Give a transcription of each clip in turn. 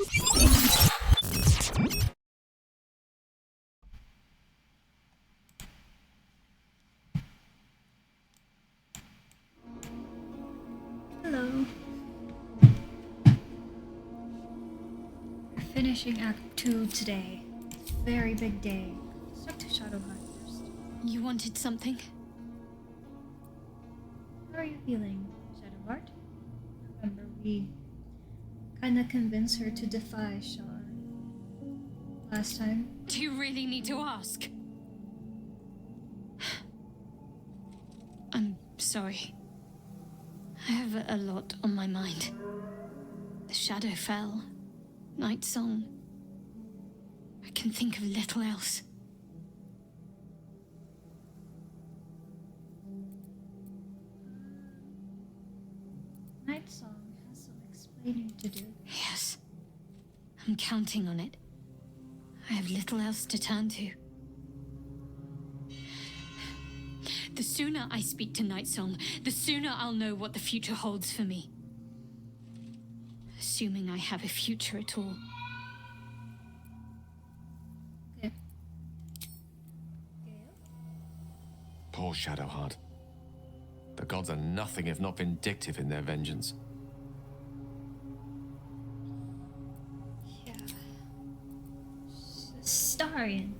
Hello. We're finishing Act 2 today. Very big day. Let's talk to Shadowheart first. You wanted something? How are you feeling, Shadowheart? Remember, we kinda convinced her to defy Shar last time. Do you really need to ask? I'm sorry. I have a lot on my mind. The shadow fell. Night song. I can think of little else. Night Song has some explaining to do. Yes. I'm counting on it. I have little else to turn to. The sooner I speak to Night Song, the sooner I'll know what the future holds for me. Assuming I have a future at all. Okay. Poor Shadowheart. The gods are nothing if not vindictive in their vengeance. Yeah. Starion.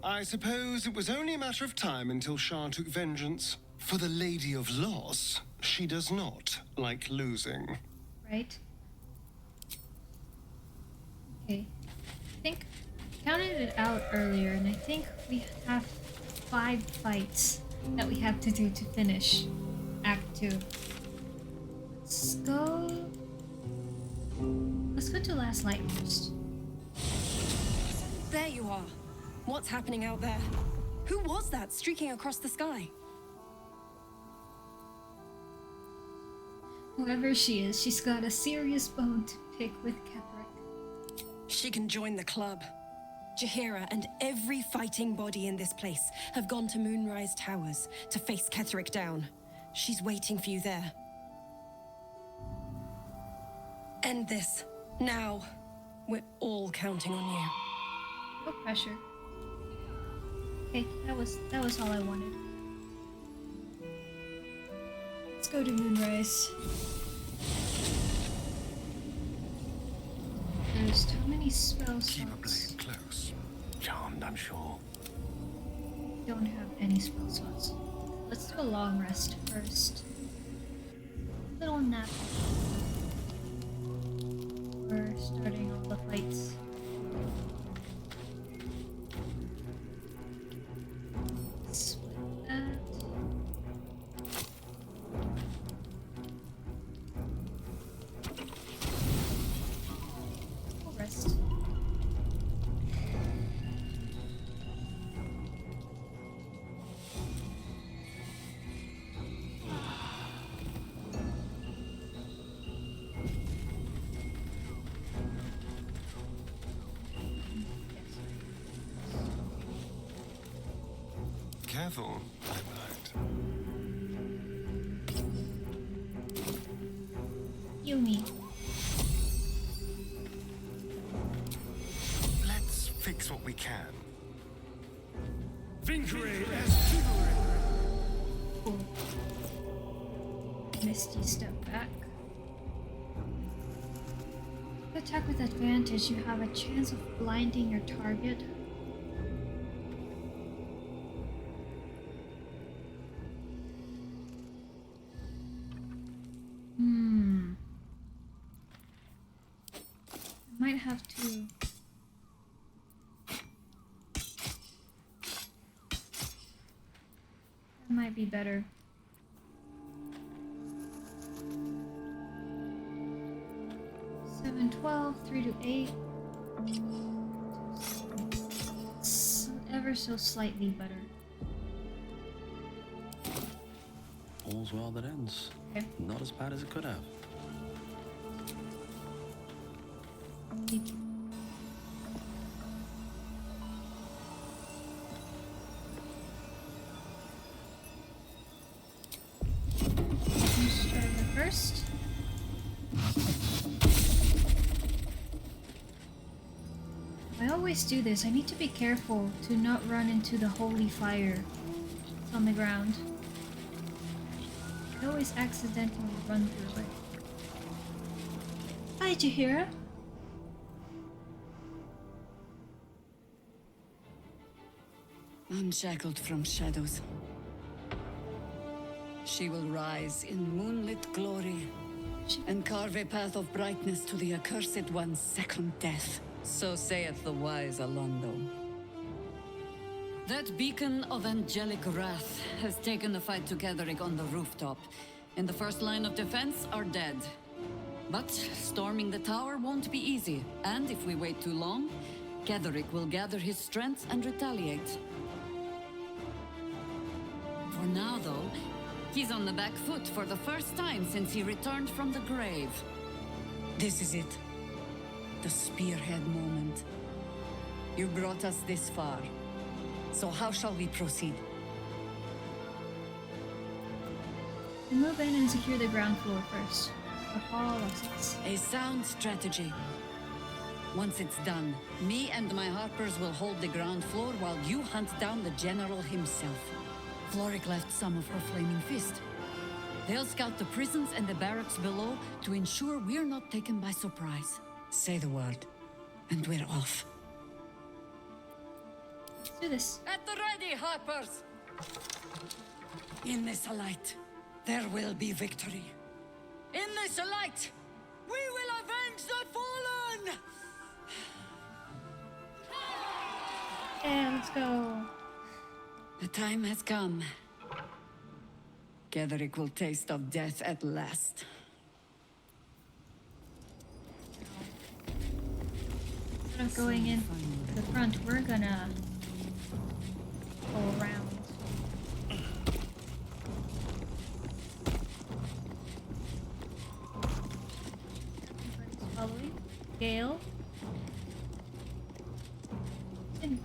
I suppose it was only a matter of time until Shar took vengeance. For the Lady of Loss, she does not like losing. Right? Okay. I think I counted it out earlier, and I think we have 5 fights that we have to do to finish Act 2. Let's go to Last Light first. There you are. What's happening out there? Who was that streaking across the sky? Whoever she is, she's got a serious bone to pick with Ketherick. She can join the club. Jaheira and every fighting body in this place have gone to Moonrise Towers to face Ketherick down. She's waiting for you there. End this. Now. We're all counting on you. No pressure. Okay, that was all I wanted. Let's go to Moonrise. There's how many spell Keep a slots? blade close. Charmed, I'm sure. Don't have any spell slots. Let's do a long rest first. Little nap. We're starting all the fights. Split that. We'll rest. Careful, that night. Yumi. Let's fix what we can. Victory as chivalry! Cool. Misty step back. Attack with advantage, you have a chance of blinding your target. I might have to. That might be better. Seven, 12, 3 to 8. It's ever so slightly better. All's well that ends. Okay. Not as bad as it could have. Thank you. Let's try the first. always do this. I need to be careful to not run into the holy fire that's on the ground. I always accidentally run through it. Hi, Jahira. Unshackled from shadows. She will rise in moonlit glory and carve a path of brightness to the accursed one's second death. So saith the wise Alondo. That beacon of angelic wrath has taken the fight to Ketheric on the rooftop, and the first line of defense are dead. But storming the tower won't be easy, and if we wait too long, Ketheric will gather his strength and retaliate. For now, though, he's on the back foot for the first time since he returned from the grave. This is it. The spearhead moment. You brought us this far. So how shall we proceed? We move in and secure the ground floor first. Of all exits. A sound strategy. Once it's done, me and my harpers will hold the ground floor while you hunt down the general himself. Floric left some of her flaming fist. They'll scout the prisons and the barracks below to ensure we're not taken by surprise. Say the word, and we're off. Let's do this. At the ready, harpers! In this light, there will be victory. In this light, we will avenge the fallen! Yeah, let's go. The time has come. Ketheric will taste of death at last. Instead of going in to the front, we're gonna go around. Everybody's following. Gale. In.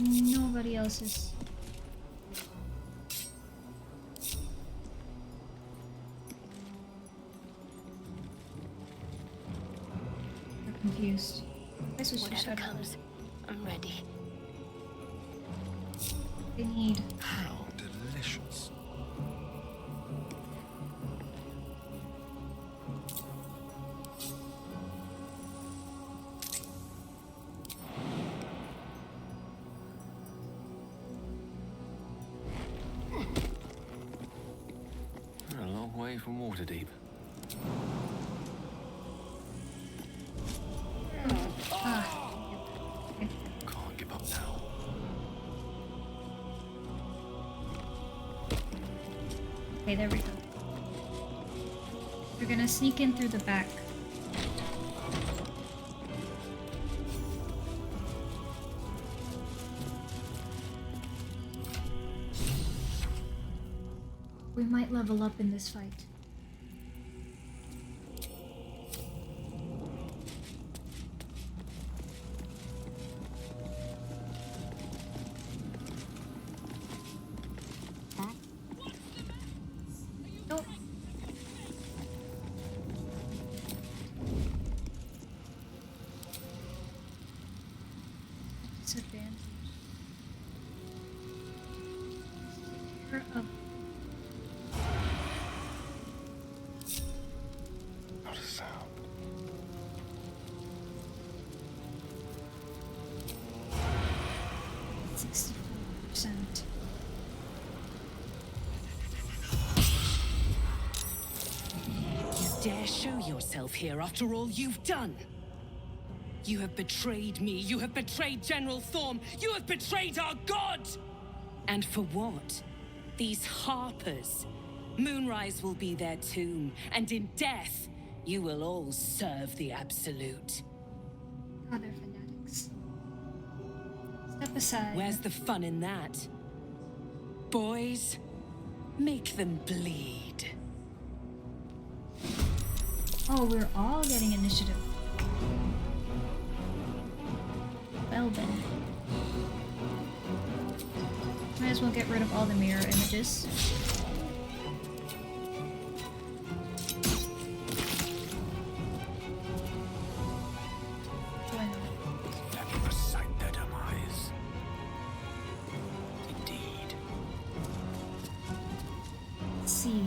Nobody else is. They're confused. This was just Whatever comes, I'm ready. They need. How delicious. We're a long way from Waterdeep. Can't give up now. Okay, there we go. We're gonna sneak in through the back. We might level up in this fight. Nope. Disadvantage. Of Not a sound. Dare show yourself here after all you've done? You have betrayed me. You have betrayed General Thorm. You have betrayed our god! And for what? These harpers. Moonrise will be their tomb, and in death, you will all serve the Absolute. Oh, they're fanatics. Step aside. Where's the fun in that? Boys, make them bleed. Oh, we're all getting initiative. Well then. Might as well get rid of all the mirror images. Why not? Let me recite their demise. Indeed. Let's see.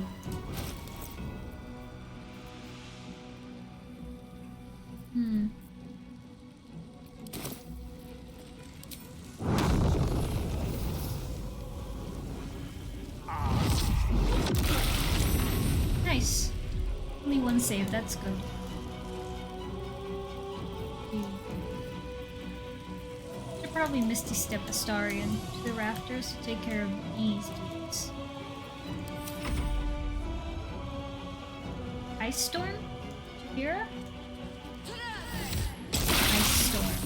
Nice. Only one save, that's good. Should probably Misty Step Astarion to the rafters to take care of these dudes. Ice Storm? Shakira? Ice Storm.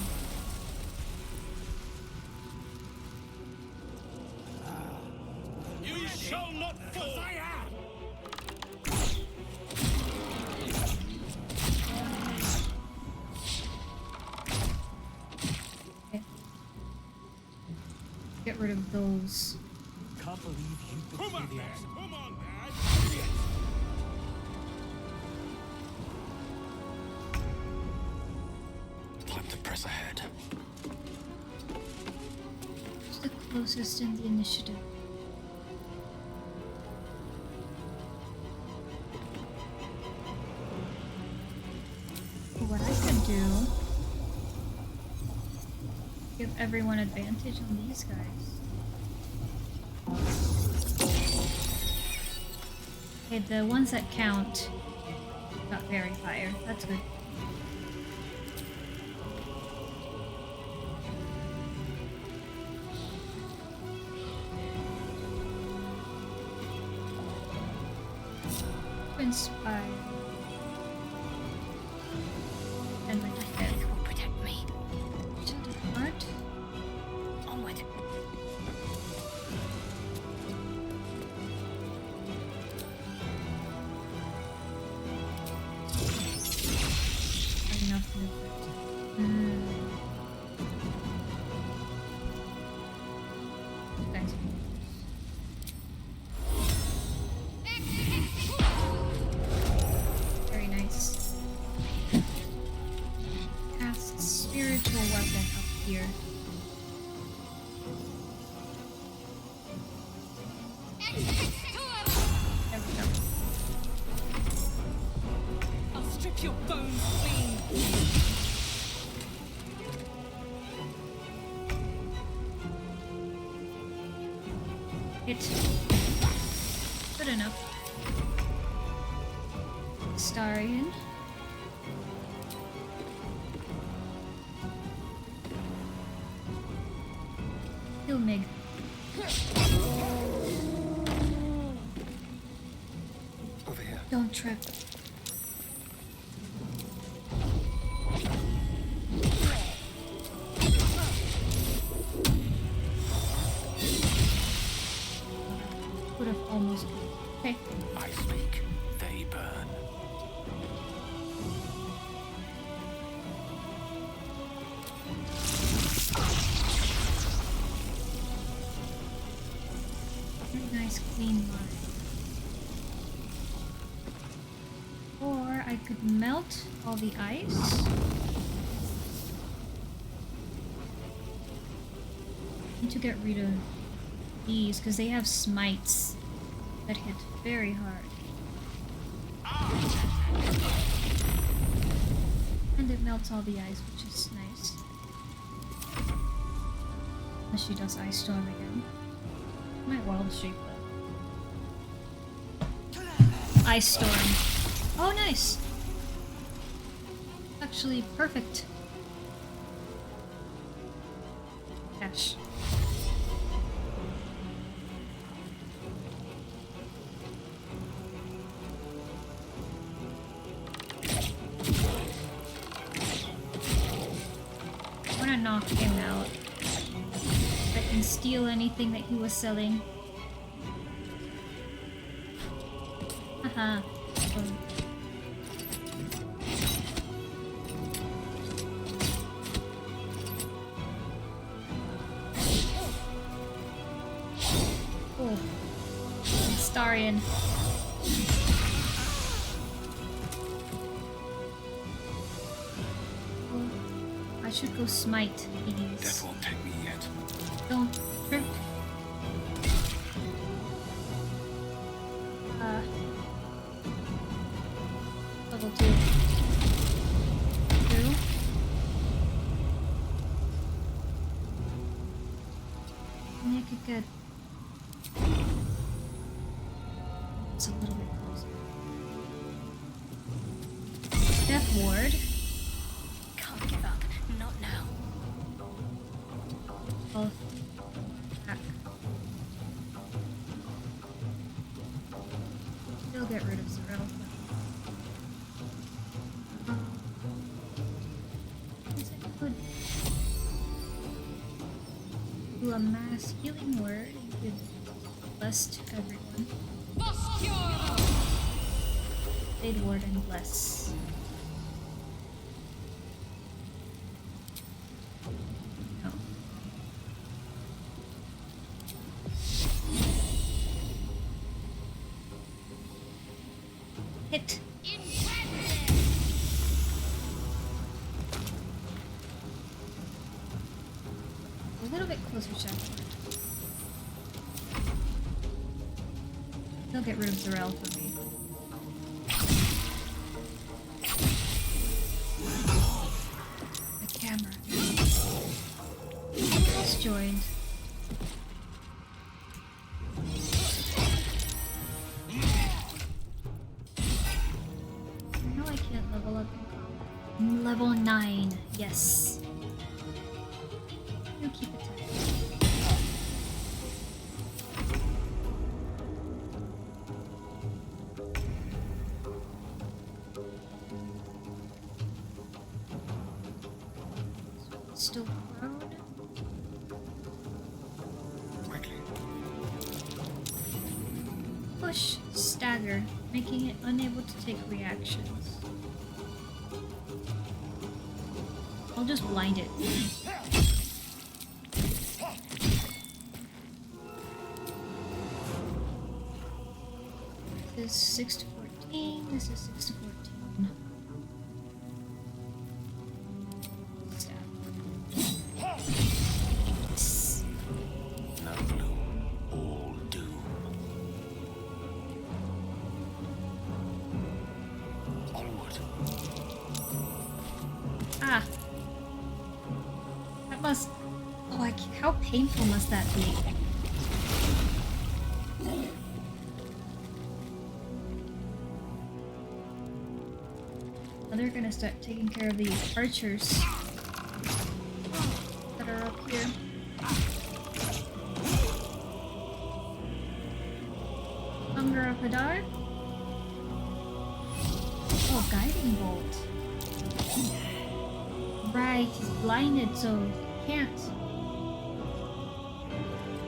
You shall not fall! I am! Okay. Get rid of those. Can't believe you betrayed the Axel. Come on, man! Time to press ahead. Who's the closest in the initiative? What I could do, give everyone advantage on these guys. Okay, the ones that count got very fire. That's good. Inspire. And like I said, will protect me. Shattered Heart. Onward. Enough movement. Guys. Very nice. Cast spiritual weapon up here. There we go. I'll strip your bones clean. Hit. Good enough. Starion. Kill Mig. Over here. Don't trip. Would have almost. Okay. I speak, they burn. Very nice clean line. Or I could melt all the ice. Need to get rid of these because they have smites that hit very hard. And it melts all the ice, which is nice. Unless she does Ice Storm again. Might wild shape though. Ice Storm. Oh, nice! Actually, perfect. Cash. I wanna knock him out. If I can steal anything that he was selling. Haha. Astarion. Oh, I should go smite That these. won't take me yet. Don't trip. Level 2. 2. And I could get... It's a little bit closer. Death Ward. Can't give up. Not now. Oh. Back. Still get rid of Zarel. Guess I could do a mass healing word and give bless to everyone. Blade Ward and bless. No. Hit. A little bit closer, Chef. They'll get rid of Zarel for me. The camera. It's joined. No, I can't level up. Level 9, yes. You keep it tight. Still prone. Quickly. Push, stagger, making it unable to take reactions. I'll just blind it. This is 6 to 14, this is 6 to 14. Stab. Yes. No gloom, all doom. Onward. Ah. That must... Oh, how painful must that be? Now they're gonna start taking care of the archers that are up here. Hunger of Hadar? Oh, guiding bolt. Right, he's blinded, so he can't.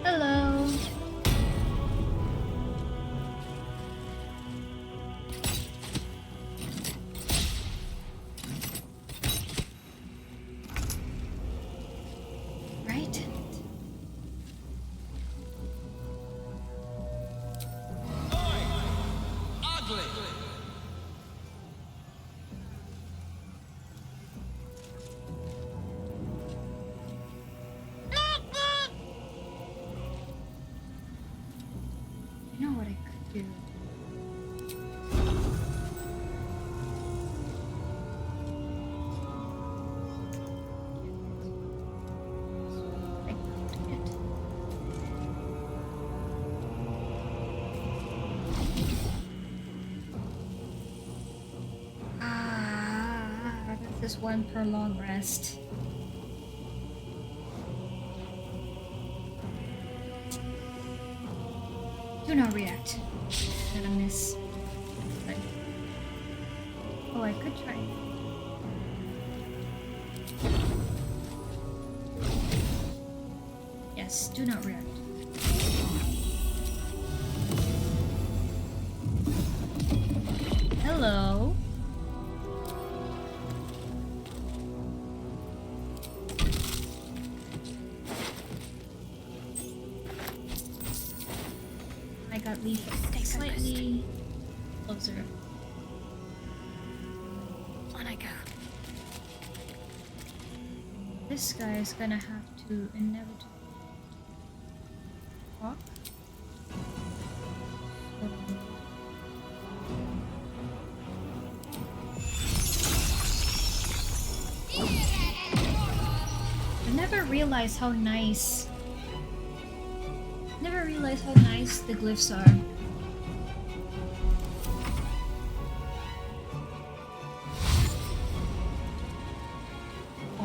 Hello. Right. Ugly! You know what I could do? I could hit. This is one per long rest. Do not react. Gonna miss. But... Oh, I could try. Yes, do not react. Hello. I got leaf. closer. On I go. This guy is gonna have to inevitably walk. I never realized how nice. Never realized how nice the glyphs are.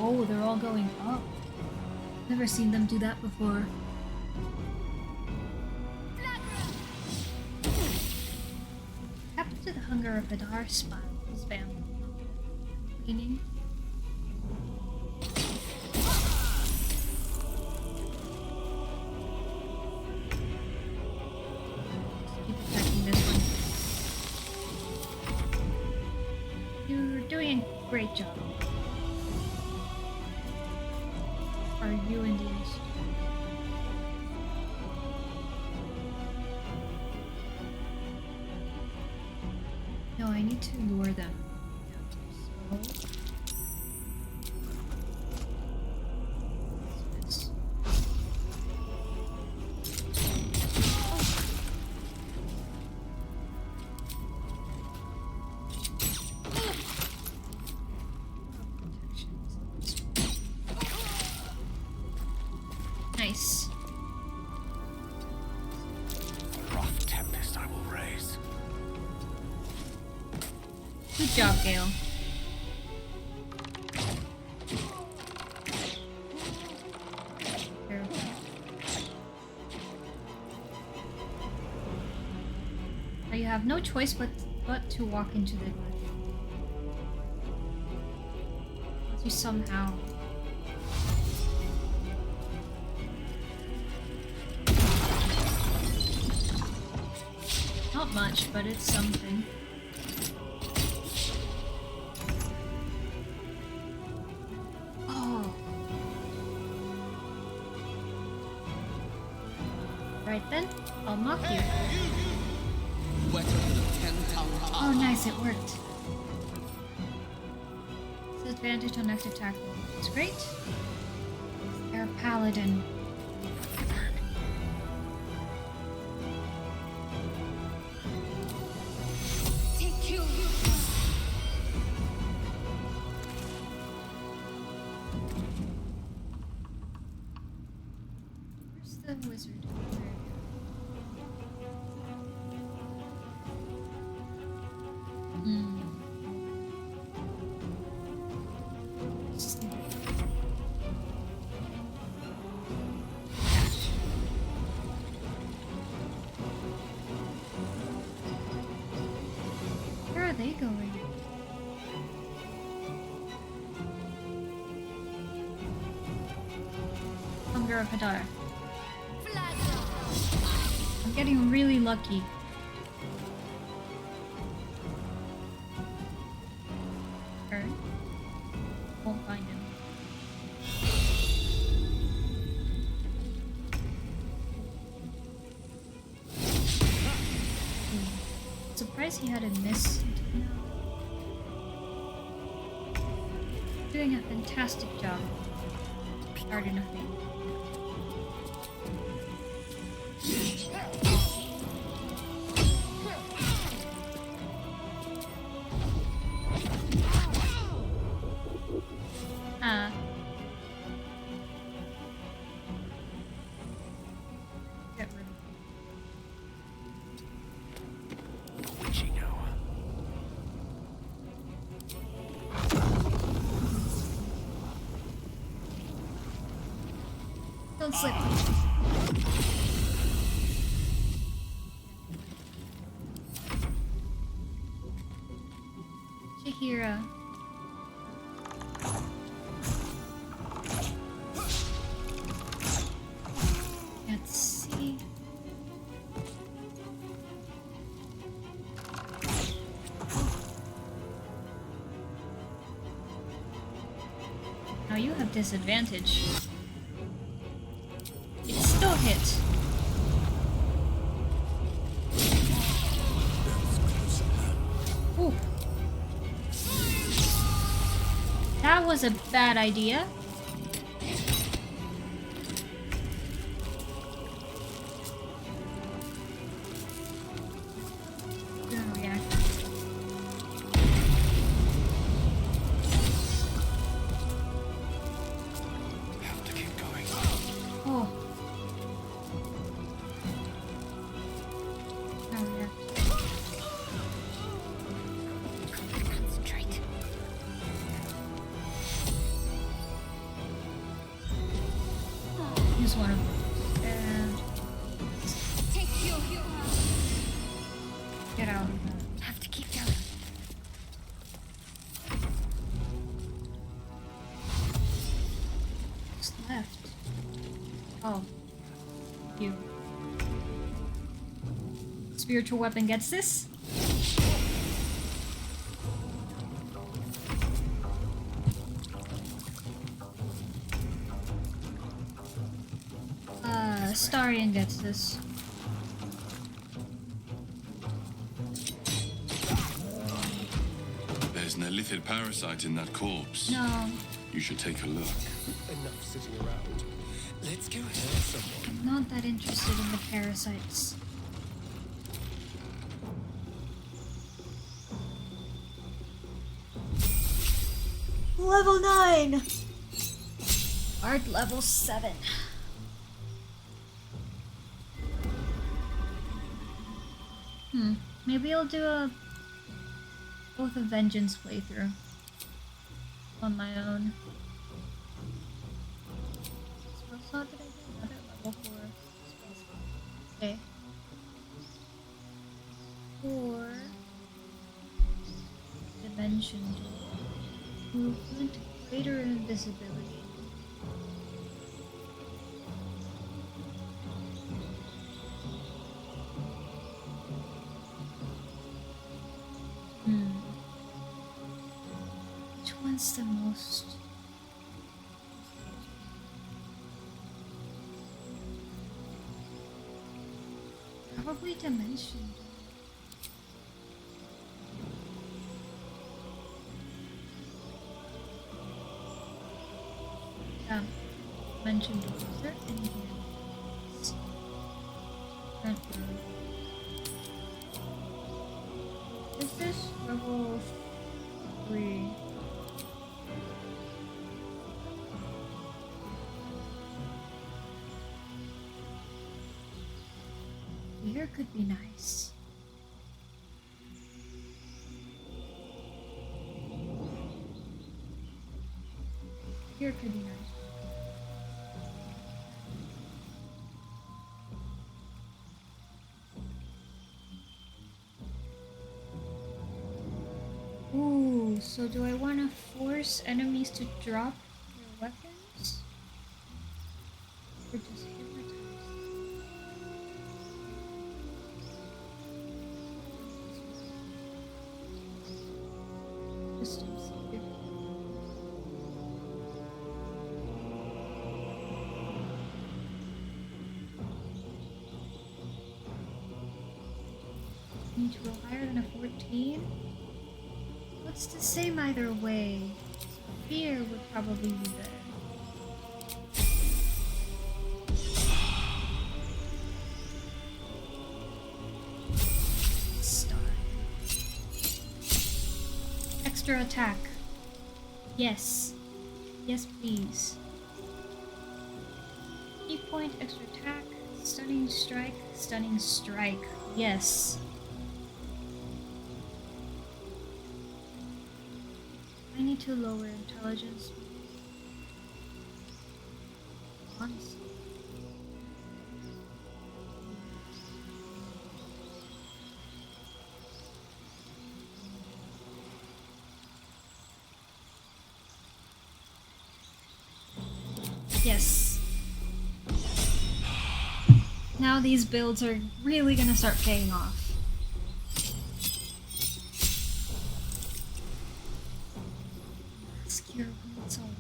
Oh, they're all going up. Never seen them do that before. Happened to the hunger of Baldur spam. Meaning? Keep attacking this one. You're doing a great job. Are you indeed? No, I need to lure them. So. Nice. Rough tempest I will raise. Good job, Gale. There we go. Now you have no choice but to walk into the cliff. You somehow. Not much, but it's something. Oh. Right then, I'll mock you. Oh, nice, it worked. Disadvantage on next attack roll. It's great. You're a paladin. Where's the wizard? Where are they going? Hunger of Hadar. I'm getting really lucky. Turn. Won't find him. Surprised he had a miss. Doing a fantastic job. Hard enough. Get rid of Witching hour. Don't slip. Shahira. Let's see. Now you have disadvantage. It still hit. That was a bad idea. Gonna react. Have to keep going. Oh. Gonna react. Concentrate. Use one of them. And Take you. get out. Have to keep going. What's left? Oh. You. Spiritual weapon gets this? Starian gets this. There's an illithid parasite in that corpse. No, You should take a look. Enough sitting around. Let's go help someone. I'm not that interested in the parasites. Level 9! Art level 7. Maybe I'll do both a Vengeance playthrough on my own. Spell slot did I do? Another level 4 spell slot. Okay. Or Dimension Door. Movement, greater invisibility. Which one's the most? Probably Dimension Door. Dimension Door. Is there anything else? Front row. Is this level 3? Here could be nice. Here could be nice. Ooh, so do I want to force enemies to drop their weapons? Or just hypnotize? Wisdom save. Need to roll higher than a 14? What's the same either way? Fear would probably be better. Star. Extra attack. Yes. Yes, please. Key point, extra attack, stunning strike, stunning strike. Yes. I need to lower intelligence. Honestly. Yes. Now these builds are really gonna start paying off. Your boots already.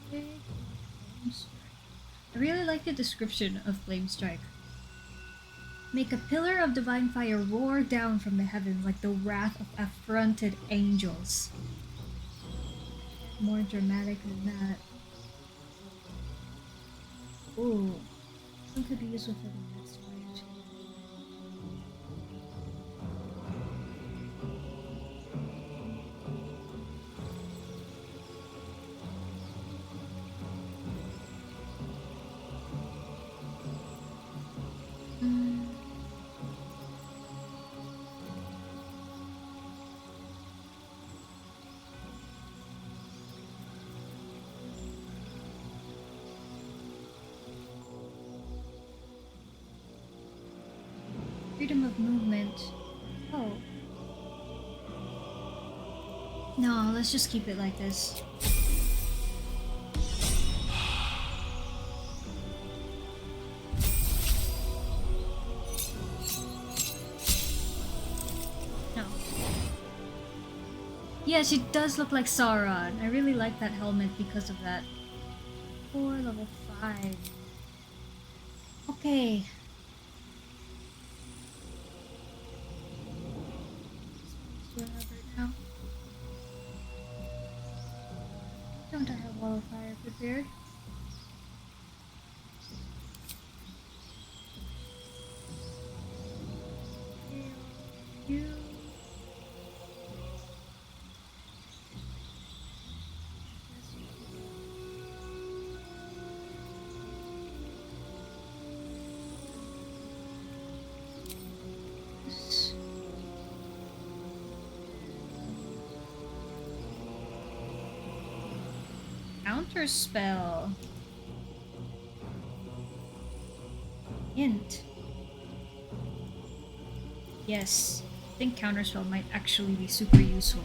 Okay. I really like the description of Flame Strike. Make a pillar of divine fire roar down from the heavens like the wrath of affronted angels. More dramatic than that. Ooh. This one could be useful for the next voyage. Freedom of movement. Oh. No, let's just keep it like this. No. Yeah, she does look like Sauron. I really like that helmet because of that. 4, level 5. Okay. Where am I right now? Don't I have Wall of Fire prepared? You. Counter spell. Hint. Yes, I think counterspell might actually be super useful.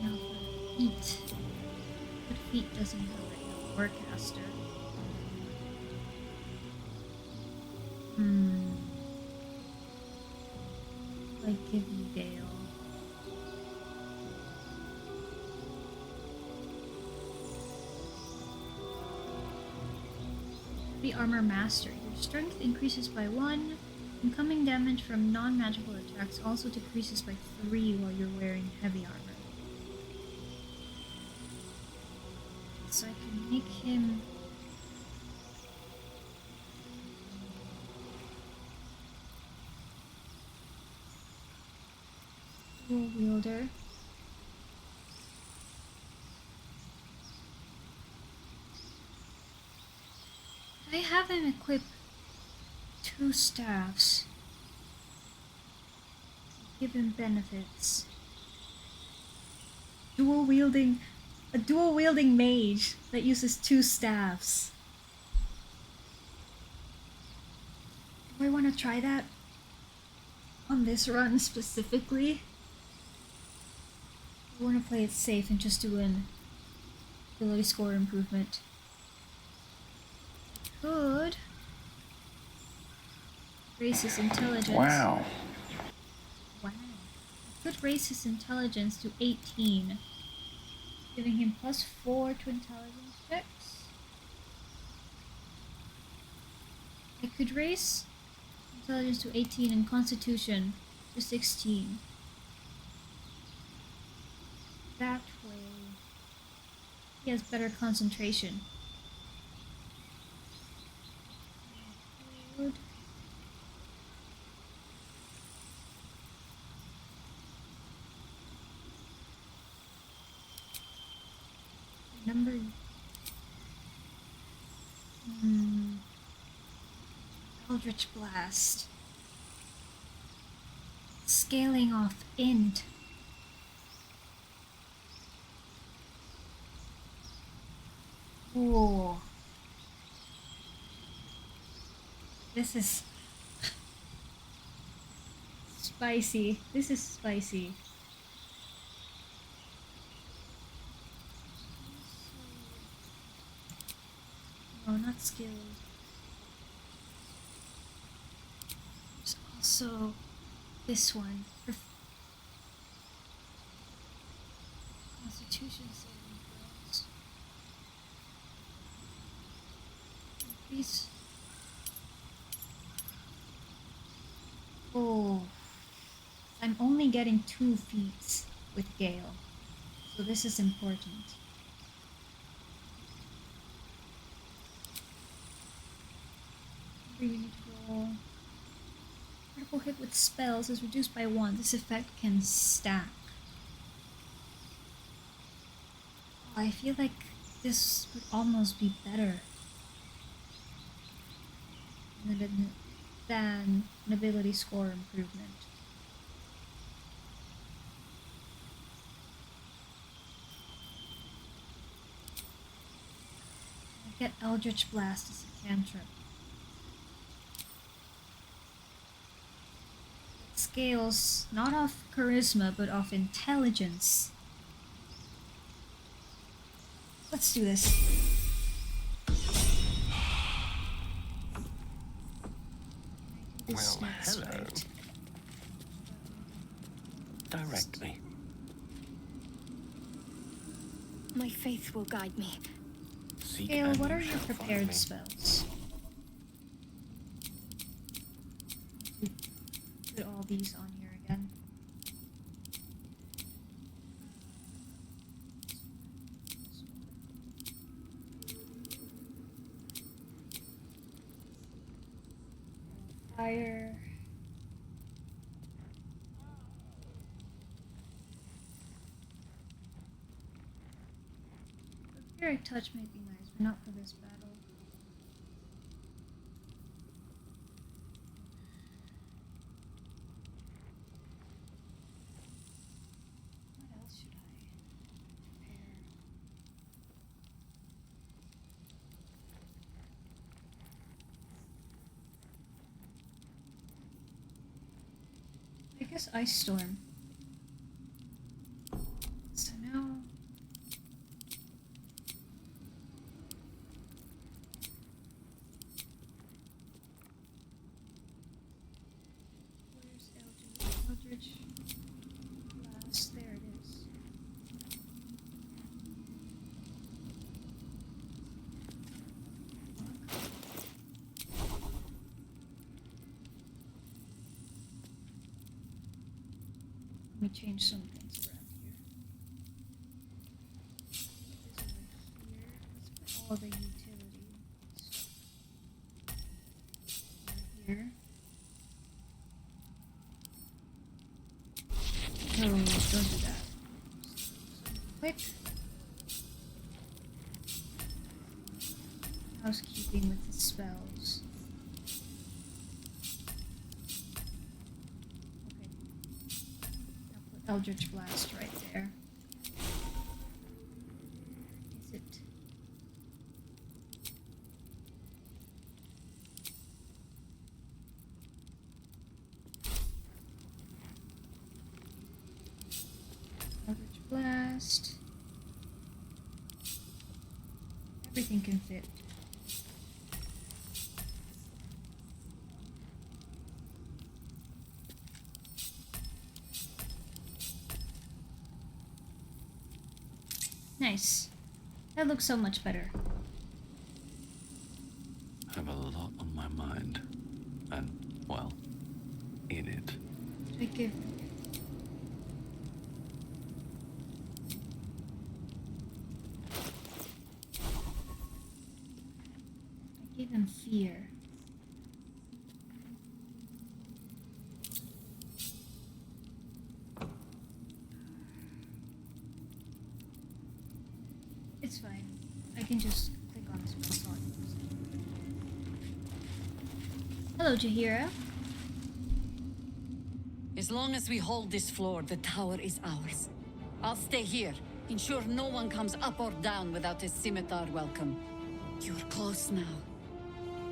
Now for feet. But feet doesn't have a forecaster. Like give you Gale. The Armor Master. Your strength increases by 1. Incoming damage from non-magical attacks also decreases by 3 while you're wearing heavy armor. So I can make him... dual wielder. I have him equip 2 staffs. Give him benefits. A dual wielding mage that uses 2 staffs. Do I want to try that on this run specifically? I want to play it safe and just do an ability score improvement. Could raise his intelligence. Wow. Wow. I could raise his intelligence to 18, giving him +4 to intelligence checks. I could raise intelligence to 18 and constitution to 16. That way, he has better concentration. Good. Number... Eldritch Blast. Scaling off int. Ooh. This is spicy. This is spicy. No, not skills. There's also this one. Constitution saving throws. these? Oh, I'm only getting 2 feats with Gale, so this is important. Unit roll. Critical hit with spells is reduced by 1. This effect can stack. Oh, I feel like this would almost be better than an ability score improvement. I get Eldritch Blast as a cantrip. It scales not off charisma but off intelligence. Let's do this. Well, hello. Direct me. My faith will guide me. Seek Gale, and what you are your shall find prepared me. spells? Put all these on here again. Fire. Vampiric touch might be nice, but not for this battle. What else should I prepare? I guess Ice Storm. So now. Where's Eldritch? Eldritch Blast. There it is. Let me change some things around here. This over here. Let's put all the utility stuff right here. No, don't do that. Quick. Housekeeping with the spells. Okay. I'll put Eldritch Blast right there. Is it? Eldritch Blast. Everything can fit. Nice. That looks so much better. I have a lot on my mind. And, well, in it. I give. I give him fear. It's fine. I can just click on the spell slot. Hello, Jahira. As long as we hold this floor, the tower is ours. I'll stay here. Ensure no one comes up or down without a scimitar welcome. You're close now.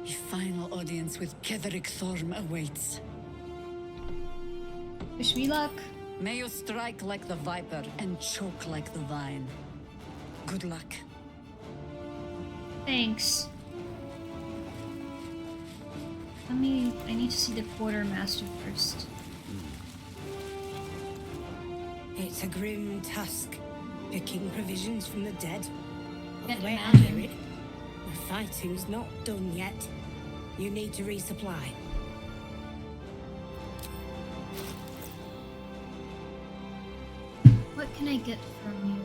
A final audience with Ketheric Thorm awaits. Wish me luck. May you strike like the viper and choke like the vine. Good luck. Thanks. I need to see the quartermaster first. It's a grim task, picking provisions from the dead. Can't The way I imagine. hear it, The fighting's not done yet. You need to resupply. What can I get from you?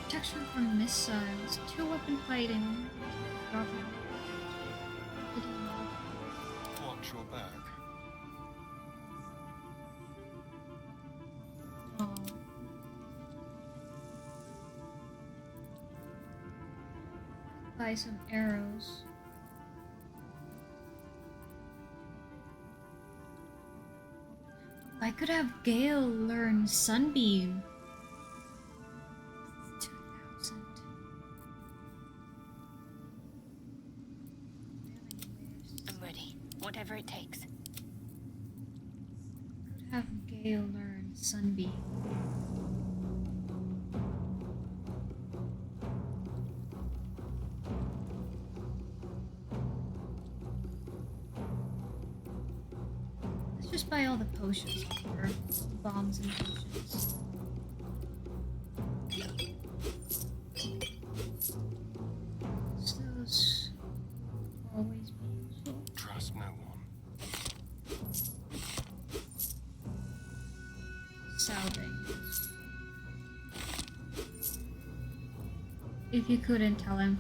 Protection from missiles, 2-weapon fighting. Watch your back. Oh. Buy some arrows. I could have Gale learn Sunbeam. 2,000. I'm ready. Whatever it takes. Could have Gale learn Sunbeam. Let's just buy all the potions for bombs and potions. Those always be useful. Trust no one. Salving. If you couldn't tell, I'm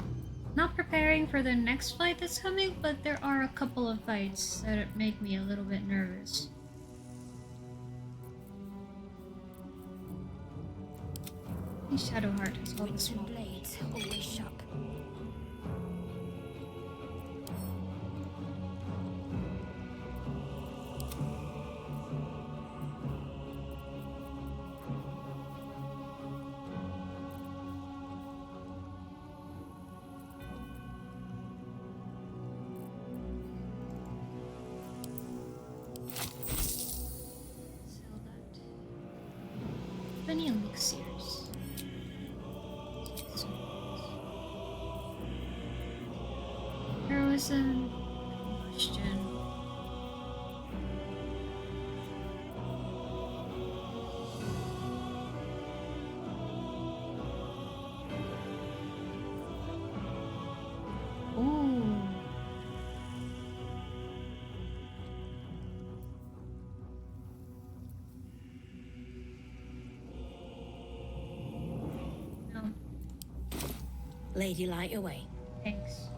not preparing for the next fight that's coming, but there are a couple of fights that make me a little bit nervous. I think Shadowheart has all the small blades, always sharp. Sell that. Many elixirs. Heroism, combustion. Ooh. No, Lady, light away. thanks.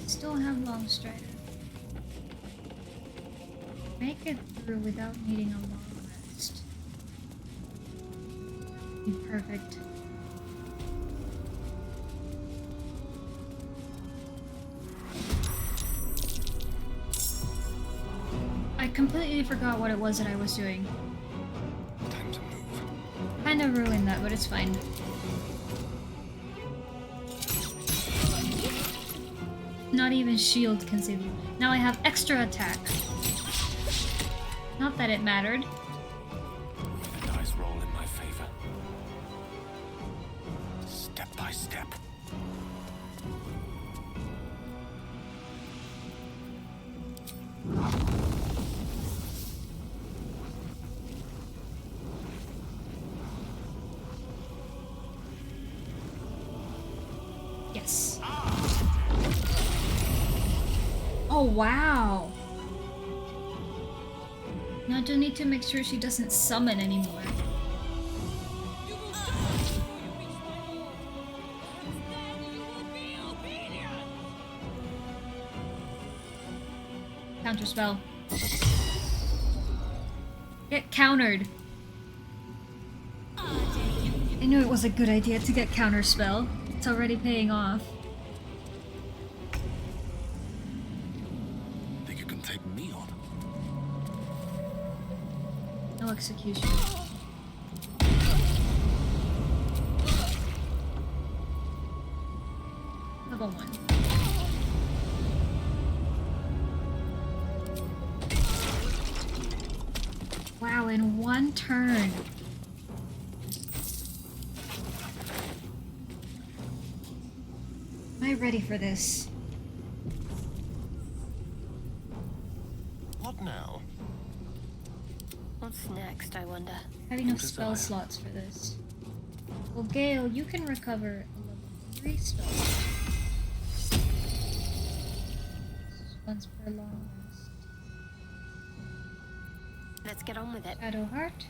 Still have long strider. Make it through without needing a long rest. Be perfect. I completely forgot what it was that I was doing. Time to move. Kinda ruined that, but it's fine. Not even shield can save you. Now I have extra attack. Not that it mattered. The dice roll in my favor. Step by step. Yes. Oh, wow. Now I do need to make sure she doesn't summon anymore. Counter spell. Get countered. I knew it was a good idea to get counter spell. It's already paying off. Think you can take me on? No execution. Level 1. Wow, in one turn. Am I ready for this? What now? What's next, I wonder? I have enough spell slots for this. Well, Gale, you can recover a level 3 spell. Once per long rest. Let's get on with it. Shadowheart.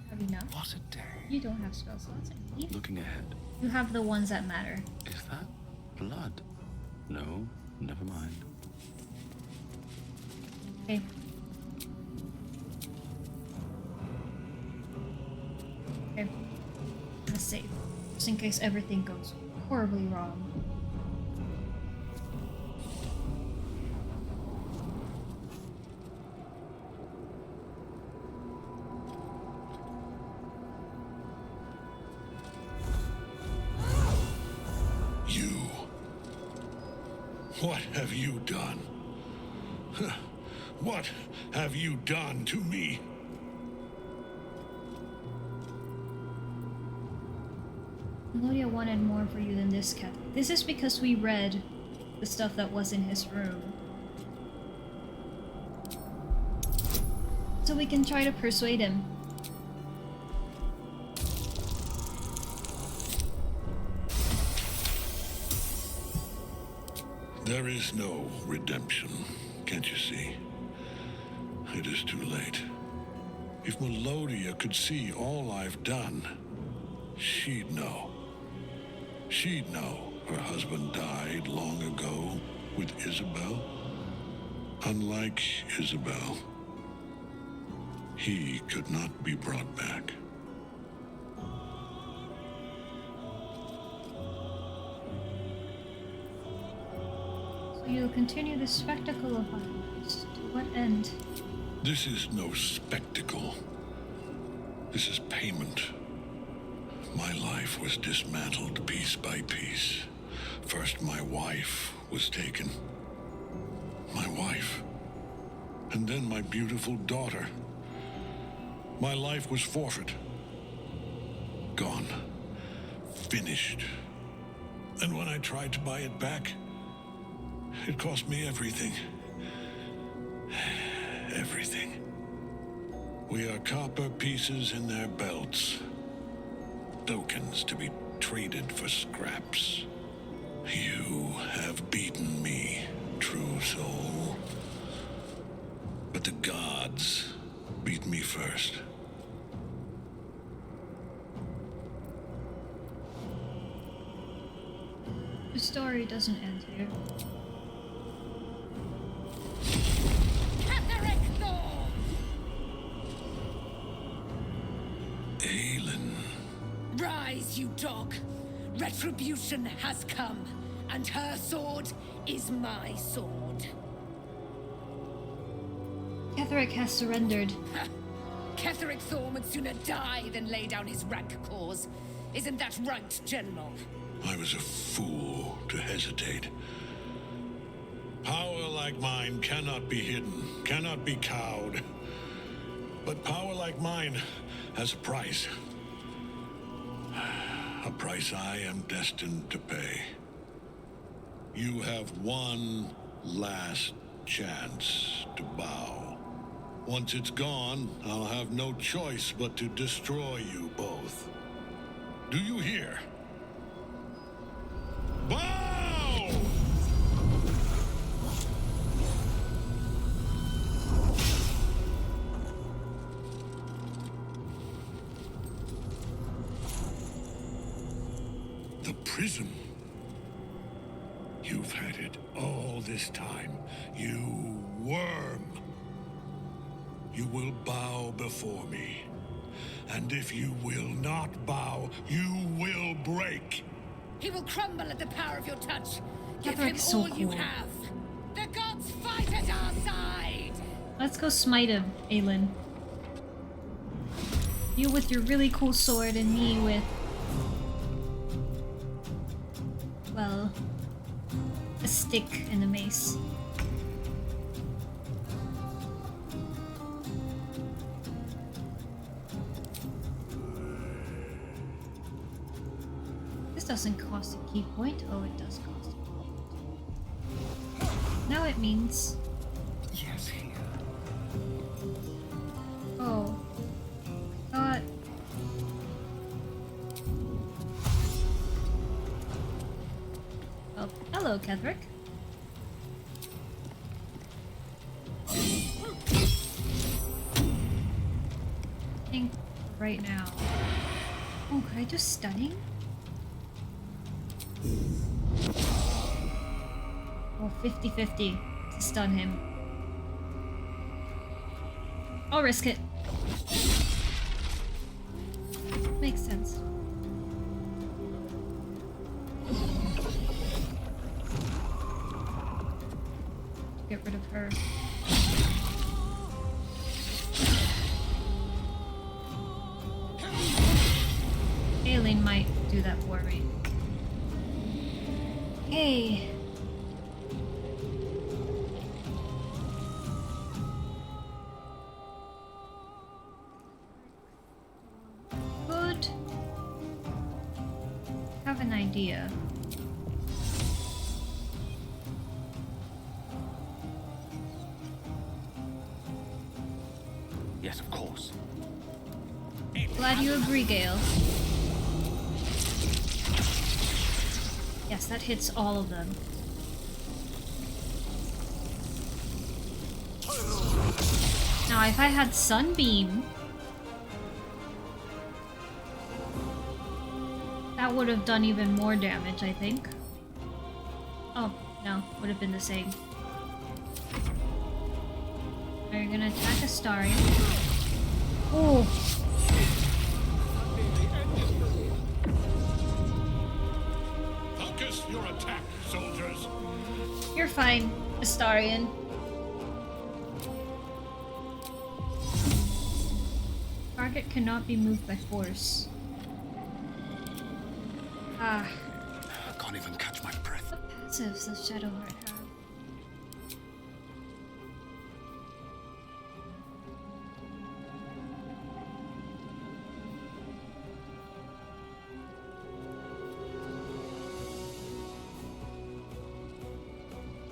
Have enough. What a day. You don't have spell slots, I believe. Looking ahead. You have the ones that matter. Is that blood? No, never mind. Okay. Okay. Let's save. Just in case everything goes horribly wrong. You. What have you done? What have you done to me? Melodia wanted more for you than this, Cat. This is because we read the stuff that was in his room. So we can try to persuade him. There is no redemption, can't you see? It is too late. If Melodia could see all I've done, she'd know. She'd know her husband died long ago with Isabel. Unlike Isabel, he could not be brought back. So you'll continue the spectacle of violence. To what end? This is no spectacle. This is payment. My life was dismantled piece by piece. First, my wife was taken. My wife. And then my beautiful daughter. My life was forfeit. Gone. Finished. And when I tried to buy it back, it cost me everything. Everything. We are copper pieces in their belts. Tokens to be traded for scraps. You have beaten me, true soul. But the gods beat me first. The story doesn't end here. Aelin. Rise, you dog. Retribution has come, and her sword is my sword. Ketheric has surrendered. Ketheric Thorm would sooner die than lay down his rank cause. Isn't that right, General? I was a fool to hesitate. Power like mine cannot be hidden, cannot be cowed. But power like mine has a price. A price I am destined to pay. You have one last chance to bow. Once it's gone, I'll have no choice but to destroy you both. Do you hear? Bow! The prison. You've had it all this time, you worm. You will bow before me. And if you will not bow, you will break. He will crumble at the power of your touch. Give him Ketheric's so all you cool. have. The gods fight at our side! Let's go smite him, Aelin. You with your really cool sword and me with... well... a stick and a mace. This doesn't cost a key point. Oh, it does cost a key point. Now it means... Yes, here. Oh. Thought... Oh, hello, Kethrick. I think right now... Oh, could I do stunning? Oh, 50-50 to stun him. I'll risk it. Makes sense. Get rid of her. Aileen might do that for me. Hey. Could have an idea. Yes, of course. Glad you agree, Gale. Yes, that hits all of them. Now, if I had Sunbeam, that would have done even more damage, I think. Oh, no, would have been the same. Are you gonna attack Astarion? Oh! Focus your attack, soldiers. You're fine, Astarion. Target cannot be moved by force. Ah. I can't even catch my breath. What passives does Shadowheart have?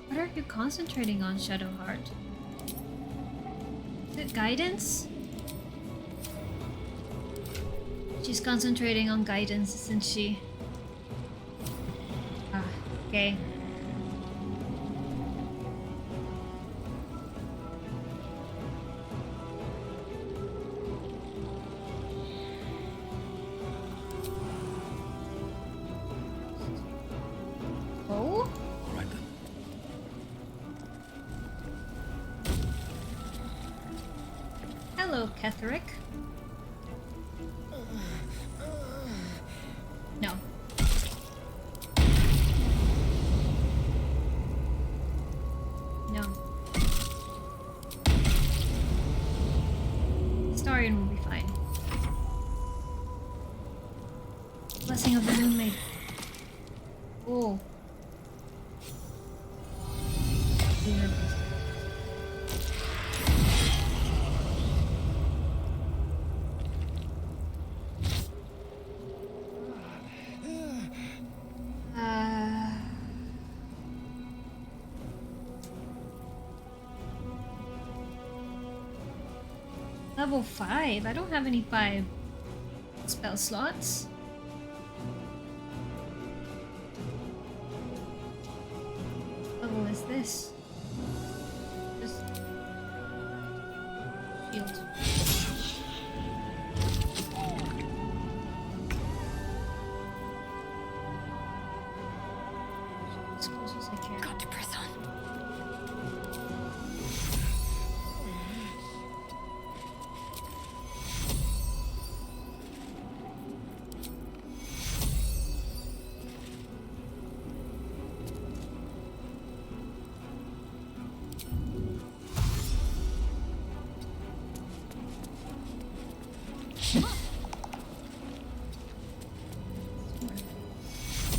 What are you concentrating on, Shadowheart? Is it guidance? She's concentrating on guidance, isn't she? Ah, okay. Oh? All right then. Hello, Ketherick. No. No. Starion will be fine. Blessing of the Moon Maid. Oh. Level 5? I don't have any 5 spell slots. What level is this? Just shield. As close as I can. Got to press on.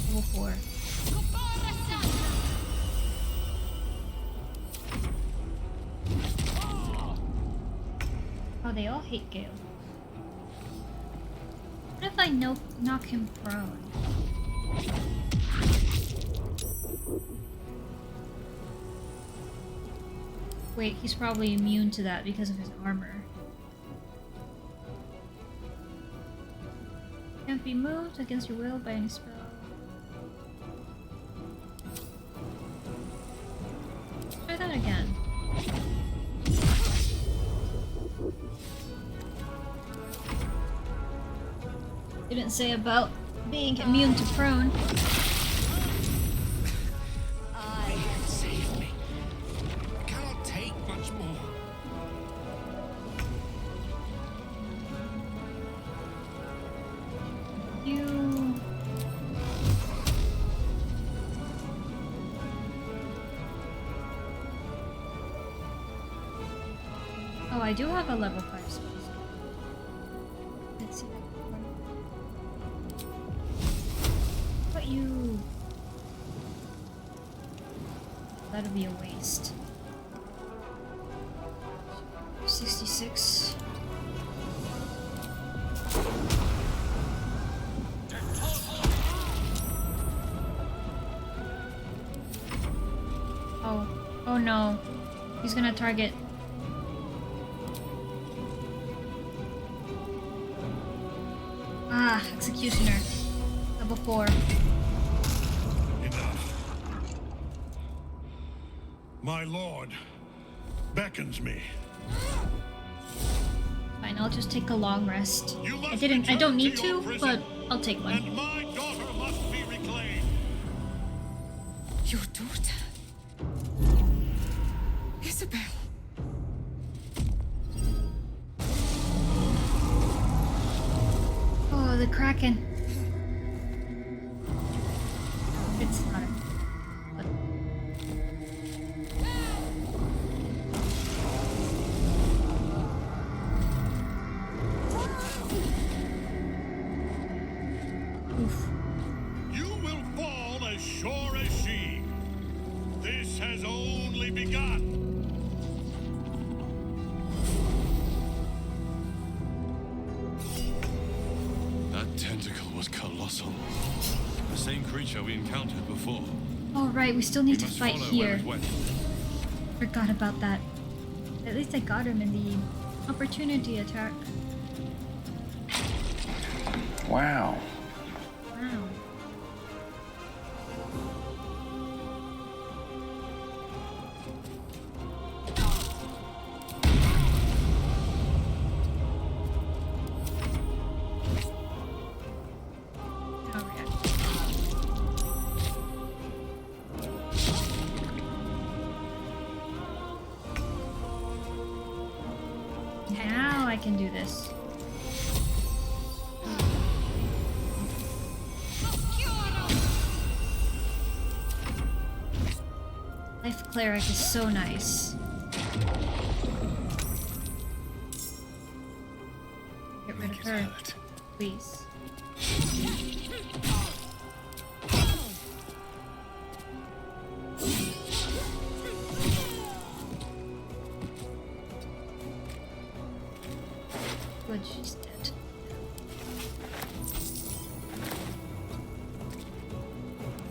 Level 4. Oh, they all hate Gale. What if I knock him prone? Wait, he's probably immune to that because of his armor. Can't be moved against your will by any spell. Try that again. Didn't say about being immune to prone. Save me. I cannot take much more. You... Oh, I do have a level 5 spell. Let's see that. But you... That'll be a waste. 66. Oh. Oh no. He's gonna target. Ah, Executioner. Level 4. Enough. My lord beckons me. Fine, I'll just take a long rest. You I must don't need return to to, your but prison, I'll take one. And my daughter must be reclaimed. Your daughter? Isabel. Oh, the Kraken. It's not a... But... Oof. You will fall as sure as she. This has only begun. That tentacle was colossal. The same creature we encountered before. Oh right, we still need We to must fight follow here. where it went. Forgot about that. At least I got him in the opportunity attack. Wow. Wow. I'll react. Now I can do this. Life Cleric is so nice. Get rid of her, please. Good, she's dead.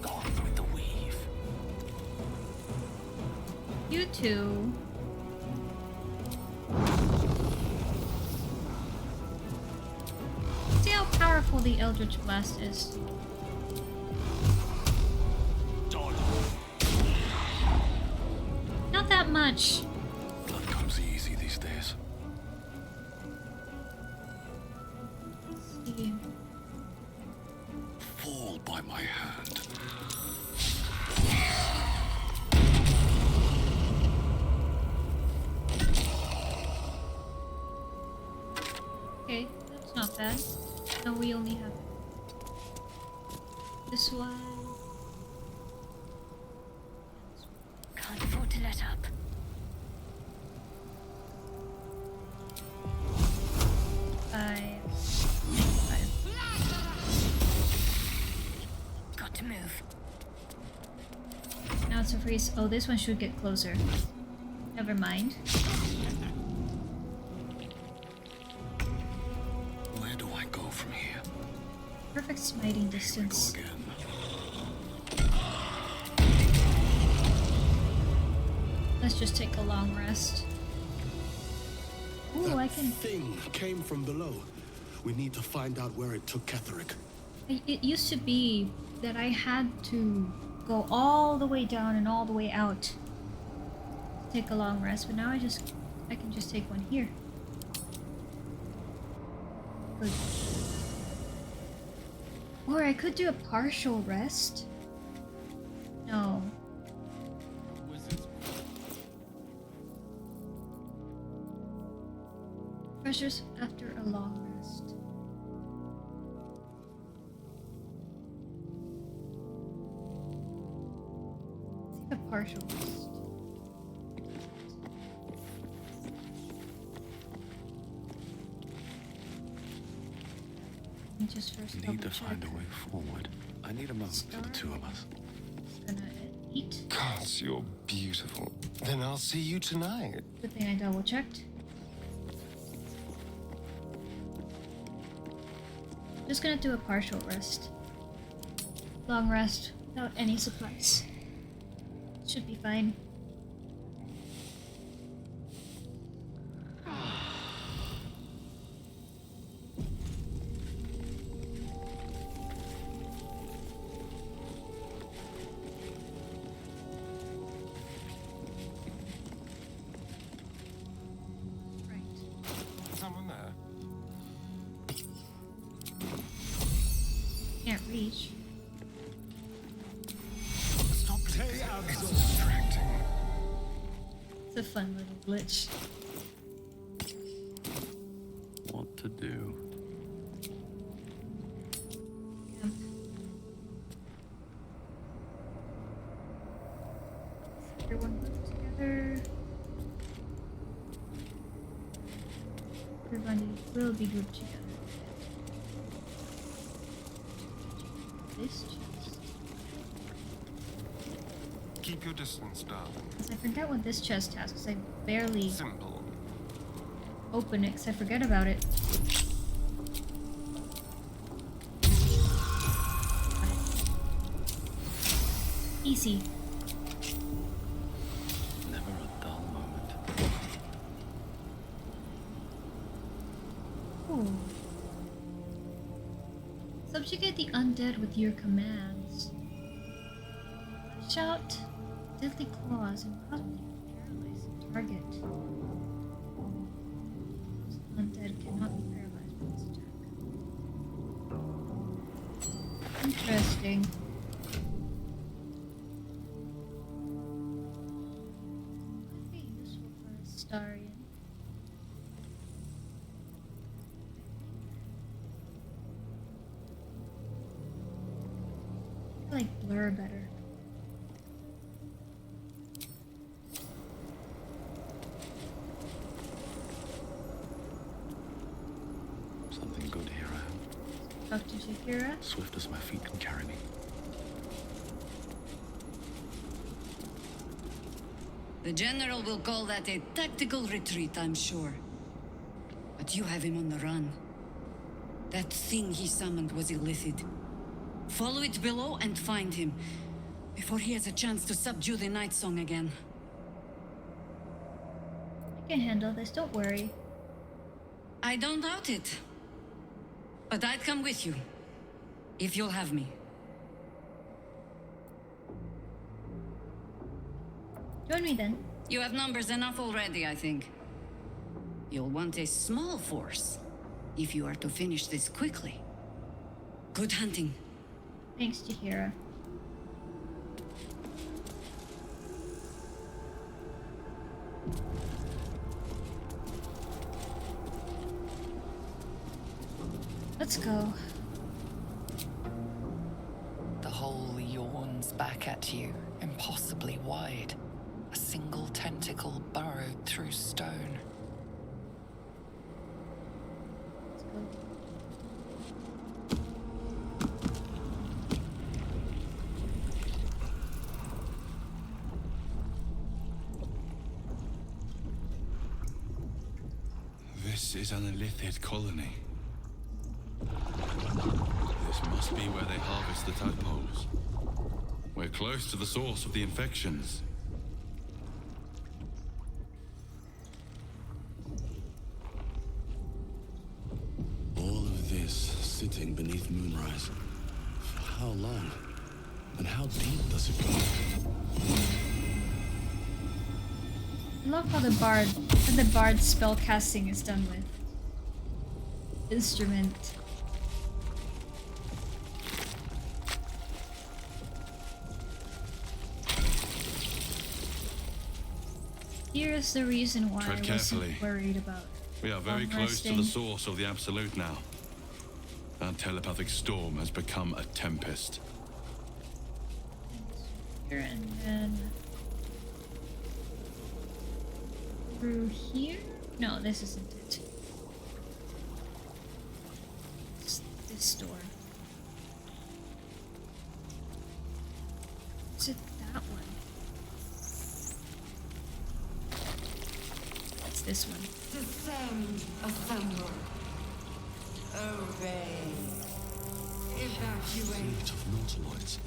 Gone with the weave. You two. See how powerful the Eldritch Blast is. Not that much. Blood comes easy these days. Let's see. Fall by my hand. Okay, that's not bad. No, we only have this one. Can't afford to let up. Five. Got to move. Now it's a freeze. Oh, this one should get closer. Never mind. Where do I go from here? Perfect smiting Here we go distance. again. Let's just take a long rest. Ooh, That I can. thing came from below. We need to find out where it took Ketherick. It used to be that I had to go all the way down and all the way out to take a long rest, but now I can just take one here. Good. Or I could do a partial rest. No. Pressures after a long rest. Let's take a partial rest. Let me just first We need to find a way forward. I need a moment for the two of us. Just gonna eat. Gods, you're beautiful. Then I'll see you tonight. Good thing I double checked. Just gonna do a partial rest. Long rest without any supplies. Should be fine. Someone there? Can't reach. Stop it. It's distracting. It's a fun little glitch. What to do? Camp. Everyone group together. Everybody will be grouped together. This chest. Keep your distance, darling. Because I forget what this chest has, because I barely Simple. open it, because I forget about it. Easy. Never a dull moment. Ooh. Subjugate the undead with your commands. Shout deadly claws and possibly paralyze the target. Undead cannot be paralyzed by this attack. Interesting. Might be useful for a Starian. I like blur better. Something good here, I Talk to Shakira. Swift as my feet can carry me. The General will call that a tactical retreat, I'm sure. But you have him on the run. That thing he summoned was illicit. Follow it below and find him, before he has a chance to subdue the Night Song again. I can handle this, don't worry. I don't doubt it. But I'd come with you, if you'll have me. Join me then. You have numbers enough already, I think. You'll want a small force, if you are to finish this quickly. Good hunting. Thanks, Chihira. Let's go. The hole yawns back at you, impossibly wide. A single tentacle burrowed through stone. Let's go. This is an illithid colony. This must be where they harvest the tadpoles. We're close to the source of the infections. sitting beneath moonrise. For how long? And how deep does it go? I love how the bard's spell casting is done with instrument. Here's the reason why Tread I carefully. wasn't worried about. We are very close to the source of the Absolute now. Our telepathic storm has become a tempest. Here and then through here? No, this isn't it. It's this door. Is it that one? It's this one. Descend, assemble. Obey. Evacuate. Fleet of nautiloids.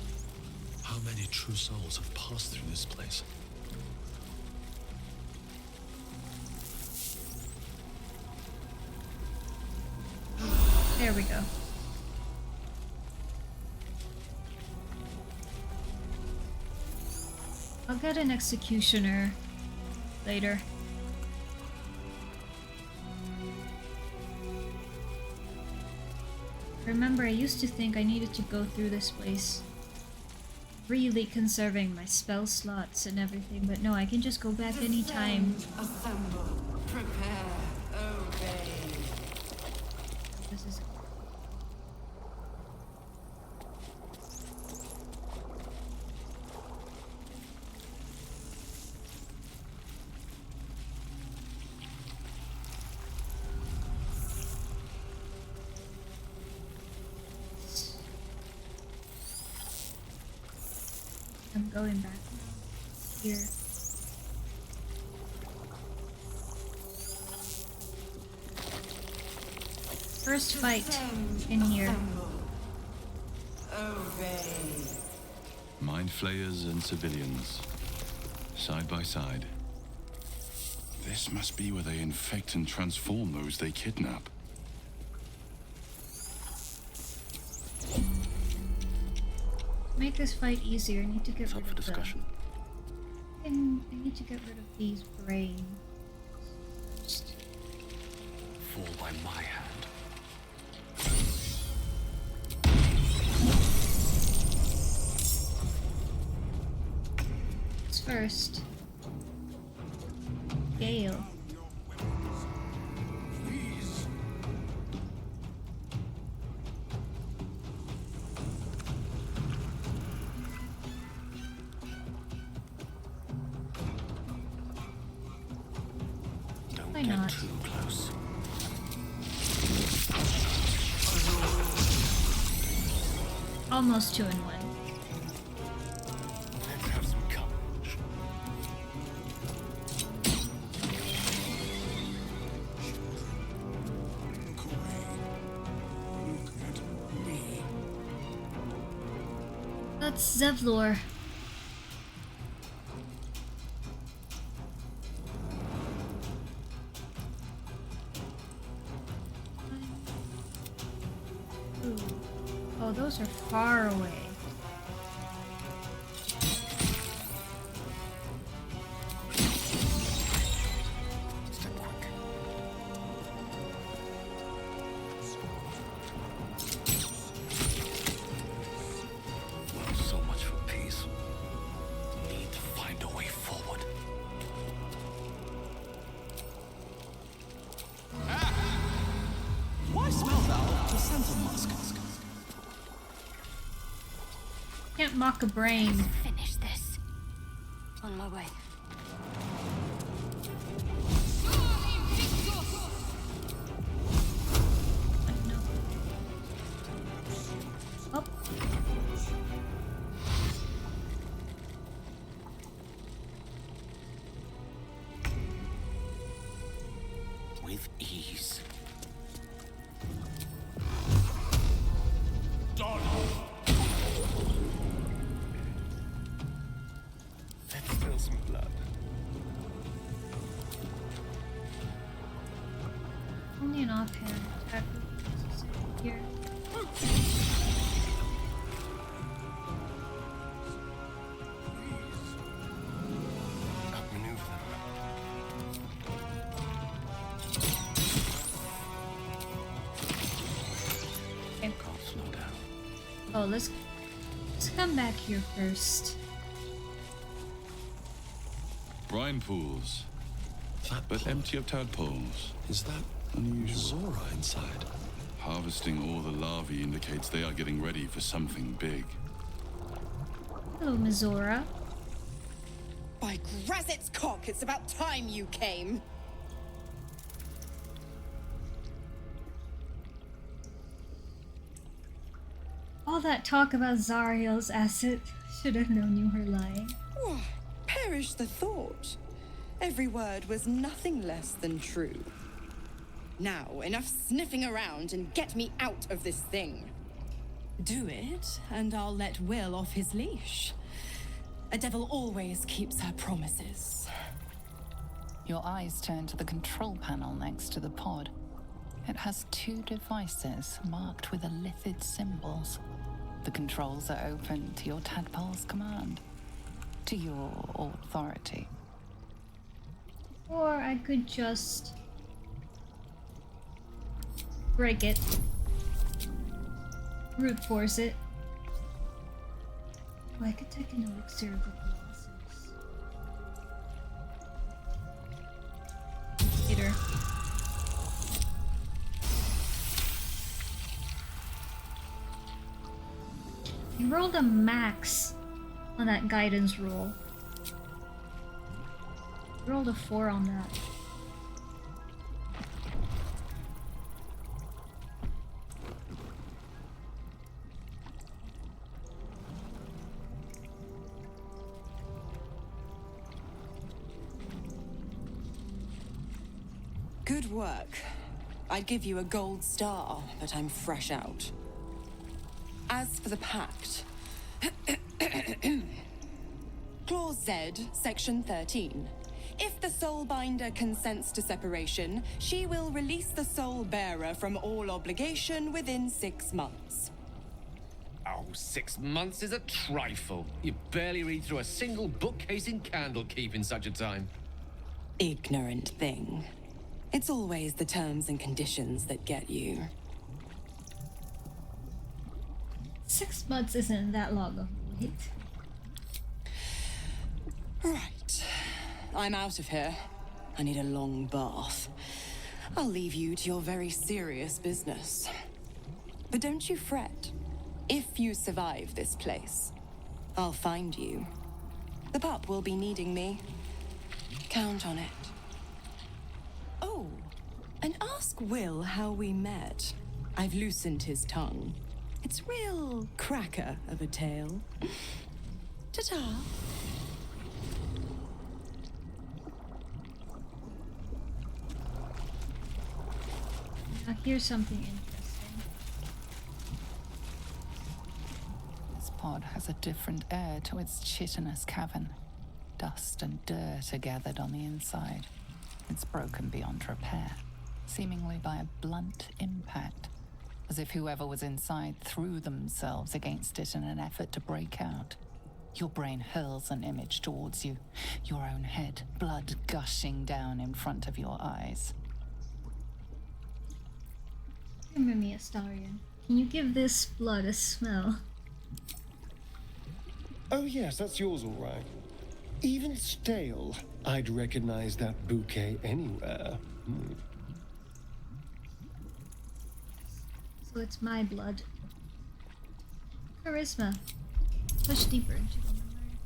How many true souls have passed through this place? There we go. I'll get an executioner later. Remember, I used to think I needed to go through this place, really conserving my spell slots and everything, but no, I can just go back anytime. Assemble. Prepare. Obey. This is I'm going back now. Here. First fight in here. Obey. Mind flayers and civilians, side by side. This must be where they infect and transform those they kidnap. Make this fight easier, I need to get It's rid up for of discussion. I need to get rid of these brains. First. Fall by my hand. First. Gale. Why not? Too close. Almost 2-in-1. Let's have some courage. That's Zevlor. Ooh. Oh, those are far away. Step quick. So much for peace. Need to find a way forward. Why smell thou the scent of musk? Can't mock a brain. Finish this. On my way. Oh. With ease. Let's spill some blood. Outmaneuver them. Okay. Can't slow down. Oh, let's come back here first. Brine pools, but empty of tadpoles. Is that Unusual. Zora inside? Harvesting all the larvae indicates they are getting ready for something big. Hello, Mizora. By Grazit's cock, it's about time you came. All that talk about Zariel's asset. Should have known you were lying. Why, perish the thought. Every word was nothing less than true. Now, enough sniffing around and get me out of this thing. Do it, and I'll let Will off his leash. A devil always keeps her promises. Your eyes turn to the control panel next to the pod. It has 2 devices marked with illithid symbols. The controls are open to your tadpole's command, to your authority. Or I could just break it. Brute force it. Oh, I could take an elixir of the Colossus. Later. You rolled a max on that guidance roll. You rolled a 4 on that. Good work. I'd give you a gold star, but I'm fresh out. As for the pact, Clause Z, Section 13. If the Soulbinder consents to separation, she will release the Soul Bearer from all obligation within 6 months. Oh, 6 months is a trifle. You barely read through a single bookcase in Candlekeep in such a time. Ignorant thing. It's always the terms and conditions that get you. 6 months isn't that long of a wait. Right. I'm out of here. I need a long bath. I'll leave you to your very serious business. But don't you fret. If you survive this place, I'll find you. The pup will be needing me. Count on it. Oh, and ask Will how we met. I've loosened his tongue. It's real cracker of a tale. Ta-ta. Now here's something interesting. This pod has a different air to its chitinous cavern. Dust and dirt are gathered on the inside. It's broken beyond repair, seemingly by a blunt impact, as if whoever was inside threw themselves against it in an effort to break out. Your brain hurls an image towards you, your own head, blood gushing down in front of your eyes. Remember me, Astarion. Can you give this blood a smell? Oh yes, that's yours all right. Even stale, I'd recognize that bouquet anywhere. So it's my blood. Charisma. Push deeper into the memory.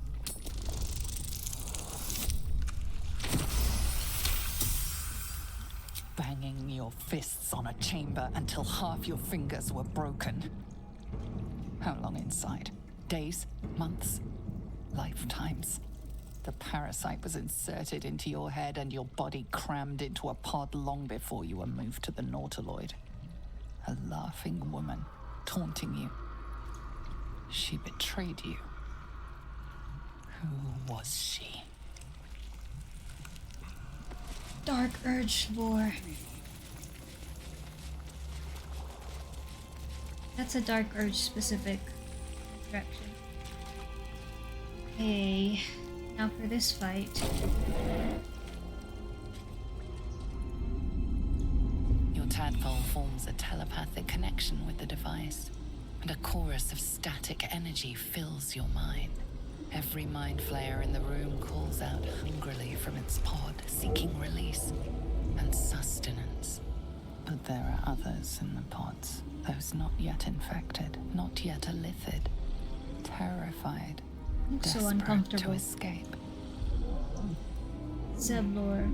Banging your fists on a chamber until half your fingers were broken. How long inside? Days? Months? Lifetimes? The parasite was inserted into your head and your body crammed into a pod long before you were moved to the Nautiloid. A laughing woman, taunting you. She betrayed you. Who was she? Dark Urge Lore. That's a Dark Urge specific direction. Okay, now for this fight. Your tadpole forms a telepathic connection with the device, and a chorus of static energy fills your mind. Every mind flayer in the room calls out hungrily from its pod, seeking release and sustenance. But there are others in the pods, those not yet infected, not yet elithid, terrified, I'm so desperate uncomfortable. to escape. Zevlor.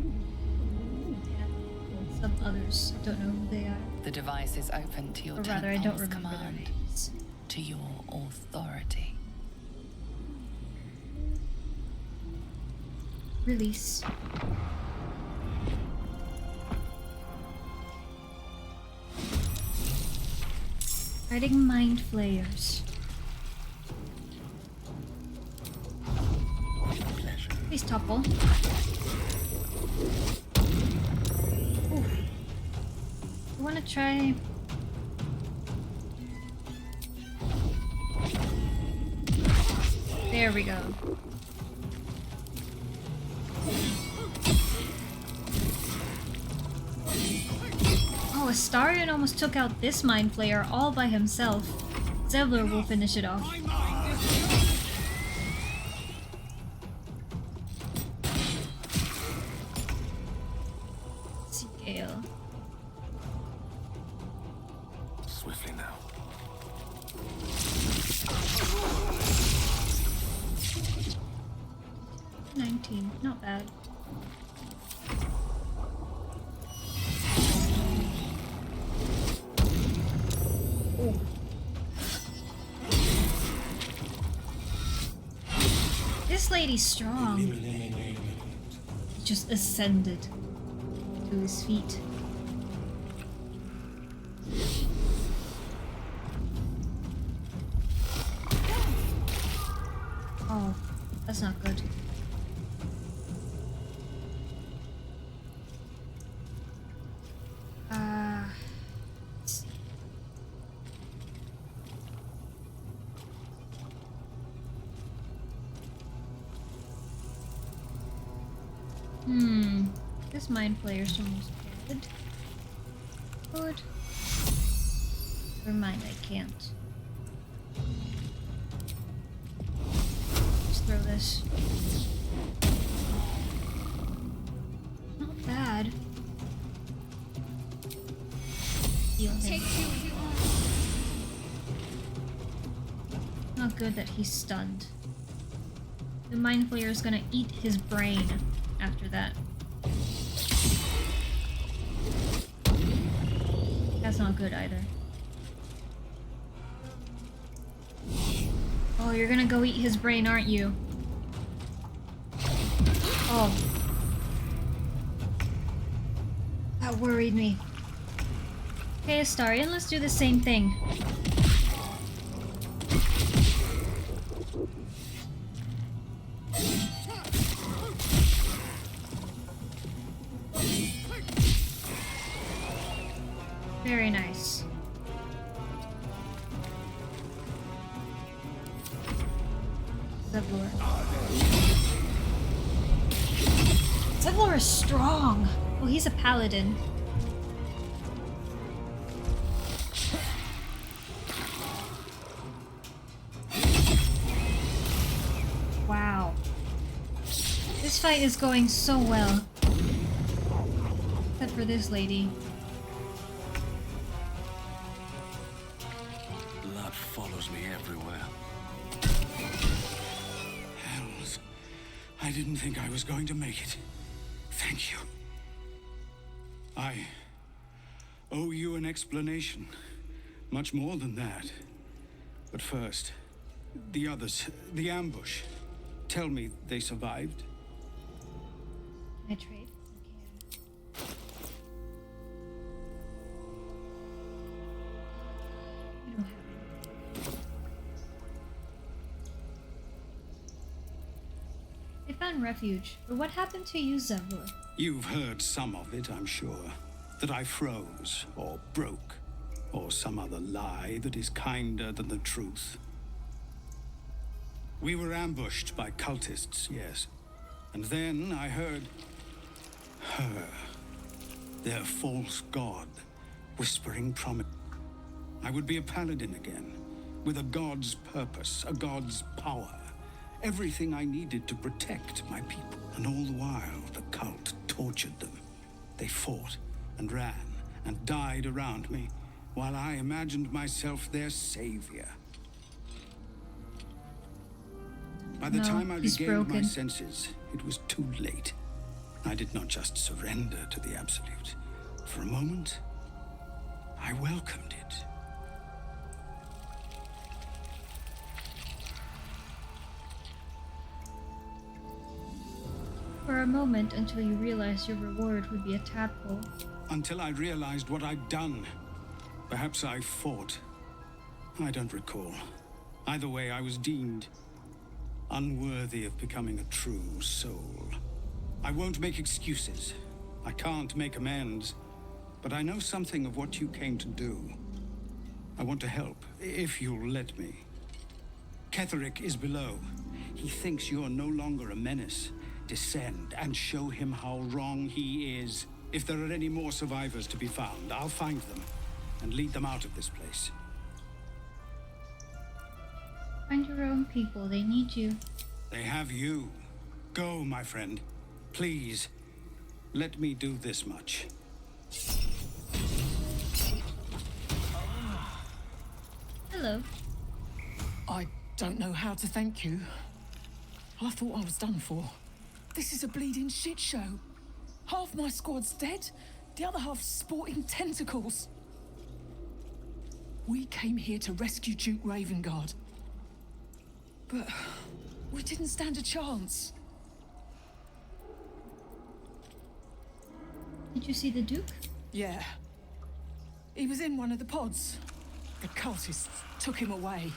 Some others. I don't know who they are. The device is open to your Or rather, I don't tadpole's remember their command, names. to your authority. Release. Fighting mind flayers. Please topple. Ooh. I want to try. There we go. Oh, Astarion almost took out this mind flayer all by himself. Zevlor will finish it off. Gale. Swiftly now. Not bad. Oh. This lady's strong. He just ascended to his feet. Oh, that's not good. Let's see. This mind flayer's almost dead. Good. Never mind, I can't. Just throw this. Not bad. Heal him. Not good that he's stunned. The mind flayer is gonna eat his brain after that. That's not good either. Oh, you're gonna go eat his brain, aren't you? Oh. That worried me. Okay, Astarion, let's do the same thing. Very nice. Zevlor. Zevlor is strong. Oh, he's a paladin. Wow. This fight is going so well. Except for this lady. Blood follows me everywhere. Hells. I didn't think I was going to make it. Thank you. I owe you an explanation. Much more than that. But first, the others, the ambush. Tell me they survived? Can I trade? I don't have any. They found refuge, but what happened to you, You've heard some of it, I'm sure. That I froze or broke. or some other lie that is kinder than the truth. We were ambushed by cultists, yes. And then I heard her, their false god, whispering promise. I would be a paladin again, with a god's purpose, a god's power. Everything I needed to protect my people. And all the while, the cult tortured them. They fought and ran and died around me, while I imagined myself their savior. By the time I regained my senses, it was too late. I did not just surrender to the Absolute. For a moment, I welcomed it. For a moment, until you realized your reward would be a tadpole. Until I realized what I'd done. Perhaps I fought. I don't recall. Either way, I was deemed unworthy of becoming a true soul. I won't make excuses. I can't make amends. But I know something of what you came to do. I want to help, if you'll let me. Ketherick is below. He thinks you're no longer a menace. Descend and show him how wrong he is. If there are any more survivors to be found, I'll find them and lead them out of this place. Find your own people. They need you. They have you. Go, my friend. Please, let me do this much. Hello. I don't know how to thank you. I thought I was done for. This is a bleeding shit show. Half my squad's dead, the other half sporting tentacles. We came here to rescue Duke Ravengard. But we didn't stand a chance. Did you see the Duke? Yeah. He was in one of the pods. The cultists took him away.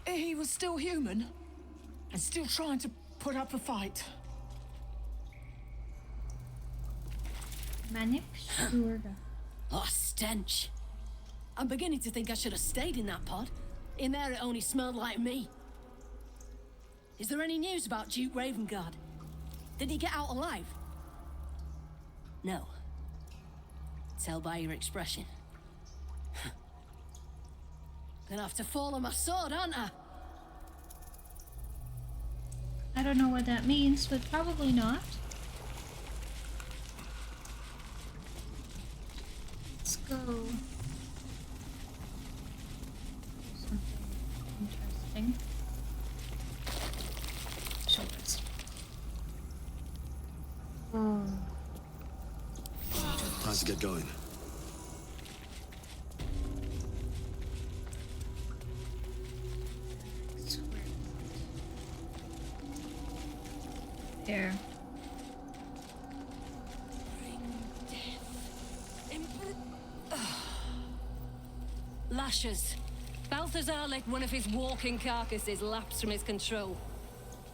He was still human, and still trying to put up a fight. Manic Shurda. Oh, stench. I'm beginning to think I should have stayed in that pod. In there it only smelled like me. Is there any news about Duke Ravengard? Did he get out alive? No. Tell by your expression. Gonna have to fall on my sword, aren't I? I don't know what that means, but probably not. Let's go. Something interesting. Shoulders. Oh. Time to get going. There. Lashes. Balthazar let one of his walking carcasses lapse from his control.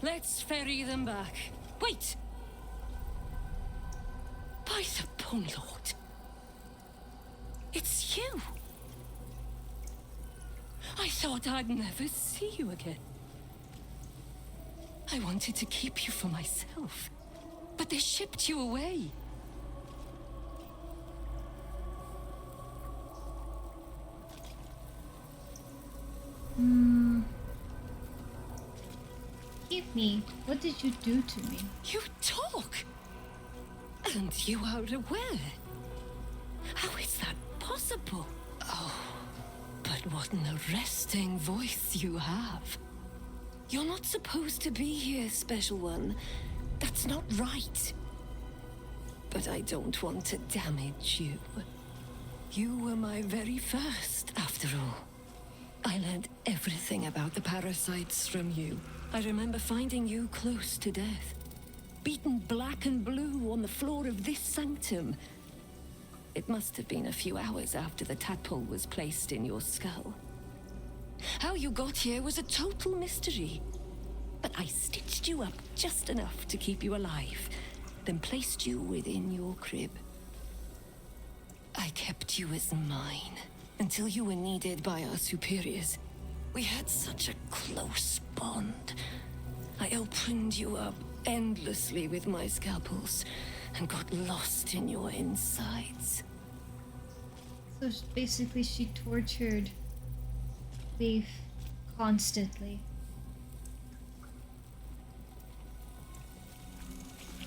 Let's ferry them back. Wait! By the Bone Lord. It's you! I thought I'd never see you again. I wanted to keep you for myself, but they shipped you away. Give me. What did you do to me? You talk! And you are aware? How is that possible? Oh, but what an arresting voice you have. You're not supposed to be here, Special One. That's not right. But I don't want to damage you. You were my very first, after all. I learned everything about the parasites from you. I remember finding you close to death. Beaten black and blue on the floor of this sanctum. It must have been a few hours after the tadpole was placed in your skull. How you got here was a total mystery. But I stitched you up just enough to keep you alive, then placed you within your crib. I kept you as mine, until you were needed by our superiors. We had such a close bond. I opened you up endlessly with my scalpels and got lost in your insides. So basically she tortured Leaf constantly.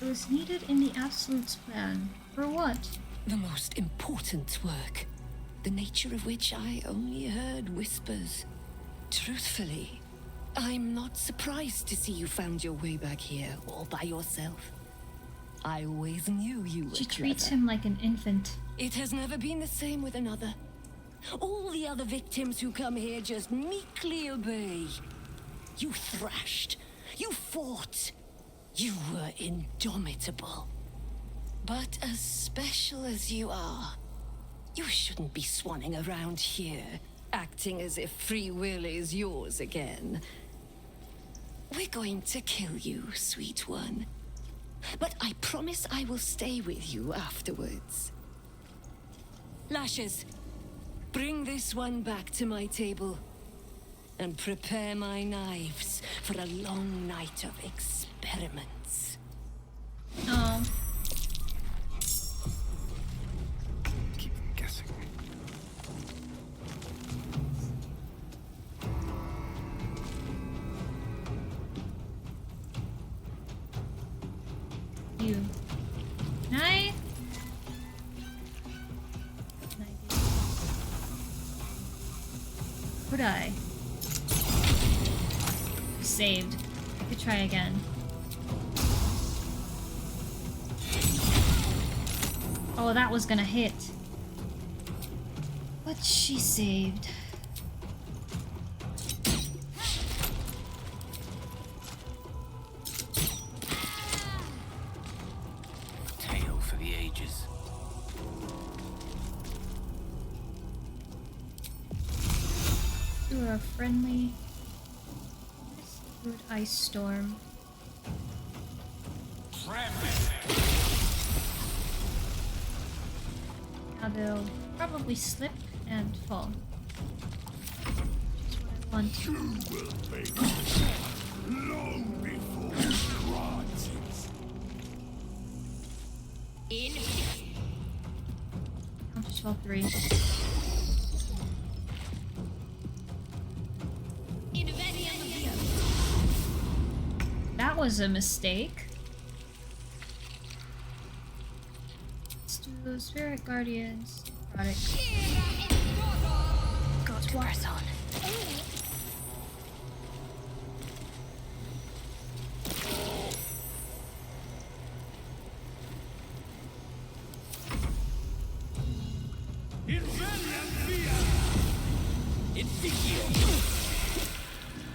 It was needed in the Absolute's plan. For what? The most important work, the nature of which I only heard whispers. Truthfully, I'm not surprised to see you found your way back here all by yourself. I always knew you were She clever. treats him like an infant. It has never been the same with another. All the other victims who come here just meekly obey. You thrashed. You fought. You were indomitable. But as special as you are, you shouldn't be swanning around here, acting as if free will is yours again. We're going to kill you, sweet one. But I promise I will stay with you afterwards. Lashes, bring this one back to my table. And prepare my knives for a long night of experiments. Oh. Keep guessing. You. Can I? Could I? Saved. I could try again. Oh, that was gonna hit. But she saved. Tale for the ages. You are a friendly good ice storm. Now they'll probably slip and fall. Which is what I want. You will pay long before rises. I'll just fall 3. That was a mistake. Let's do Spirit Guardians. Product. Got worse on.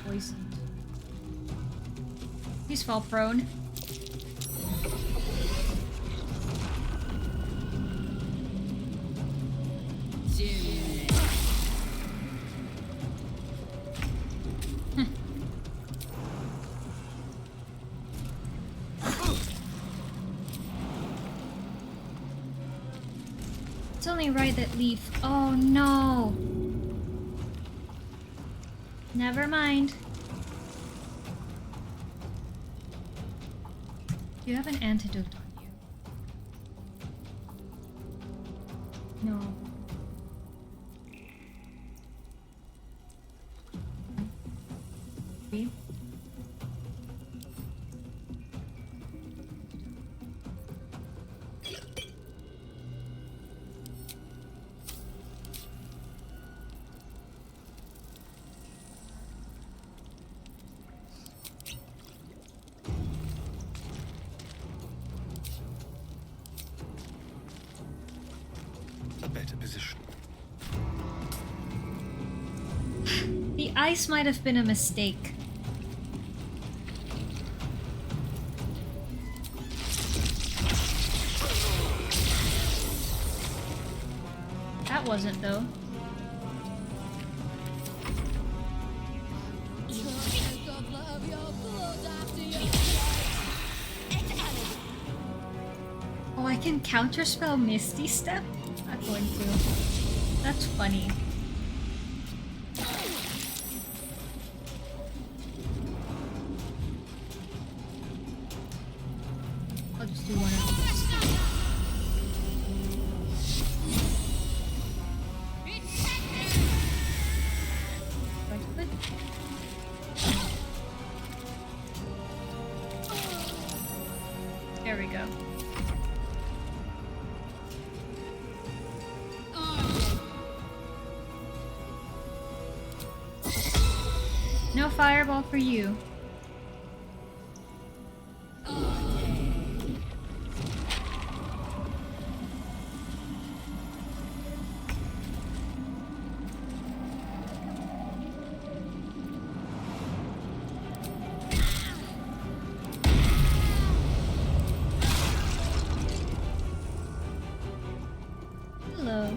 Poisoned. Please fall prone. It's only right that Leaf. Oh no! Never mind. Do you have an antidote on you? No. Maybe. Better position. The ice might have been a mistake. That wasn't though. Oh, I can counterspell Misty Step? Not going to. That's funny. No fireball for you. Hello.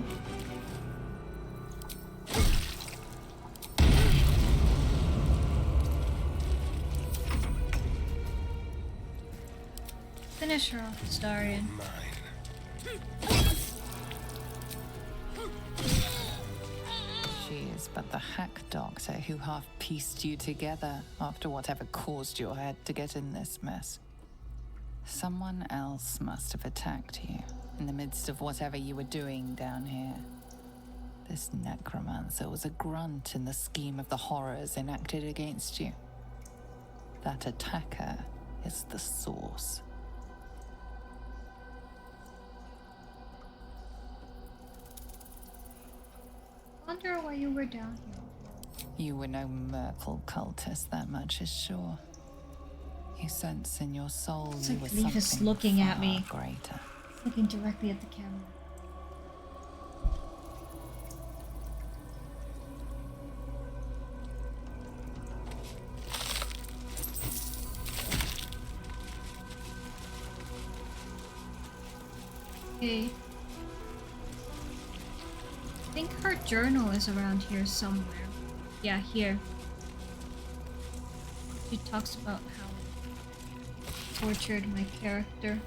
Finish her off, Astarion. She is but the hack doctor who half pieced you together after whatever caused your head to get in this mess. Someone else must have attacked you in the midst of whatever you were doing down here. This necromancer was a grunt in the scheme of the horrors enacted against you. That attacker is the source. I wonder why you were down here. You were no Merkel cultist, that much is sure. You sense in your soul It's you like were Leaf is something looking at far me. greater. Looking directly at the camera. Okay. I think her journal is around here somewhere. Yeah, here. She talks about how it tortured my character.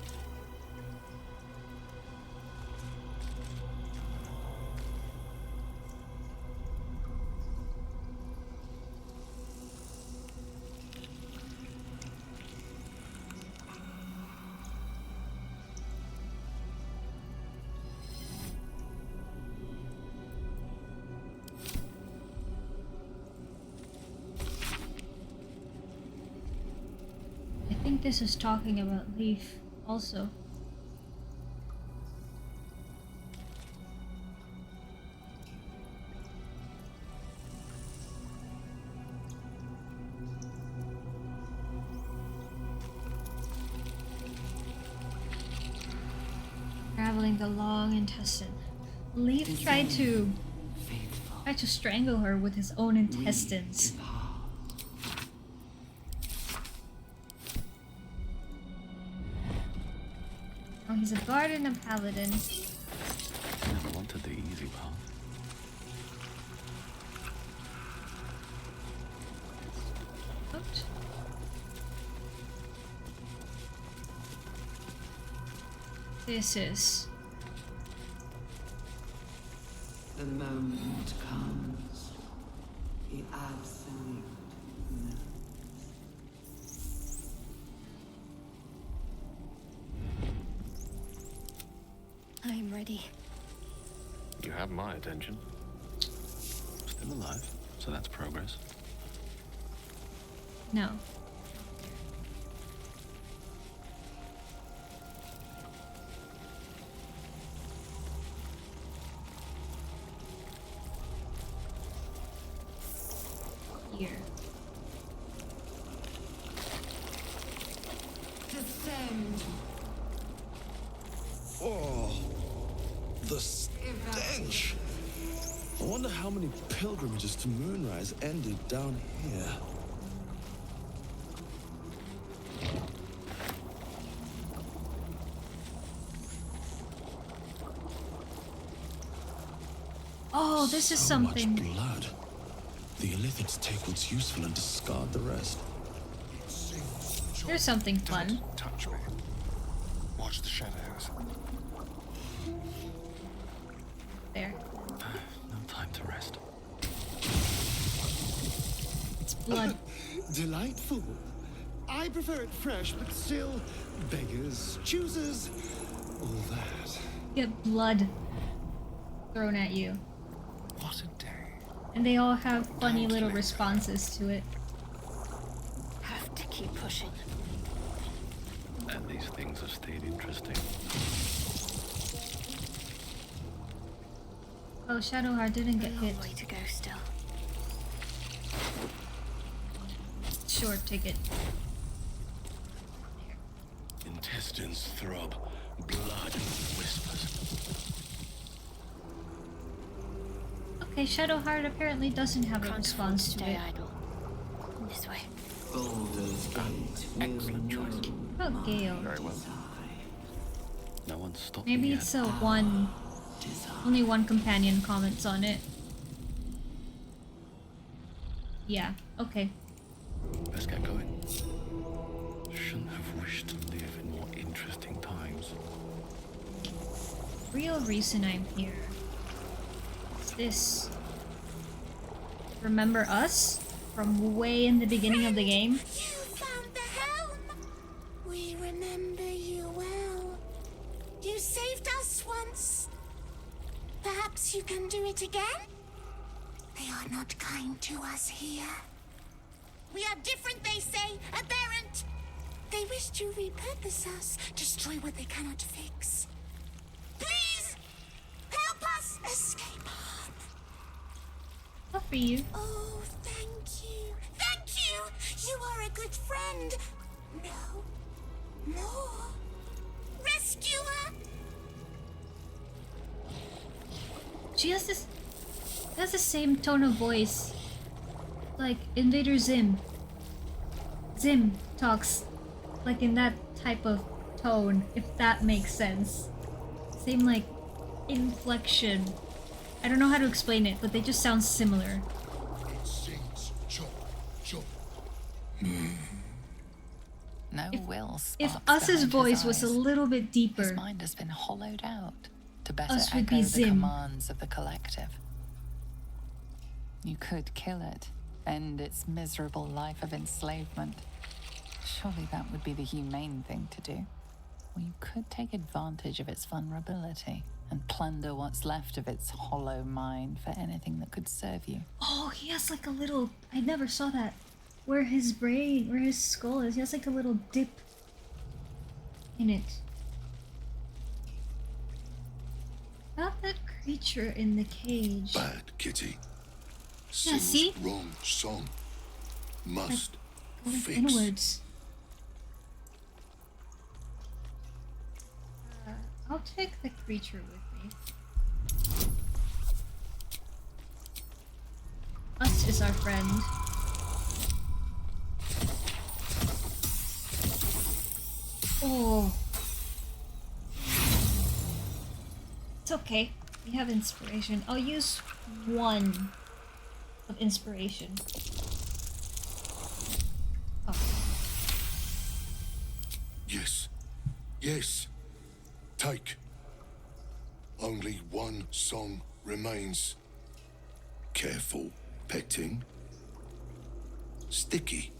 I think this is talking about Leaf also. Traveling the long intestine. Leaf tried to strangle her with his own intestines. Oh, he's a bard and a paladin. Never wanted the easy path. Oops. This is The moment comes. The absolute moment. I am ready. You have my attention. Still alive, so that's progress. no. Here. Descend. Oh, the stench. I wonder how many pilgrimages to Moonrise ended down here. Oh, this is something. Much blood. The Illithids take what's useful and discard the rest. There's something fun. Touch me. Watch the shadows. There. No time to rest. It's blood. Delightful. I prefer it fresh, but still, beggars, choosers, all that. Get blood thrown at you. What a day. And they all have funny little responses to it. Have to keep pushing. And these things have stayed interesting. Oh, Shadowheart didn't get hit. Way to go still. short ticket. Intestines throb, blood whispers. Okay, Shadowheart apparently doesn't have a response to it. idle. This way. Baldur's Gate. Excellent choice. Oh, Gale. Very well. No one stopped Maybe me it's yet. a one. Only one companion comments on it. Yeah, okay. Let's get going. Shouldn't have wished to live in more interesting times. Real reason I'm here. Is this. Remember us? From way in the beginning of the game? You found the helm! We remember you well. You saved us once. Perhaps you can do it again? They are not kind to us here. We are different, they say, aberrant. They wish to repurpose us, destroy what they cannot fix. Please, help us escape harm. Not for you. Oh, thank you. Thank you! You are a good friend. No. More. Rescuer! She has this. Has the same tone of voice. Like Invader Zim. Zim talks like in that type of tone, if that makes sense. Same like inflection. I don't know how to explain it, but they just sound similar. It sings chop, chop. No will If sparks Us's behind his voice was a eyes. little bit deeper, His mind has been hollowed out to better Us would echo be the Zim. commands of the collective. You could kill it, end its miserable life of enslavement. Surely that would be the humane thing to do. Or you could take advantage of its vulnerability and plunder what's left of its hollow mind for anything that could serve you. oh, he has like a little. I never saw that. Where his brain, where his skull is, he has like a little dip in it. About that creature in the cage. Bad kitty. Yeah, Sings see? wrong song. Must Going fix. inwards. I'll take the creature with me. Us is our friend. Oh. It's okay. We have inspiration. I'll use one of inspiration. Oh. Yes. Yes. Take. Only one song remains. Careful petting. Sticky.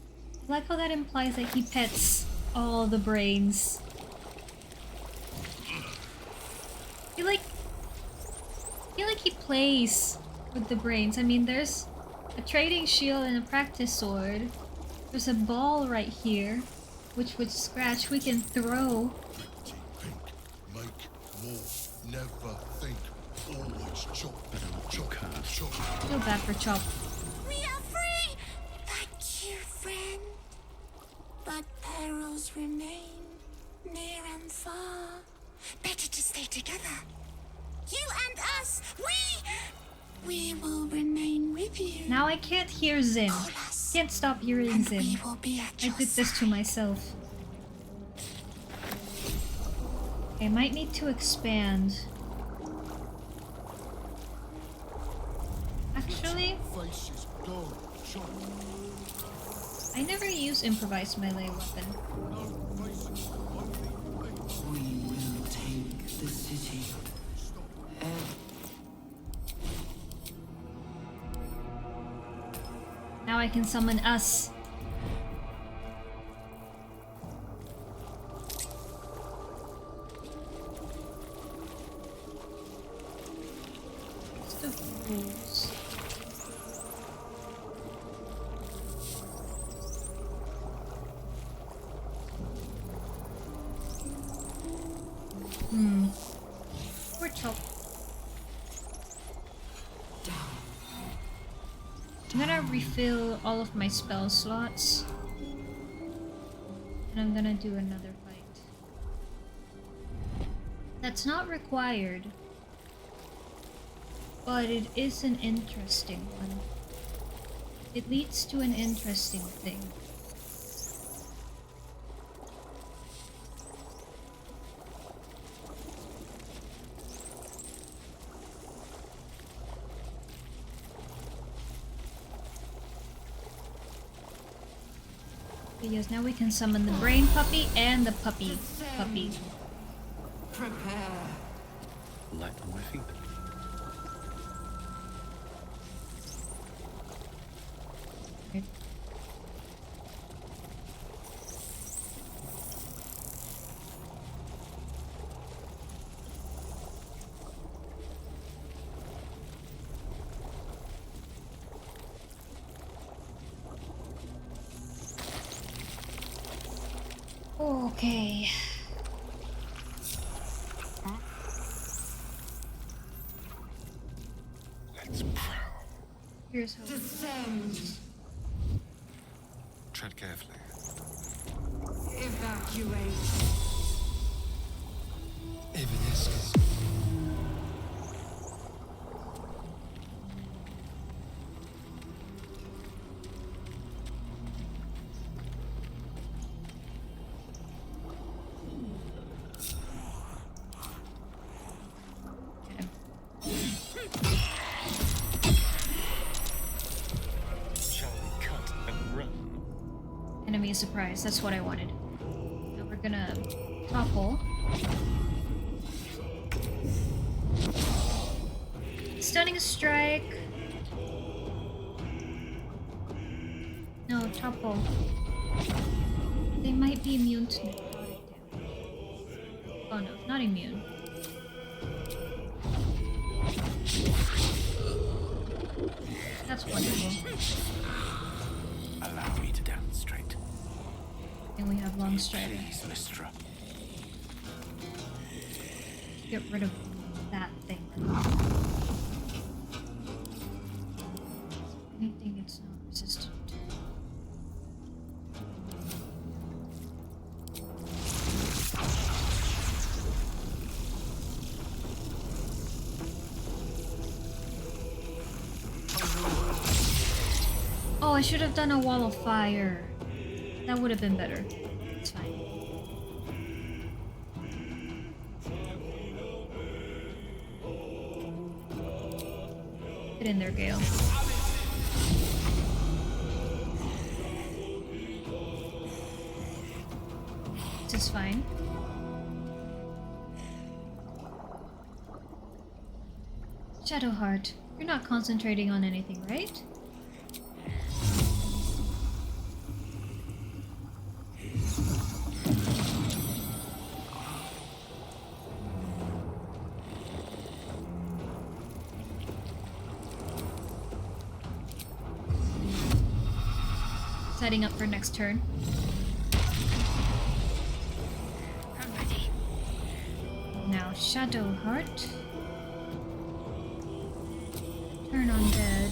I like how that implies that he pets all the brains. I feel like he plays with the brains. I mean, there's a trading shield and a practice sword. There's a ball right here, which would scratch. We can throw. Make more. Never think. Always chop. Chop. Chop. Feel bad for Chop. We are free! Thank you, friend. But perils remain, near and far. Better to stay together. You and us, we will remain with you. Now I can't hear Zim. Can't stop hearing Zim. We will be at I your did this to myself. I might need to expand. Actually, Face is gone. Chop. I never use improvised melee weapon. We will take the city. Now I can summon us. What's the rules? Poor Chop. I'm gonna refill all of my spell slots. And I'm gonna do another fight. That's not required, but it is an interesting one. It leads to an interesting thing. Because now we can summon the brain puppy and the puppy. Prepare. Light on my feet. Okay. Okay. Let's prowl. Here's how. Descend. Tread carefully. Evacuate. Evanescence. Shall we cut and run? Enemy surprise, that's what I wanted. Now we're gonna topple. Stunning strike. No, topple. They might be immune to necrotic damage. Oh no, not immune. That's wonderful. Allow me to demonstrate. And we have long strider. Please, Mystra. Get rid of that thing. Anything it's not resistant to. Oh, I should have done a wall of fire. That would have been better. It's fine. Get in there, Gale. This is fine. Shadowheart, you're not concentrating on anything, right? Setting up for next turn. I'm ready. Now Shadowheart. Turn on dead.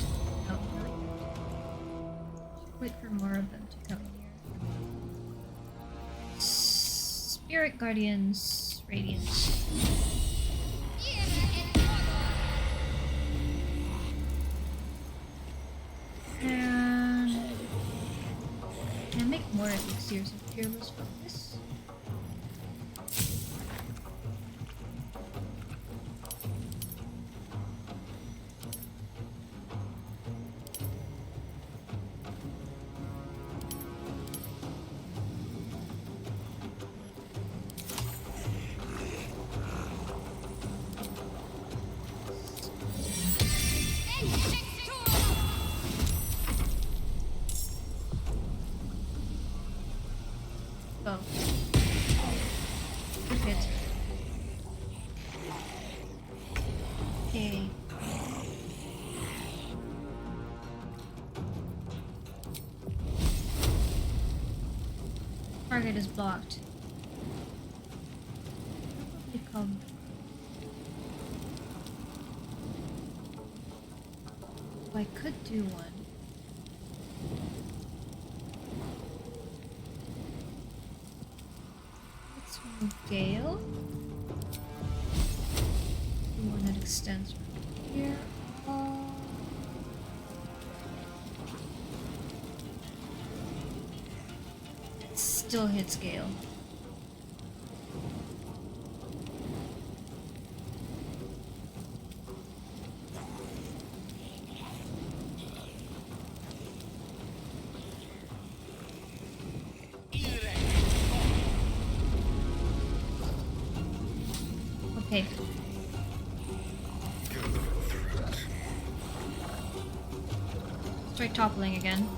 Oh, not yet. Wait for more of them to come here. Spirit Guardians Radiance. And can I make more elixirs of Fearless Focus? Oh. Good hit. Okay. Target is blocked. Probably come. Oh, I could do one. Gale. The one that extends from here. It still hits Gale. Okay. Let's try toppling again.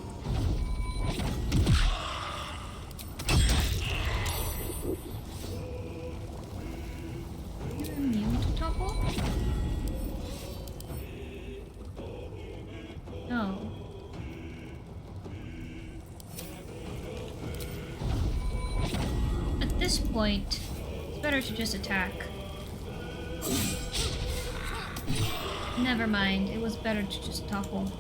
Are you immune to topple? No. At this point, it's better to just attack. Never mind, it was better to just topple.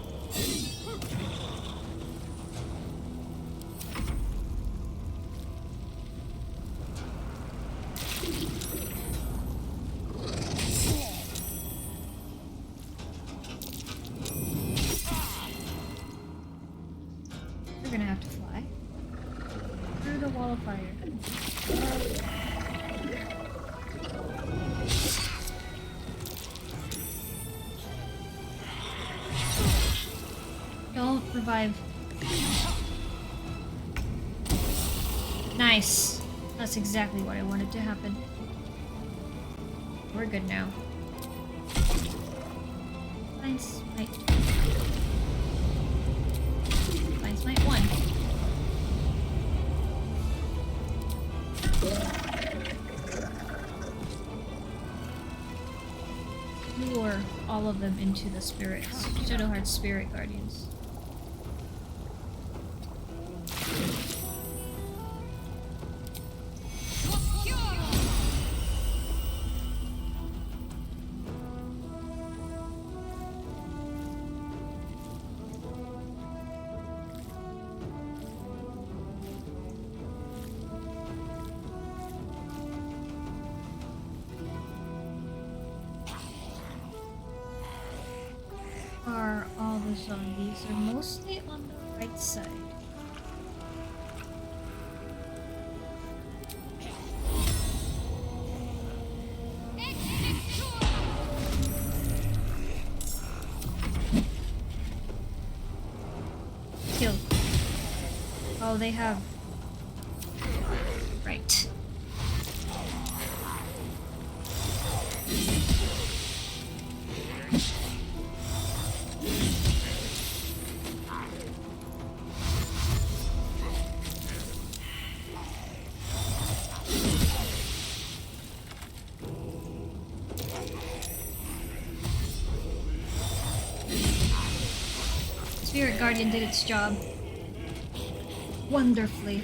You're gonna have to fly through the wall of fire. Don't revive. Nice. That's exactly what I wanted to happen. We're good now. Blind Smite. Blind Smite 1. Lure all of them into the spirits. Shadowheart Spirit Guardians. All the zombies are mostly on the right side. Kill. Oh, they have... Right. Spirit Guardian did its job wonderfully.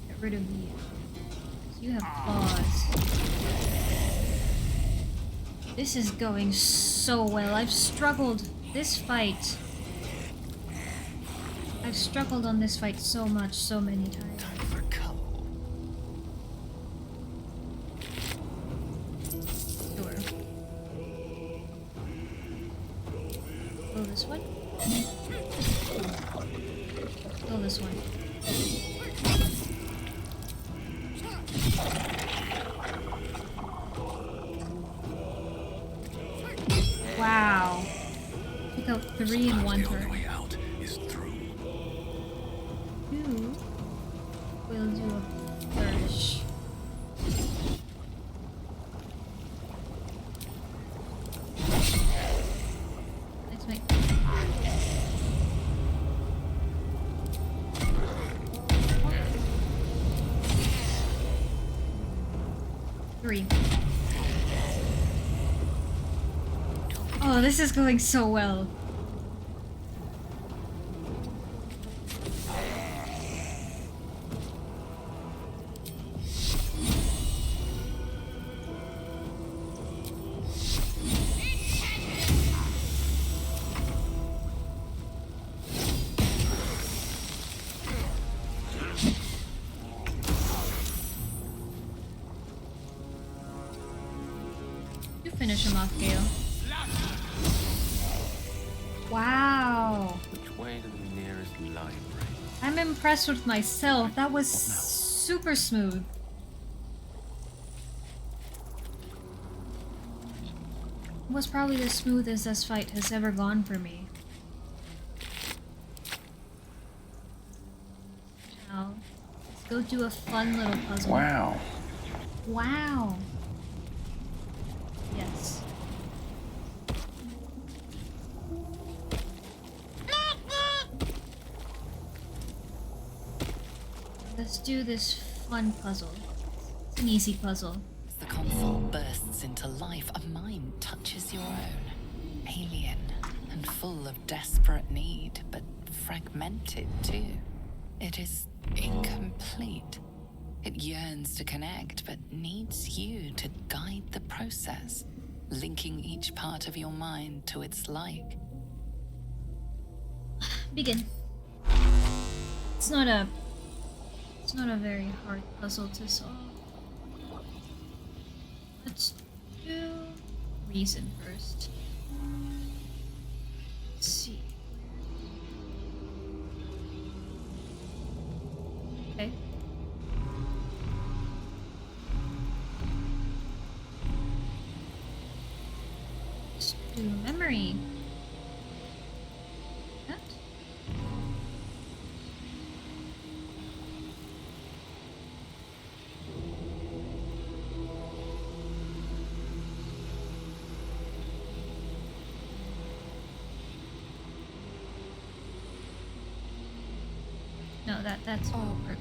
Get rid of you. You have claws. This is going so well. I've struggled this fight. I've struggled on this fight so much, so many times. Sure. Go this one. Go this one. Wow. Took out 3 in one turn. Two will do a flourish. Let's make 3. Oh, this is going so well. finish him off, Gale. Wow. Which way to the nearest library? I'm impressed with myself. That was super smooth. Was probably the smoothest this fight has ever gone for me. Now, let's go do a fun little puzzle. Wow. Wow. Yes. Let's do this fun puzzle. It's an easy puzzle. As the console bursts into life, a mind touches your own. Alien and full of desperate need, but fragmented too. It is incomplete. It yearns to connect, but needs you to guide the process, linking each part of your mind to its like. Begin. It's not a very hard puzzle to solve. Let's do reason first. Let's see. Okay. Let's do memory. That. No, that's all work.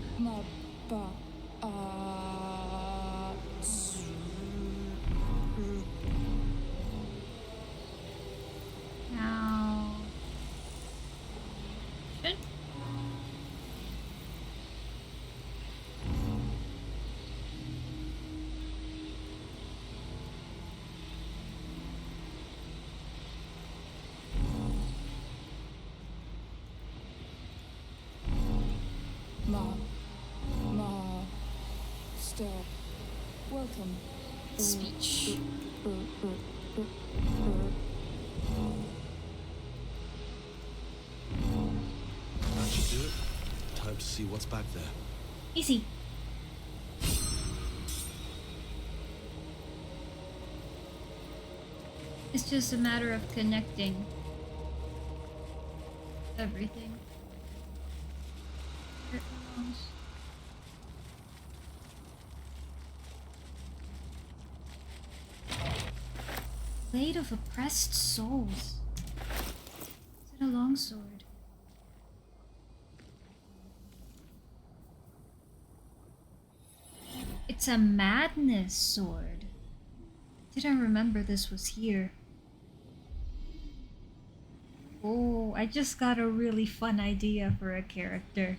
Now, should Stop. Welcome. Speech. That should do it. Time to see what's back there. Easy. It's just a matter of connecting everything. Where it belongs. Blade of oppressed souls. Is it a longsword? It's a madness sword. Didn't remember this was here. Oh, I just got a really fun idea for a character.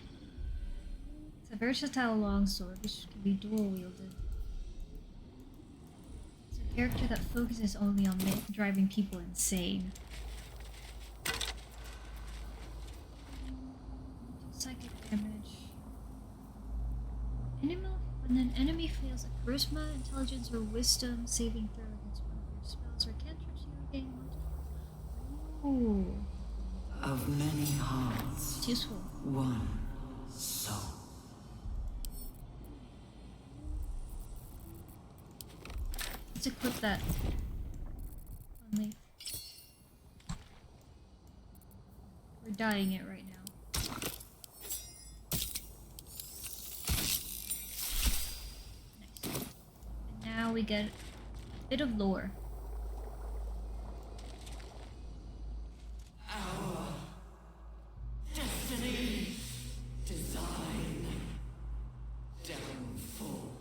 It's a versatile longsword which can be dual wielded. It's a character that focuses only on driving people insane. Psychic damage. When an enemy fails a charisma, intelligence, or wisdom saving throw against one of your spells or cantrips, you gain one. Ooh. Of many hearts, It's useful. one soul. Let's equip that. Only. We're dying it right now. Now we get a bit of lore. Our destiny, design, downfall.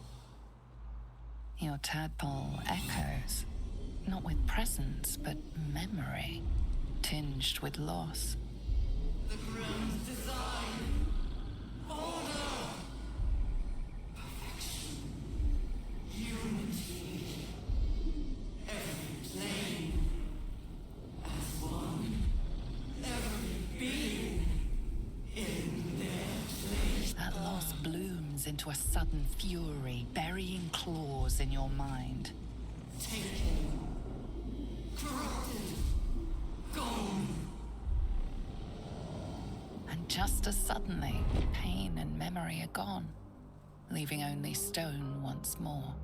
Your tadpole echoes, not with presence, but memory, tinged with loss. The grand design, order, perfection, unity. Every plane as one, every being in their place. That loss blooms into a sudden fury, burying claws in your mind. Taking just as suddenly, pain and memory are gone, leaving only stone once more.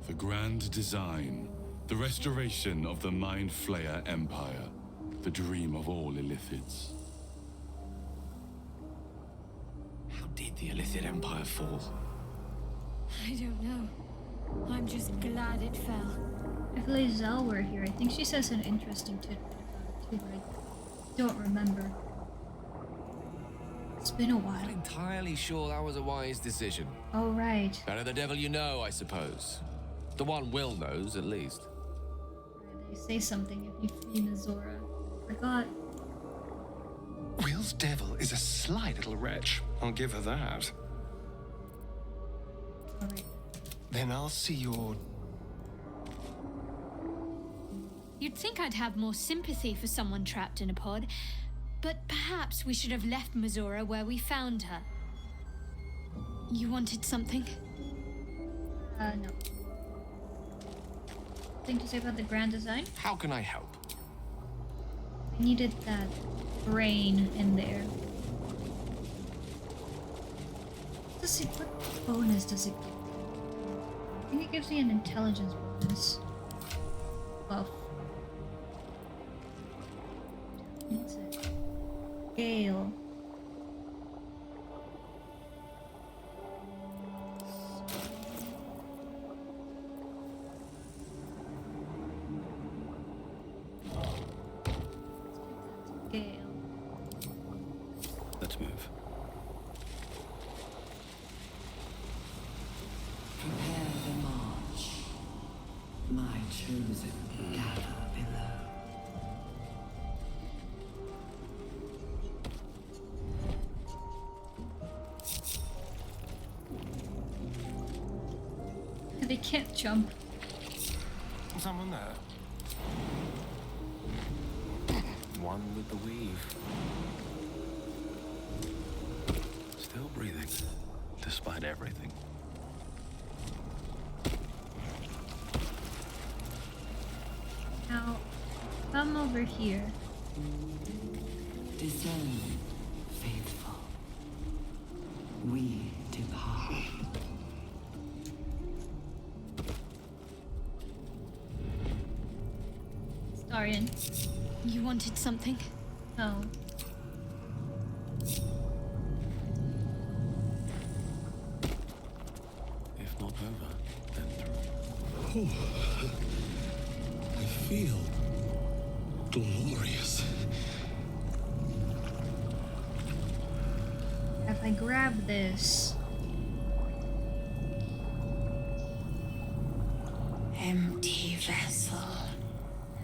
The grand design, the restoration of the Mind Flayer Empire, the dream of all Illithids. How did the Illithid Empire fall? I don't know. I'm just glad it fell. If Lae'zel were here, I think she says an interesting tidbit about it too, but I don't remember. It's been a while. Not entirely sure that was a wise decision. Oh, right. Better the devil you know, I suppose. The one Will knows, at least. They say something if you free Mizora. Forgot. Will's devil is a sly little wretch. I'll give her that. Alright. Then I'll see your... You'd think I'd have more sympathy for someone trapped in a pod, but perhaps we should have left Mizora where we found her. You wanted something? No. Thing to say about the grand design? How can I help? I needed that brain in there. What bonus does it give? I think it gives me an intelligence bonus. Buff. What's it? Gale. Gale. Let's move. Prepare the march. My chosen gather below. They can't jump. Someone there? One with the weave. Still breathing, despite everything. Now, come over here. Discern, faithful. We depart. Starion. You wanted something? No. If not over, then through. I feel glorious. If I grab this. Empty vessel.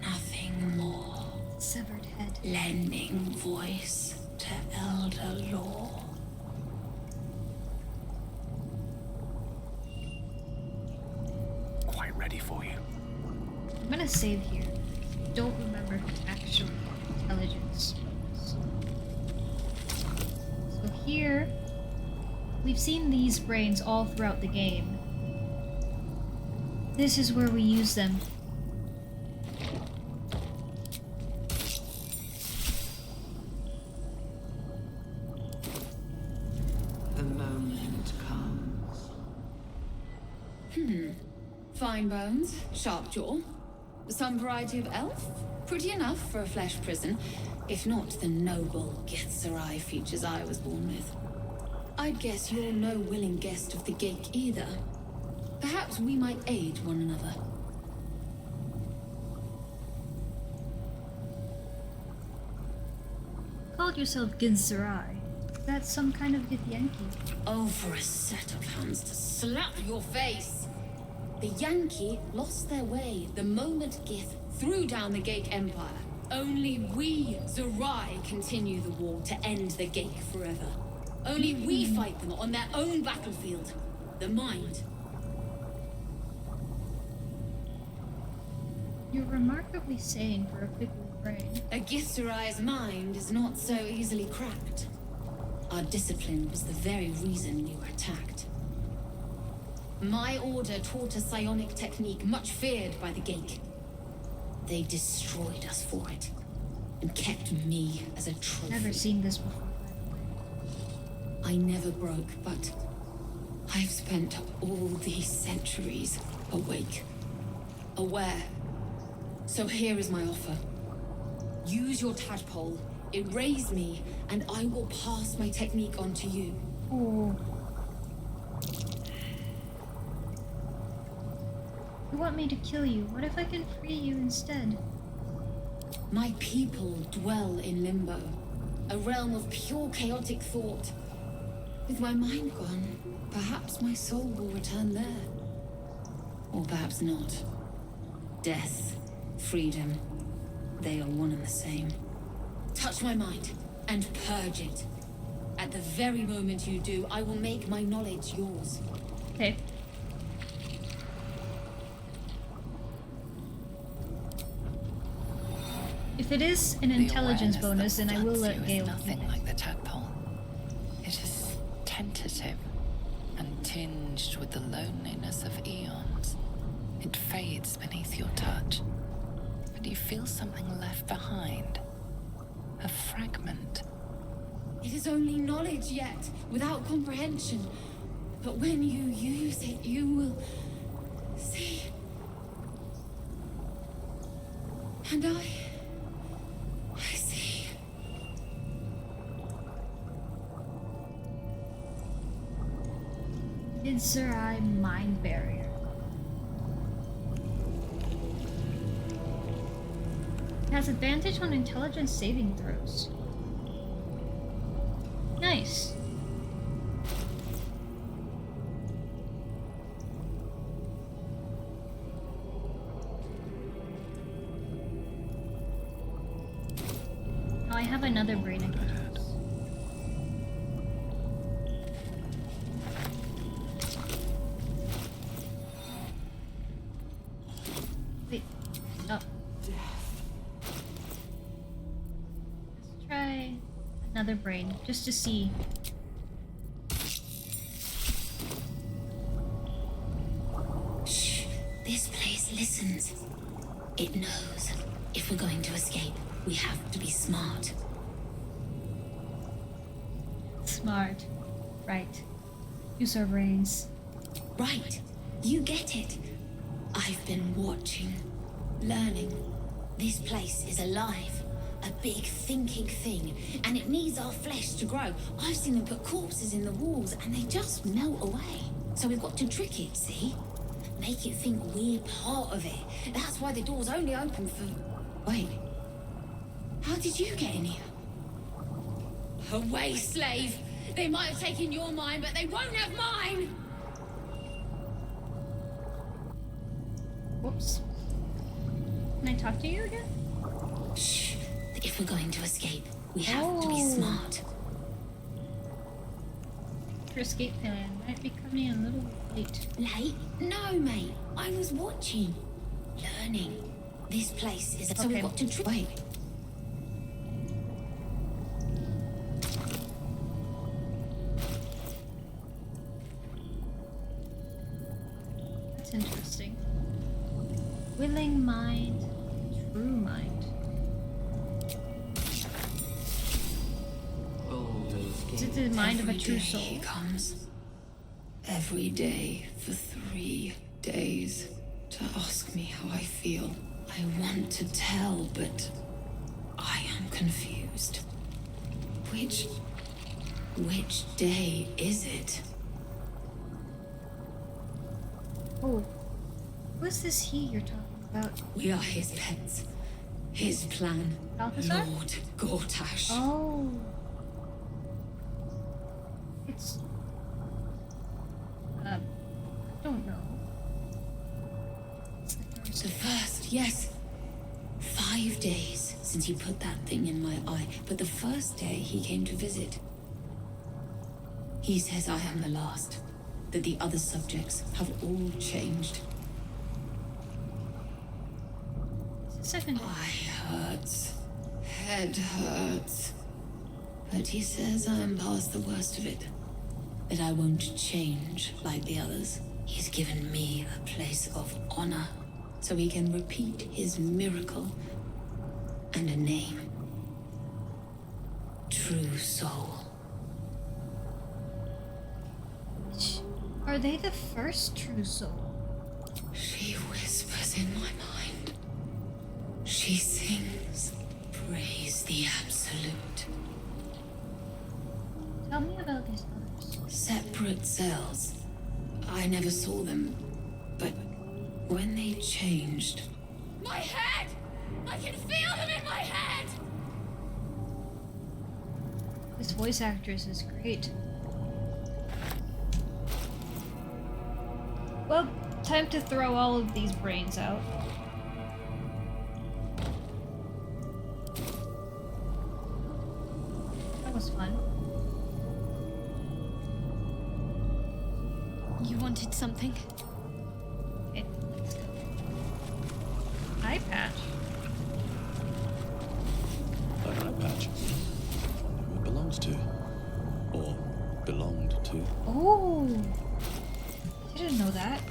Nothing more. Severed head. Lending voice to elder law. Quite ready for you. I'm gonna save here. Don't remember his actual intelligence. So here, we've seen these brains all throughout the game. This is where we use them. The moment comes. Fine bones, sharp jaw. Some variety of elf? Pretty enough for a flesh prison, if not the noble Githzerai features I was born with. I'd guess you're no willing guest of the Gake either. Perhaps we might aid one another. Called yourself Githzerai. Is that some kind of Githyanki? Oh, for a set of hands to slap your face! The Yankee lost their way the moment Gith threw down the Gake Empire. Only we, Zerai, continue the war to end the Gake forever. Only we fight them on their own battlefield, the Mind. You're remarkably sane for a pickle brain. A Githzerai's mind is not so easily cracked. Our discipline was the very reason we were attacked. My order taught a psionic technique much feared by the Gake. They destroyed us for it. and kept me as a trophy. Never seen this before. I never broke, but I've spent all these centuries awake, aware. So here is my offer. Use your tadpole, erase me, and I will pass my technique on to you. Oh. You want me to kill you? What if I can free you instead? My people dwell in limbo, a realm of pure chaotic thought. With my mind gone, perhaps my soul will return there. Or perhaps not. Death, freedom, they are one and the same. Touch my mind and purge it. At the very moment you do, I will make my knowledge yours. Okay. If it is an intelligence bonus, then I will let Gale do nothing it. like the tadpole. It is tentative and tinged with the loneliness of eons. It fades beneath your touch, but you feel something left behind. A fragment. It is only knowledge yet, without comprehension. But when you use it, you will see. And I see. Idzerai mind barrier. It has advantage on intelligence saving throws. Nice. Oh, I have another brain I can use. Wait. Oh. Let's try another brain, just to see. Shh. This place listens. It knows. If we're going to escape, we have to be smart. Smart. Right. Use our brains. Right. You get it. I've been watching, learning. This place is alive. A big thinking thing, and it needs our flesh to grow. I've seen them put corpses in the walls, and they just melt away. So we've got to trick it, see? Make it think we're part of it. That's why the door's only open for... Wait. How did you get in here? Away, slave! They might have taken your mind, but they won't have mine! Whoops. Can I talk to you again? Shh. If we're going to escape, we have to be smart. Your escape plan might be coming a little late. Late? No, mate. I was watching. Learning. This place is... So we've got to... Wait. That's interesting. Willing mind, true mind. Is it the mind of a true soul? He comes. Every day for 3 days to ask me how I feel. I want to tell, but I am confused. Which day is it? Oh, who's this he you're talking about? We are his pets. His plan. Balthazar? Lord Gortash. Oh. It's... I don't know. The first, yes. 5 days since he put that thing in my eye, but the first day he came to visit. He says I am the last, that the other subjects have all changed. Second. Eye hurts, head hurts. But he says I am past the worst of it, that I won't change like the others. He's given me a place of honor, so he can repeat his miracle and a name. true soul. Are they the first true soul? She whispers in my mind. She sings, praise the Absolute. Tell me about these others. Separate cells. I never saw them, but when they changed... My head! I can feel them in my head! This voice actress is great. Well, time to throw all of these brains out. That was fun. You wanted something? Okay, let's go. Eye patch. An eye patch. Who it belongs to. Or belonged to. Oh! I didn't know that.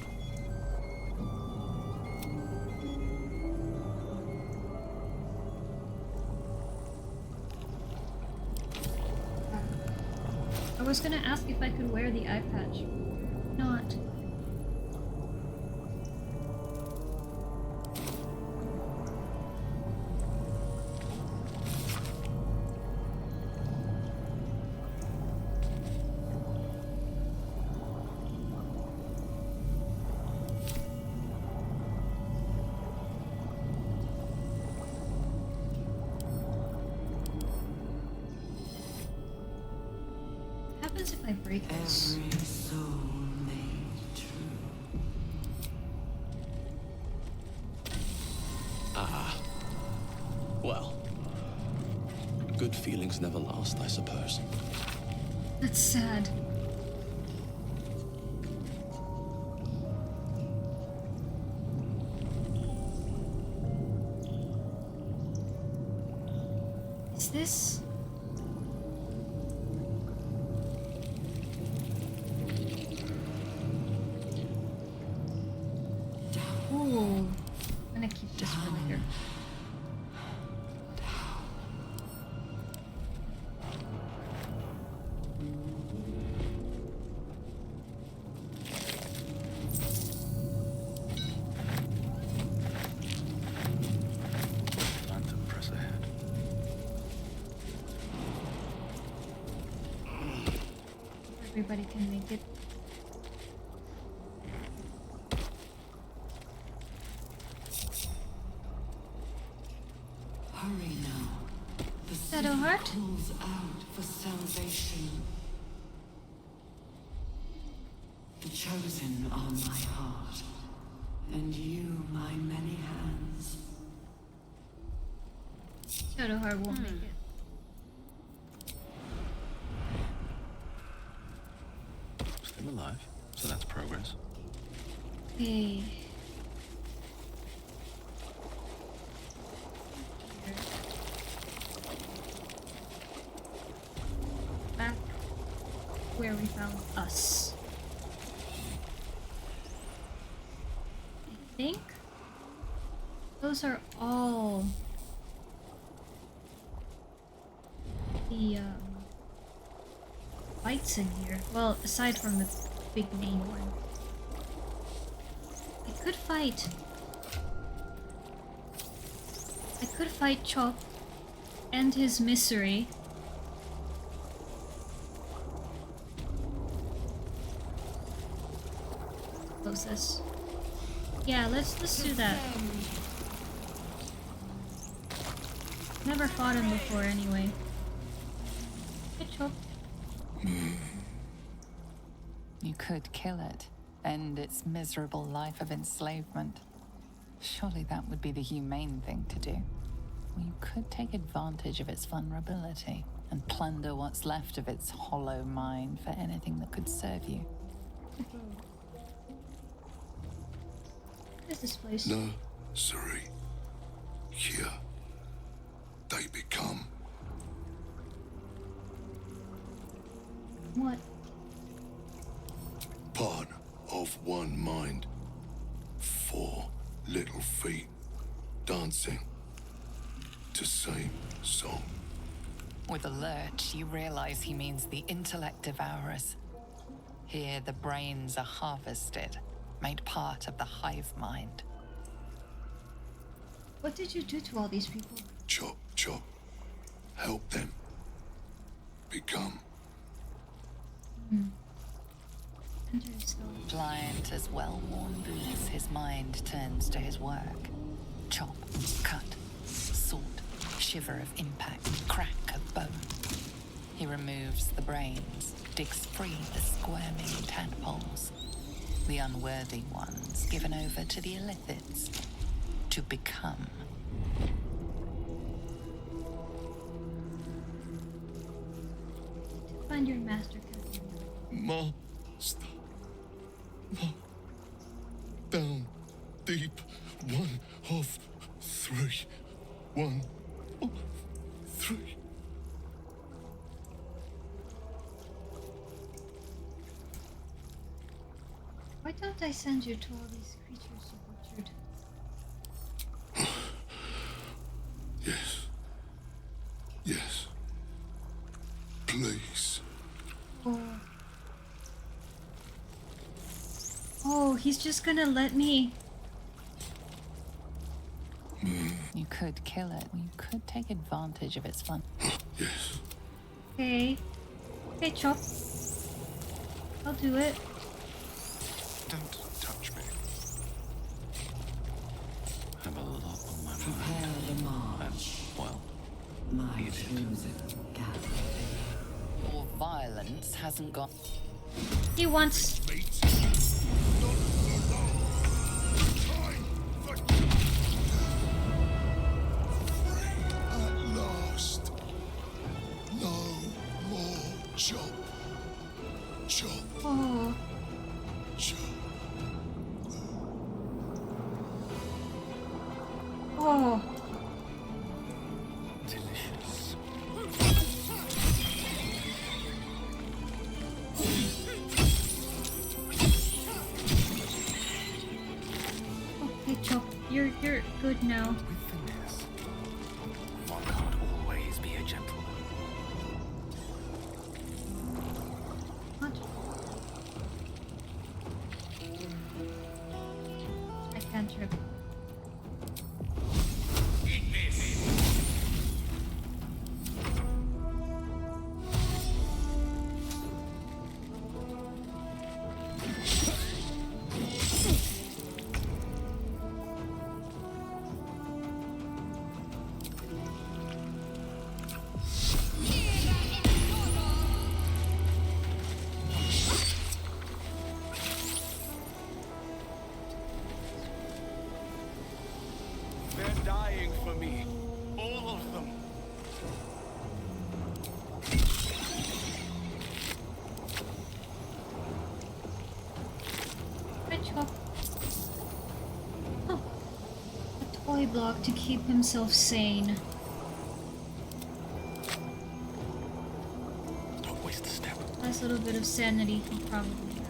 I was gonna ask if I could wear the eye patch. Not. What happens if I break this? Ah. Well. Good feelings never last, I suppose. That's sad. Is this... Ooh. I'm gonna keep this for later. Time to press ahead. Everybody can make it. Hurry now. The Shadowheart? city calls out for salvation. The chosen are my heart, and you my many hands. Shadowheart won't make it. Still alive, so that's progress. Hey. Back where we found us. I think those are all the fights in here. Well, aside from the big main one. I could fight. I could fight Chop and his misery. Close this. Yeah, let's do that. Never fought him before anyway. Hey, Chop. You could kill it, end its miserable life of enslavement. Surely that would be the humane thing to do. Or you could take advantage of its vulnerability and plunder what's left of its hollow mind for anything that could serve you. What is this place? No, sorry. Here, they become. What? Part of one mind. 4 little feet dancing to same song. With a lurch, you realize he means the intellect devourers. Here, the brains are harvested, made part of the hive mind. What did you do to all these people? Chop, chop. Help them. Become. Pliant as well-worn boots, his mind turns to his work. Chop, cut, sort, shiver of impact, crack of bone. He removes the brains, digs free the squirming tadpoles. The unworthy ones given over to the illithids to become. Find your master, Captain. Master. Down. Deep. 1 of 3. 1 of 3. Why don't I send you to all these creatures you butchered? Yes. Yes. Please. Oh. Oh, he's just gonna let me. You could kill it. You could take advantage of its fun. Yes. Okay. Okay, Chop. I'll do it. Don't touch me. I have a lot on my Prepare mind. the march. Well, My chosen gathering. Your violence hasn't got... He wants... At last. No more chop. Chop. Oh. Chop. Oh. Delicious. Okay, Chop. You're good now. With finesse. One can't always be a gentleman. What? I can't trip. They're dying for me. All of them. Hi, Chop. Oh. A toy block to keep himself sane. Don't waste a step. Nice little bit of sanity he probably had.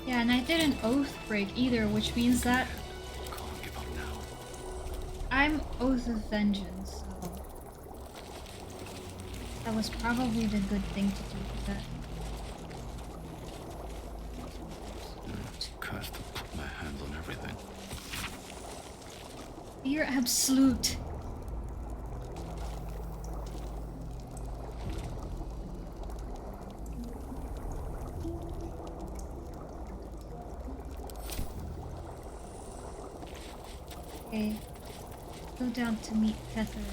Yeah, and I did an oath break either, which means that Can't give up now. I'm Oath of Vengeance, so that was probably the good thing to do with that. It's cursed to put my hands on everything. You're absolute. Okay. Go down to meet Petherick.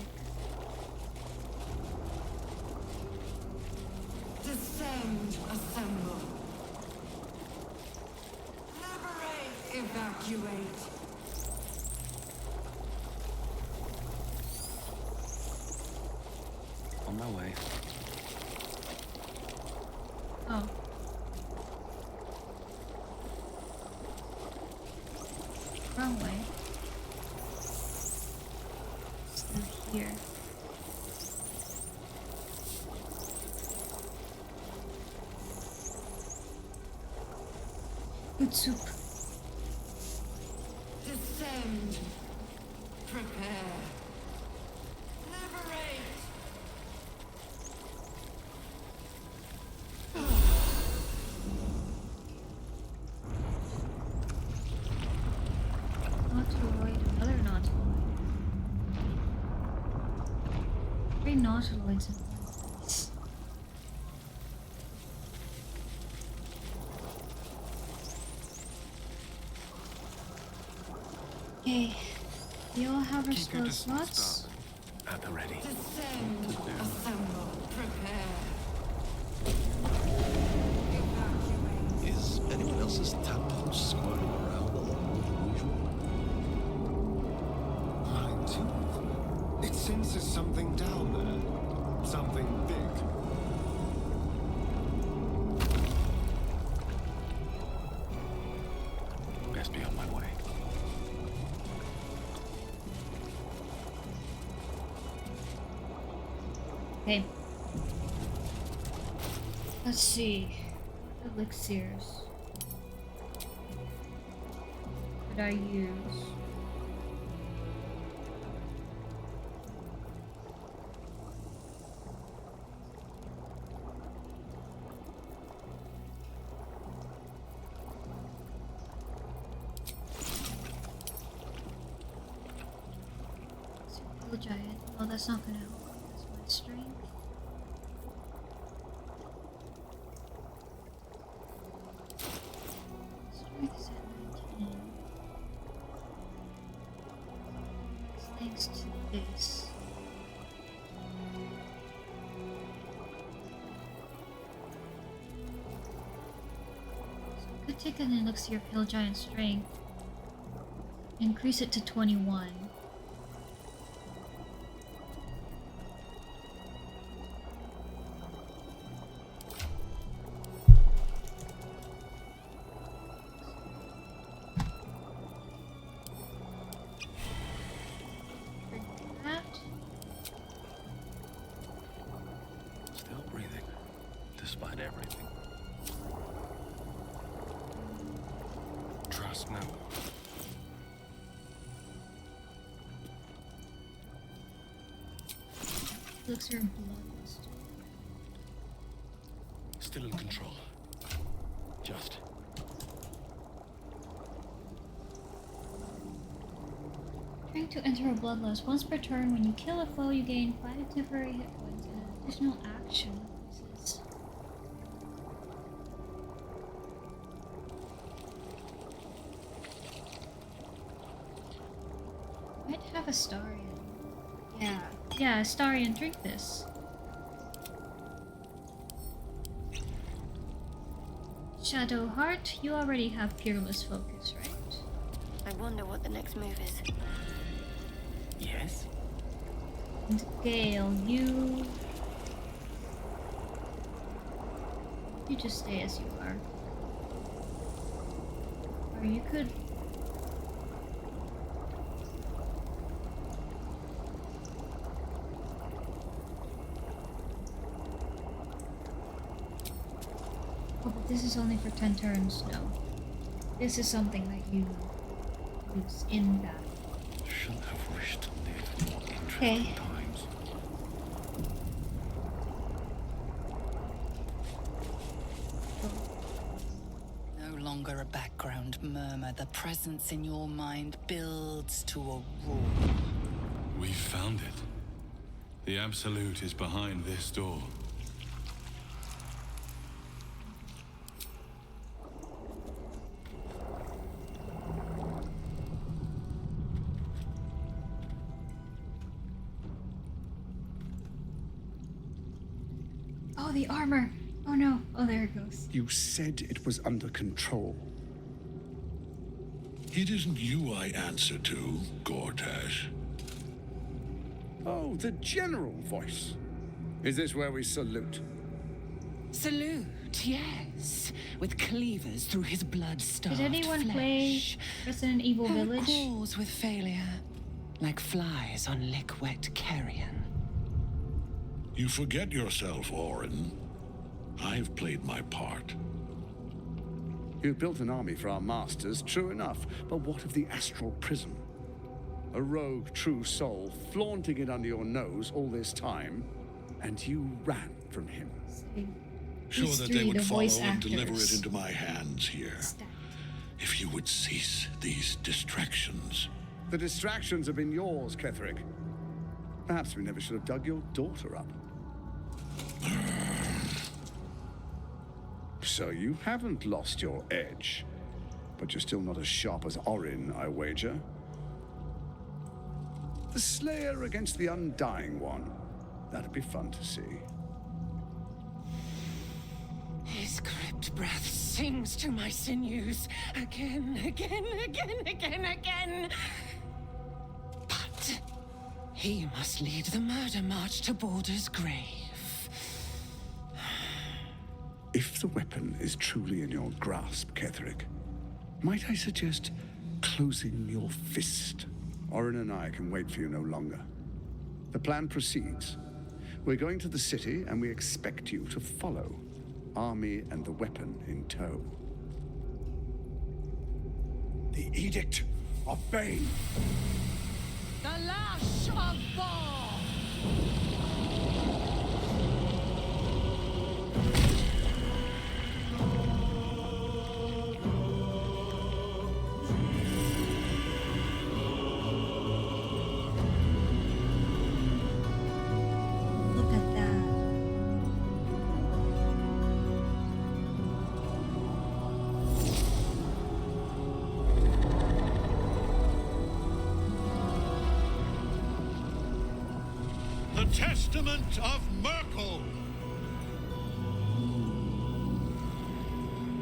Descend, assemble. Liberate, evacuate. On my way. Oh. Wrong way. Still here. Good soup. Descend. Prepare. Liberate. Nautiloid, another nautiloid. 3 nautiloids in one place. Okay, we all have our spell slots. At the ready. Descend. Assemble. Prepare. Is anyone else's tadpole squirting around a lot more than usual? Mine too. It senses something down there. Something big. Best be on my way. Okay. Let's see. Elixirs. What I use? Super giant. Well, that's not gonna help. That's my strength. Strength is at 19. Thanks to this. So I could take an elixir of Hill Giant Strength, increase it to 21. Still breathing, despite everything. Trust no one. Elixir of Bloodlust. Still in control. Just. Trying to enter a bloodlust. Once per turn, when you kill a foe, you gain 5 temporary hit points and additional action bonuses. Might have Astarion. Yeah, Astarion, drink this. Shadow Heart, you already have Peerless Focus, right? I wonder what the next move is. Yes? And Gale, you just stay as you are. Or you could... Oh, but this is only for 10 turns, no. This is something that you use in battle. Shouldn't have wished to live in more interesting Okay. times. No longer a background murmur. The presence in your mind builds to a roar. We found it. The Absolute is behind this door. Oh, the armor! Oh no. Oh, there it goes. You said it was under control. It isn't you I answer to, Gortash. Oh, the general voice. Is this where we salute? Salute, yes. With cleavers through his blood-starved Did anyone flesh. play Resident Evil How it Village? crawls with failure, like flies on lick-wet carrion. You forget yourself, Orin. I've played my part. You built an army for our masters, true enough, but what of the astral prison? A rogue true soul flaunting it under your nose all this time, and you ran from him. Sure These that three, they would the follow voice and deliver actors. it into my hands here. If you would cease these distractions. The distractions have been yours, Ketherick. Perhaps we never should have dug your daughter up. So you haven't lost your edge, but you're still not as sharp as Orin, I wager. The Slayer against the Undying One. That'd be fun to see. His crypt breath sings to my sinews again, again, again, again, again. But he must lead the murder march to Baldur's grave. If the weapon is truly in your grasp, Ketherick, might I suggest closing your fist? Orin and I can wait for you no longer. The plan proceeds. We're going to the city, and we expect you to follow. Army and the weapon in tow. The Edict of Bane. The Lash of Bor! Look at that. The Testament of Merkel!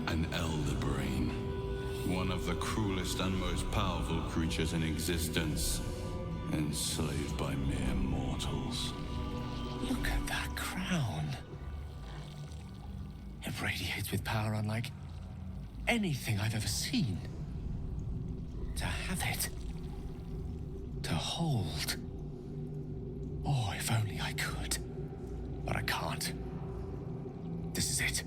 An elder brain. One of the cruelest and most powerful creatures in existence. Enslaved by mere mortals. Look at that crown. It radiates with power unlike anything I've ever seen. To have it. To hold. Oh, if only I could. But I can't. This is it.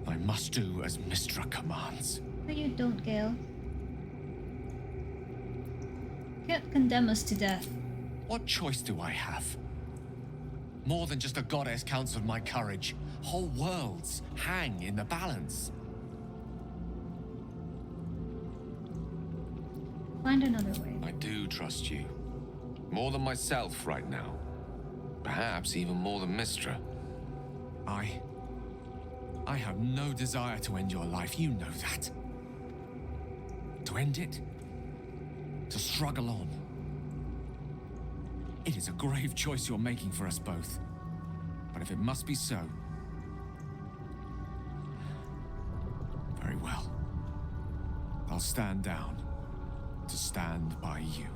I must do as Mistra commands. No, you don't, Gale. Can't condemn us to death. What choice do I have? More than just a goddess counseled my courage. Whole worlds hang in the balance. Find another way. I do trust you. More than myself right now. Perhaps even more than Mistra. I have no desire to end your life, you know that. To end it? To struggle on. It is a grave choice you're making for us both. But if it must be so, very well. I'll stand down to stand by you.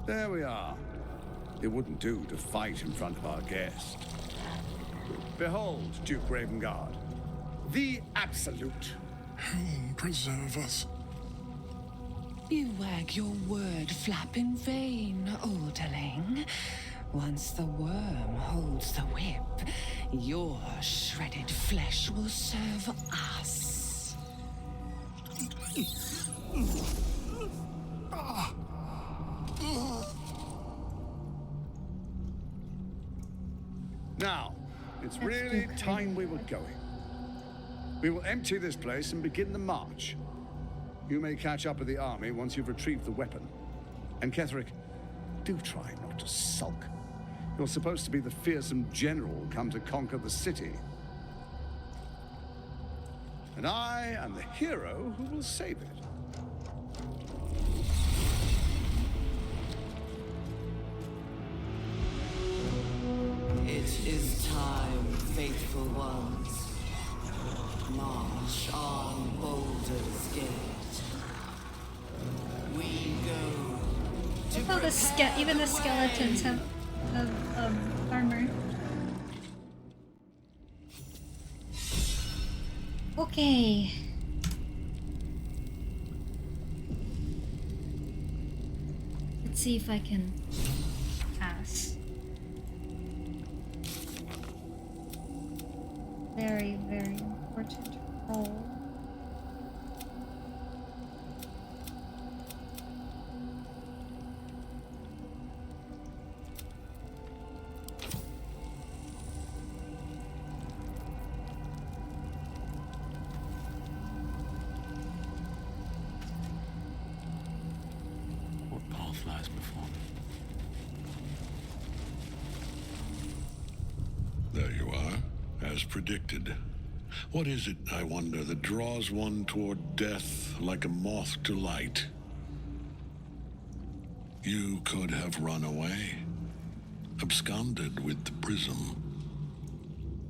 There we are. It wouldn't do to fight in front of our guest. Behold, Duke Ravengard, the Absolute. Whom preserve us? You wag your word flap in vain, Alderling. Once the worm holds the whip, your shredded flesh will serve us. Now, it's really time we were going. We will empty this place and begin the march. You may catch up with the army once you've retrieved the weapon. And Ketherick, do try not to sulk. You're supposed to be the fearsome general come to conquer the city. And I am the hero who will save it. It is time, faithful ones. March on Baldur's Gate. We go to Look how even the skeletons have armor. Okay. Let's see if I can pass. truth lies before me. There you are, as predicted. What is it, I wonder, that draws one toward death like a moth to light? You could have run away, absconded with the prism.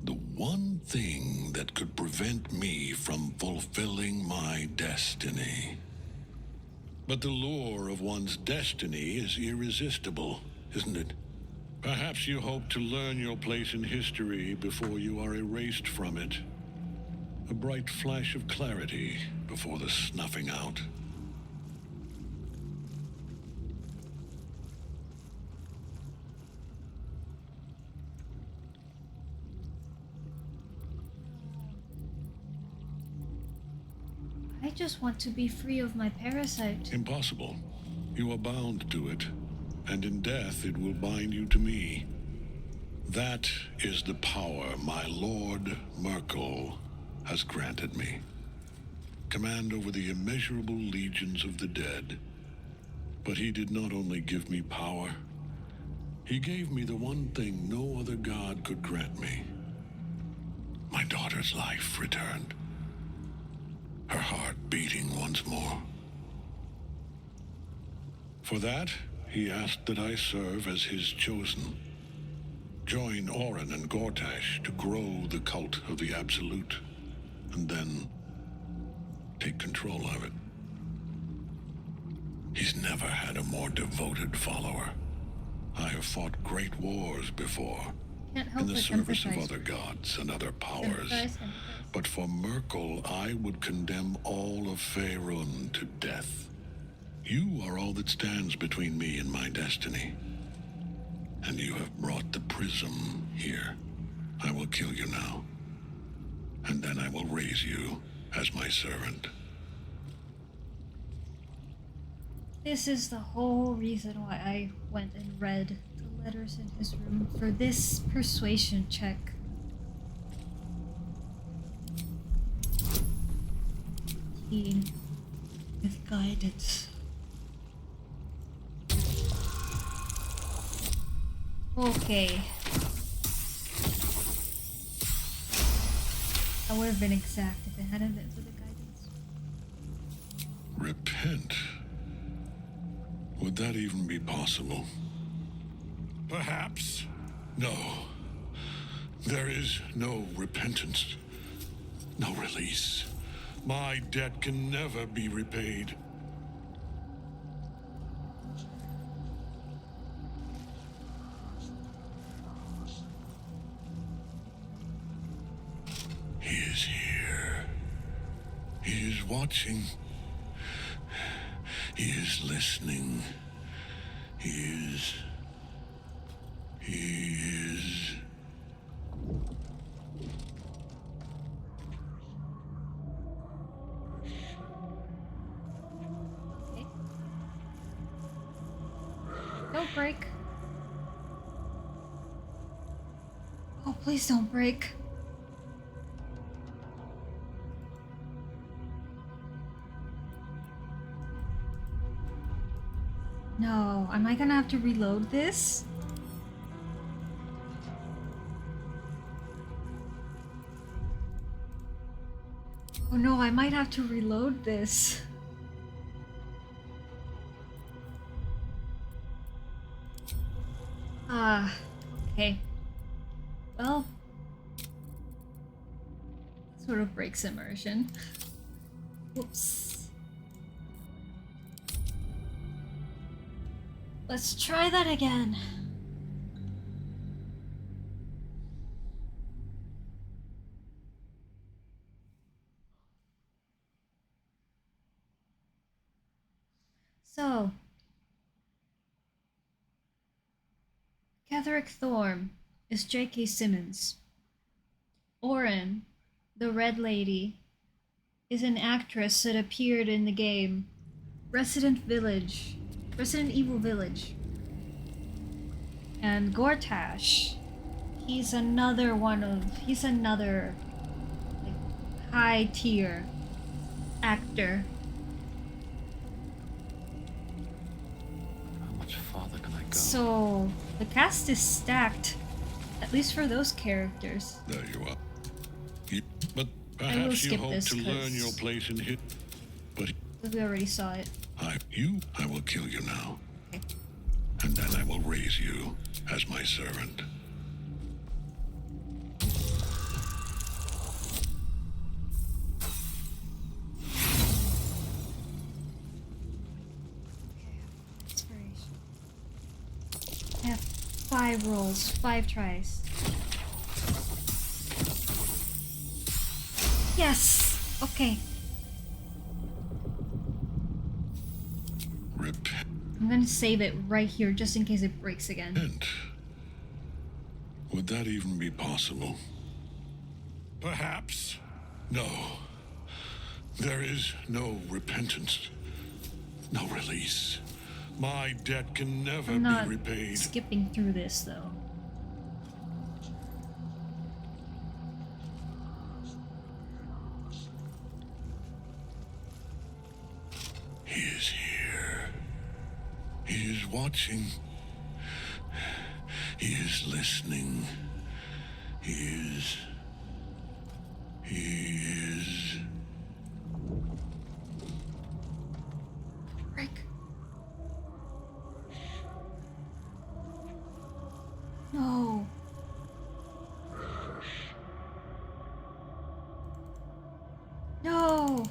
The one thing that could prevent me from fulfilling my destiny. But the lure of one's destiny is irresistible, isn't it? Perhaps you hope to learn your place in history before you are erased from it. A bright flash of clarity before the snuffing out. I just want to be free of my parasite. Impossible. You are bound to it, and in death it will bind you to me. That is the power my Lord Merkel has granted me. Command over the immeasurable legions of the dead. But he did not only give me power, he gave me the one thing no other god could grant me. My daughter's life returned. Her heart beating once more. For that, he asked that I serve as his chosen. Join Orin and Gortash to grow the cult of the Absolute, and then take control of it. He's never had a more devoted follower. I have fought great wars before, in the service of other gods and other powers. But for Merkel, I would condemn all of Faerun to death. You are all that stands between me and my destiny. And you have brought the prism here. I will kill you now. And then I will raise you as my servant. This is the whole reason why I went and read the letters in his room for this persuasion check. With guidance. Okay. I would have been exact if it hadn't been for the guidance. Repent? Would that even be possible? Perhaps. No. There is no repentance. No release. My debt can never be repaid. He is here. He is watching. He is listening. He is... Don't break. Oh, please don't break. No, am I gonna have to reload this? Oh no, I might have to reload this. Okay. Well, sort of breaks immersion. Whoops. Let's try that again. So, Catherick Thorm is J.K. Simmons. Orin, the Red Lady, is an actress that appeared in the game Resident Evil Village. And Gortash, he's another like, high tier actor. So the cast is stacked, at least for those characters. There you are. But I will perhaps you skip hope this to learn your 'cause place in hit. But we already saw it. I will kill you now. And then I will raise you as my servant. I have 5 rolls, 5 tries. Yes! Okay. I'm gonna save it right here just in case it breaks again. And would that even be possible? Perhaps. No. There is no repentance. No release. My debt can never I'm not be repaid. skipping through this though. He is here. He is watching. He is listening. He is... Rick. No. No.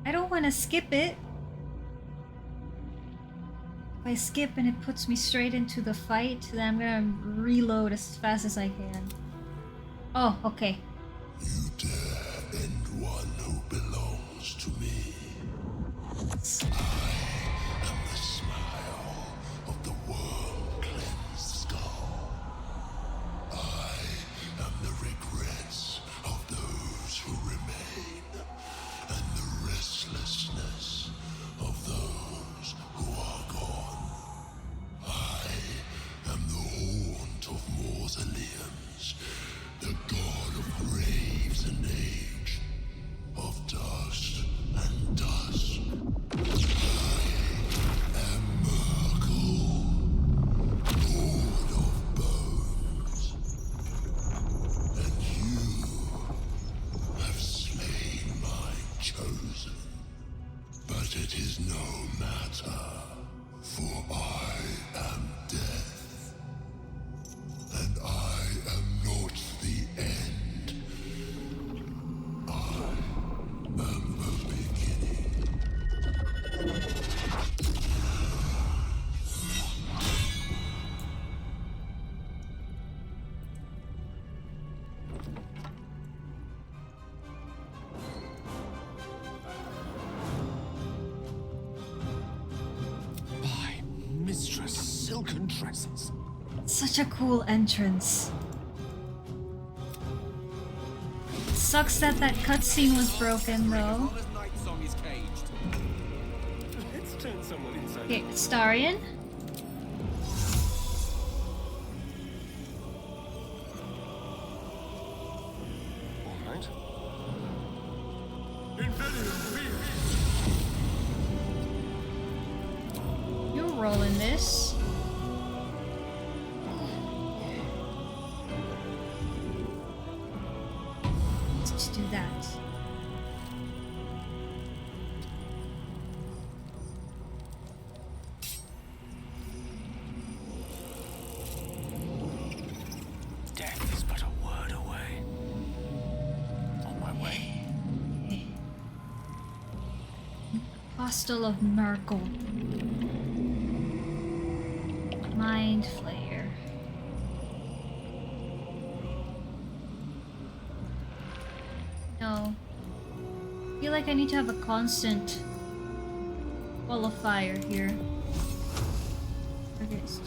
I don't want to skip it. If I skip and it puts me straight into the fight, then I'm gonna reload as fast as I can. Oh, okay. You dare end one who belongs to me. I am the smile of the worm-cleansed skull. I am the regrets of those who remain, and the restlessness of those who are gone. I am the haunt of mausoleums, the god of graves and age, of dust and dusk. I am Merkel, lord of bones, and you have slain my chosen. But it is no matter, for I am death, and I am not the end. I am the beginning. By Mistress Silken Tresses. Such a cool entrance. Sucks that that cutscene was broken though. Let's turn someone inside. Okay, Starion. All right. You're rolling this. Let's just do that. Death is but a word away. On my way. Hostel of Merkel. Mind Flayer. No. I feel like I need to have a constant qualifier here. Okay, it's 2.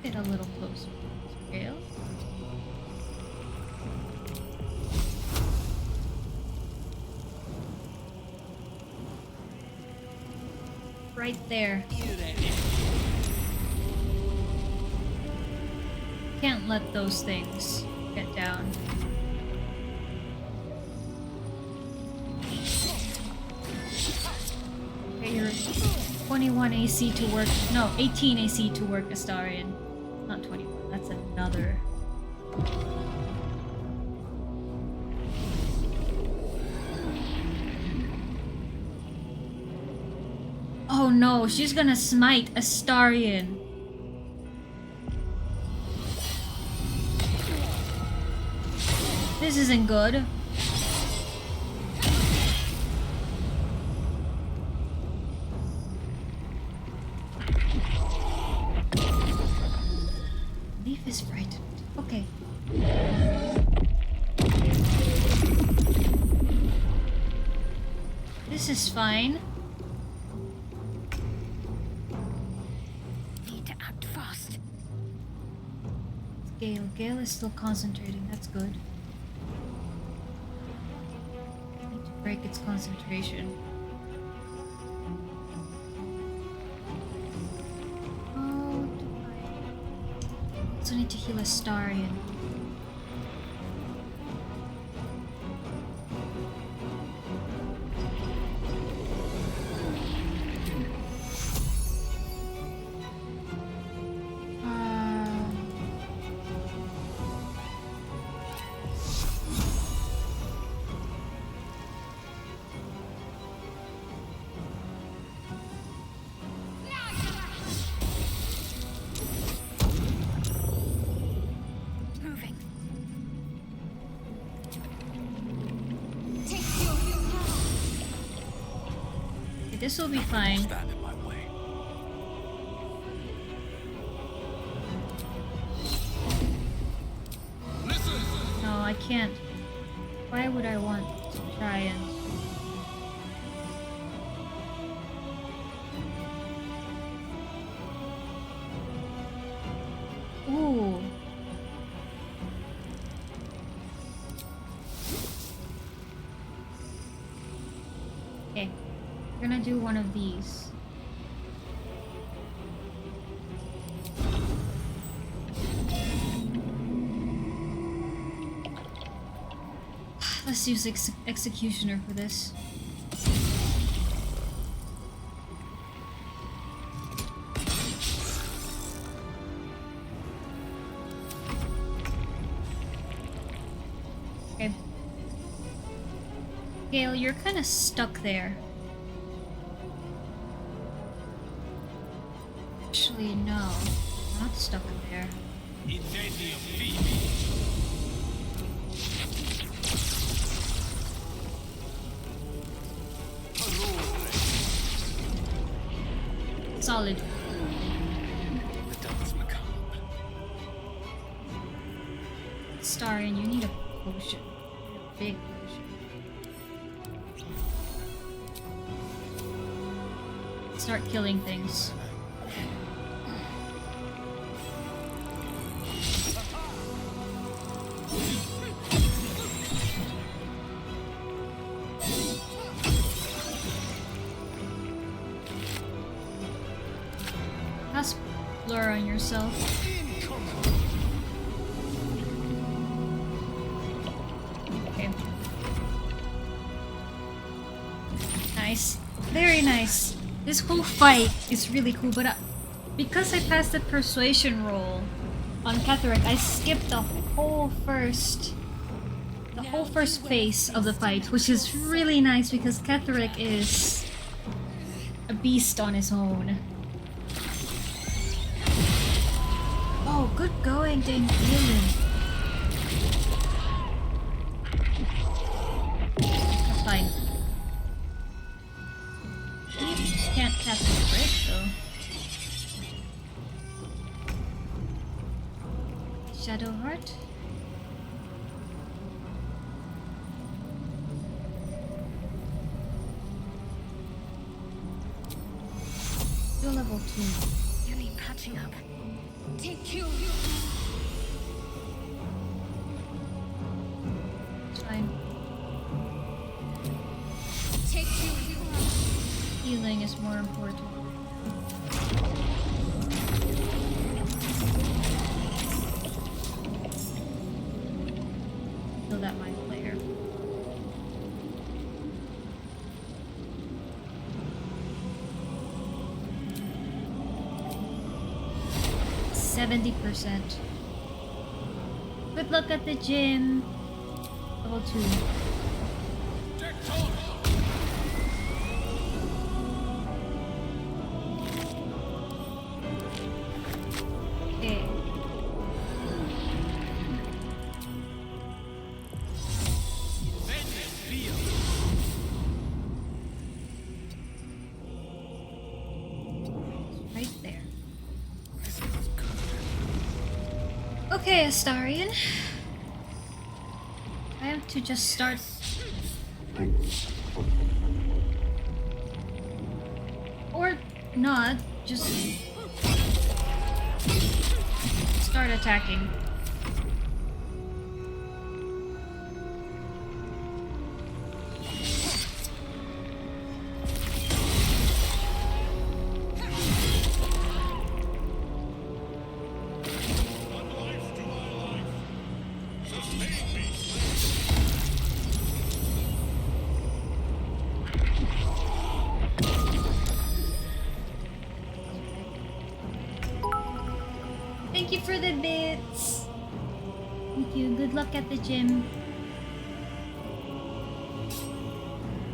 Get a little closer. Scale. Right there. Can't let those things get down. 21 AC to work. No, 18 AC to work Astarion. Not 21. That's another. Oh no, she's gonna smite Astarion. This isn't good. Leaf is frightened. Okay. This is fine. Need to act fast. Gale. Gale is still concentrating. That's good. Need to break its concentration. Oh, also need to heal Astarion. Moving. Okay, this will be fine. Stand in my way. No, I can't. Why would I want to try and... Ooh. Okay. We're gonna do one of these. Let's use Executioner for this. Okay. Gale, you're kind of stuck there. Actually, no. Not stuck in there. Solid. Starion, you need a potion. A big potion. Start killing things. Cast Blur on yourself. Okay. Nice. Very nice. This whole fight is really cool, but because I passed the persuasion roll on Ketheric, I skipped the whole first phase of the fight, which is really nice because Ketheric is a beast on his own. Oh, good going, Dame Galen. That's fine. Can't cast a break though. Shadow Heart. You're level 2. You need patching up. Take you. It's fine. Take you. Healing is more important. Kill that mind player. 70%. Good luck at the gym. Level 2. Okay. Right there. Okay, Astarion. I have to just start. Or not, just start attacking. Thank you for the bits. Thank you. Good luck at the gym.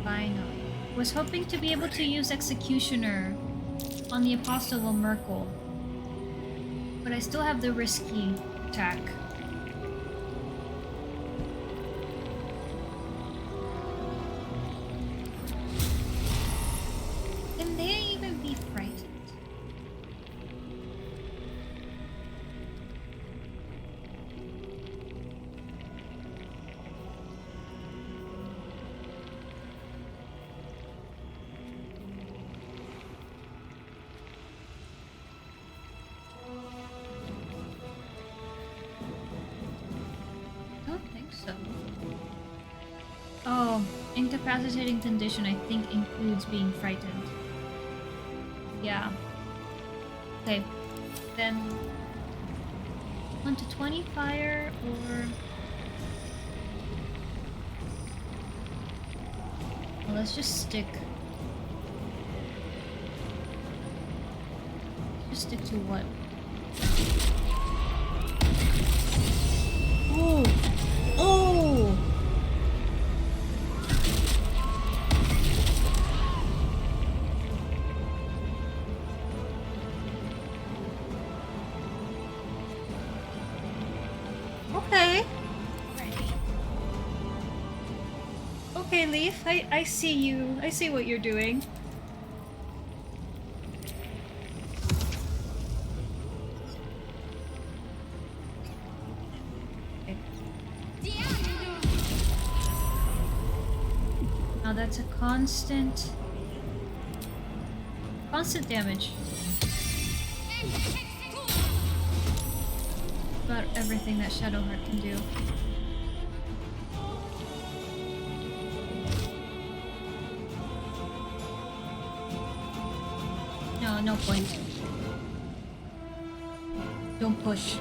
Finally. Was hoping to be able to use Executioner on the Apostle of Merkel. But I still have the risky attack. Can they even be frightened? I don't think so. Oh, incapacitating condition I think includes being frightened. Yeah. Okay. Then 1 to 20 fire or well, let's just stick. Just stick to what? Oh! Oh! Okay. Okay, Leaf. I see you. I see what you're doing. Now that's a constant damage. About everything that Shadowheart can do. No, no point. Don't push.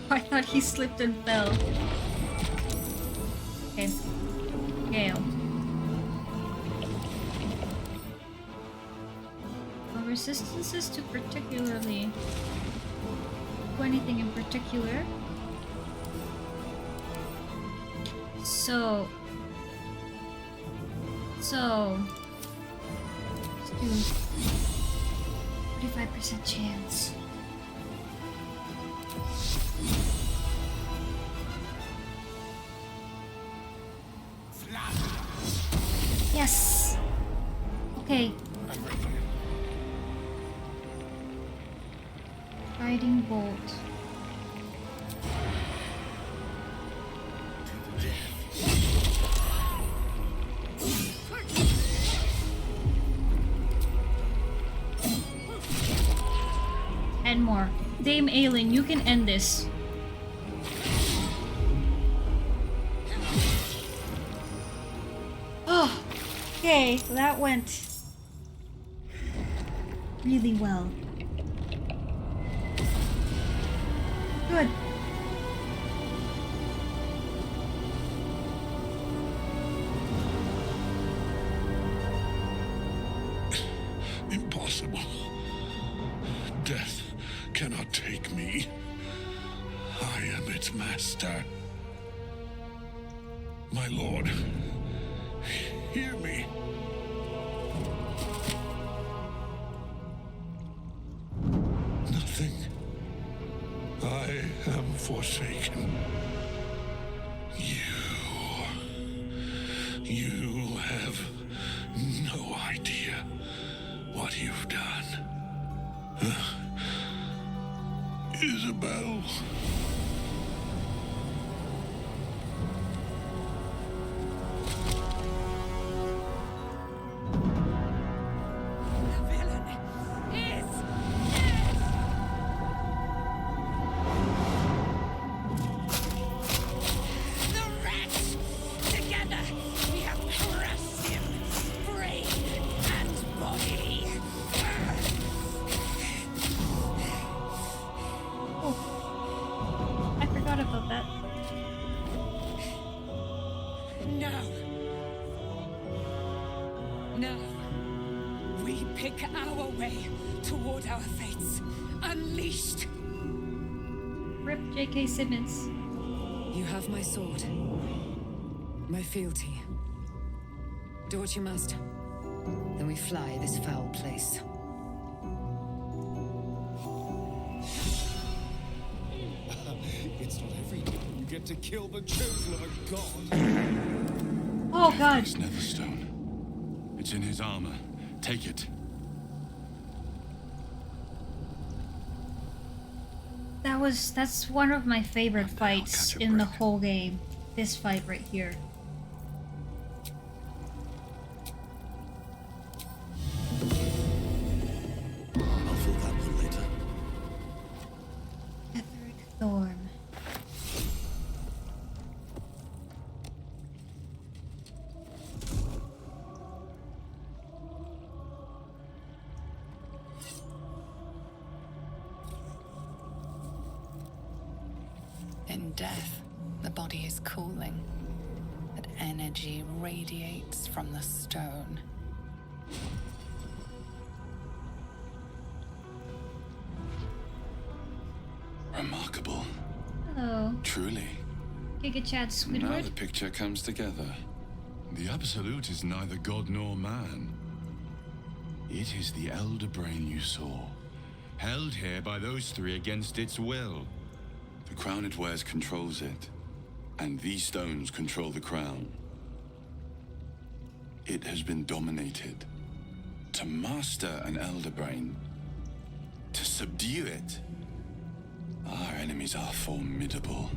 I thought he slipped and fell. Okay. Gale. Well, resistances to particularly... to anything in particular. So... Let's do... 45% chance. Yes. Okay. Guiding bolt. And more. Dame Aelin, you can end this. Oh, okay, that went really well. Good. impossible. Death cannot take me. I am its master. My lord, hear me. Nothing. I am forsaken. You have no idea what you've done. Isabel. J.K. Simmons. You have my sword. My fealty. Do what you must. Then we fly this foul place. It's not every day you get to kill the chosen of a god. Oh god. It's Netherstone. It's in his armor. Take it. That's one of my favorite fights in the whole game. This fight right here. I'll fill that one later. Etheric Thorn. In death, the body is cooling, but energy radiates from the stone. Remarkable. Hello. Truly. Giga Chad Now Squidward. the picture comes together. The Absolute is neither god nor man. It is the Elder Brain you saw, held here by those three against its will. The crown it wears controls it, and these stones control the crown. It has been dominated. To master an Elder Brain, to subdue it, our enemies are formidable.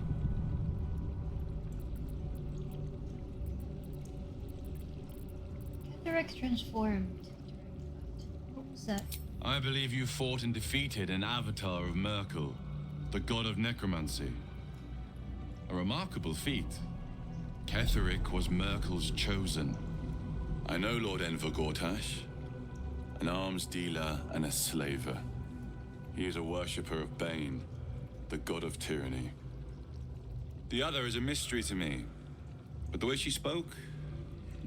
Etheric transformed. What was that? I believe you fought and defeated an avatar of Merkel, the god of necromancy. A remarkable feat. Ketheric was Merkel's chosen. I know Lord Enver Gortash, an arms dealer and a slaver. He is a worshipper of Bane, the god of tyranny. The other is a mystery to me, but the way she spoke,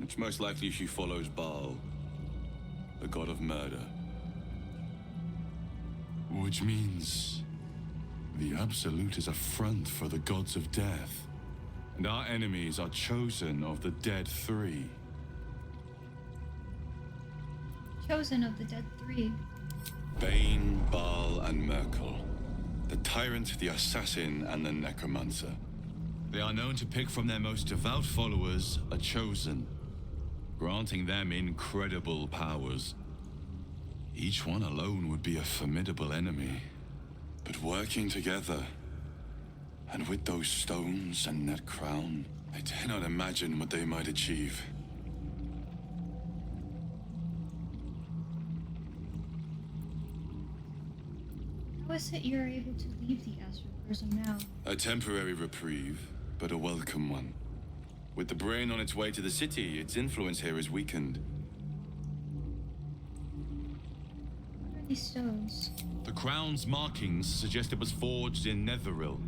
it's most likely she follows Baal, the god of murder. Which means the Absolute is a front for the gods of death, and our enemies are chosen of the Dead Three. Chosen of the Dead Three. Bane, Baal, and Merkel. The tyrant, the assassin, and the necromancer. They are known to pick from their most devout followers a chosen, granting them incredible powers. Each one alone would be a formidable enemy. But working together, and with those stones and that crown, I dare not imagine what they might achieve. How is it you're able to leave the astral prison now? A temporary reprieve, but a welcome one. With the brain on its way to the city, its influence here is weakened. What are these stones? The crown's markings suggest it was forged in Netheril,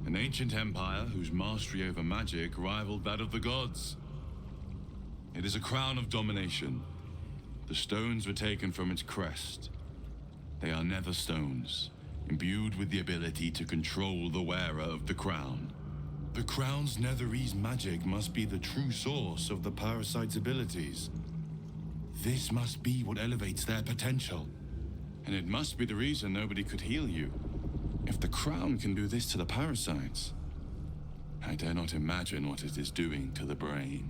an ancient empire whose mastery over magic rivaled that of the gods. It is a crown of domination, The stones were taken from its crest. They are nether stones, imbued with the ability to control the wearer of the crown. The crown's netherese magic must be the true source of the parasite's abilities. This must be what elevates their potential. And it must be the reason nobody could heal you. If the crown can do this to the parasites, I dare not imagine what it is doing to the brain.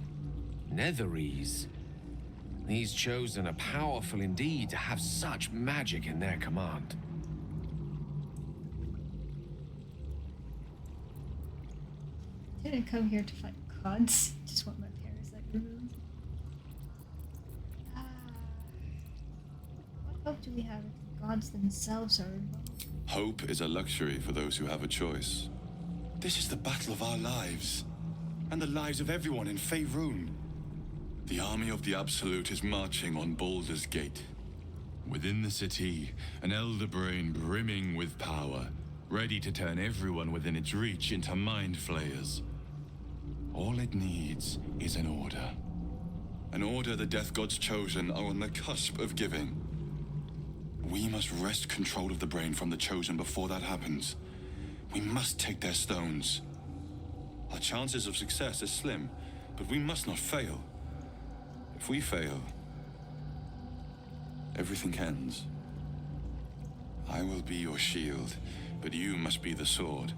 Netherese? These chosen are powerful indeed to have such magic in their command. Didn't come here to fight gods. Just want my parasite removed. What hope do we have if the gods themselves are involved? Hope is a luxury for those who have a choice. This is the battle of our lives, and the lives of everyone in Faerun. The army of the Absolute is marching on Baldur's Gate. Within the city, an elder brain brimming with power, ready to turn everyone within its reach into mind flayers. All it needs is an order. An order the Death God's chosen are on the cusp of giving. We must wrest control of the brain from the chosen before that happens. We must take their stones. Our chances of success are slim, but we must not fail. If we fail, everything ends. I will be your shield, but you must be the sword.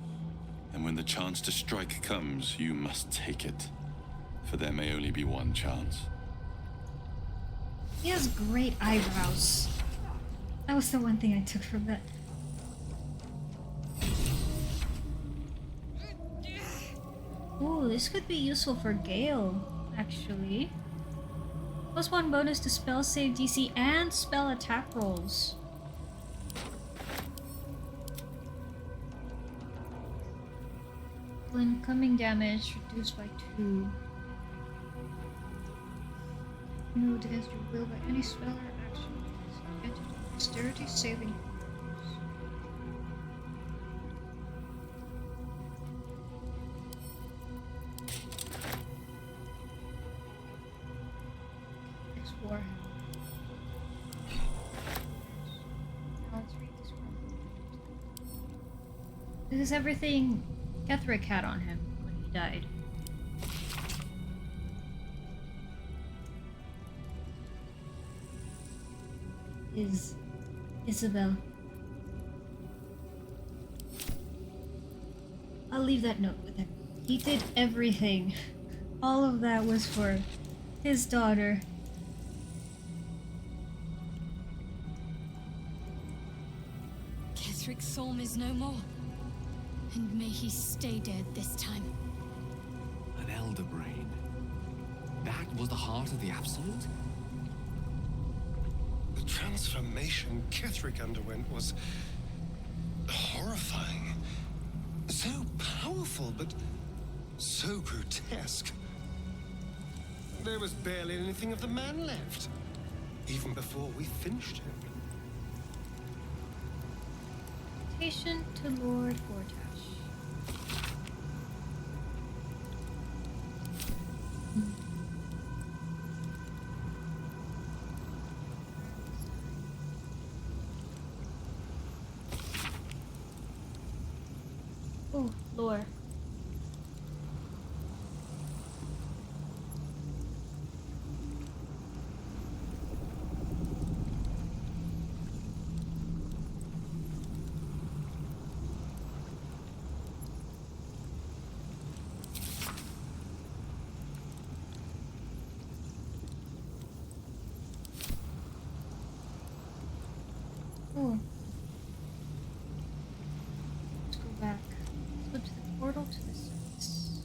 And when the chance to strike comes, you must take it. For there may only be one chance. He has great eyebrows. That was the one thing I took from that. Ooh, this could be useful for Gale, actually. +1 bonus to spell save DC and spell attack rolls. Incoming damage reduced by 2. Moved against your will by any spell or action. Granted dexterity saving. Explore him. Now let's read this one. This is everything Ketherick had on him when he died. Is Isabel. I'll leave that note with him. He did everything. All of that was for his daughter. Ketherick's soul is no more. And may he stay dead this time. An elder brain. That was the heart of the Absolute? The transformation Ketherick underwent was horrifying. So powerful, but so grotesque. There was barely anything of the man left, even before we finished him. Invitation to Lord Gortash. Oh, lore. Oh. Let's go back. Let's go to the portal to the surface.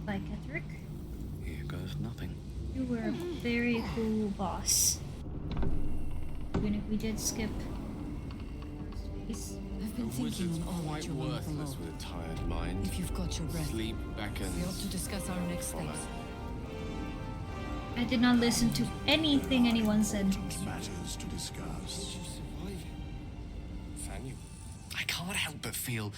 Bye, Ketherick. Here goes nothing. You were a very cool boss. Even if we did skip first phase. I've been thinking on all that you want below. With a tired mind. If you've got your breath, Sleep beckons. we ought to discuss our next steps. I did not listen to anything anyone said. Matters to discuss. I can't help but feel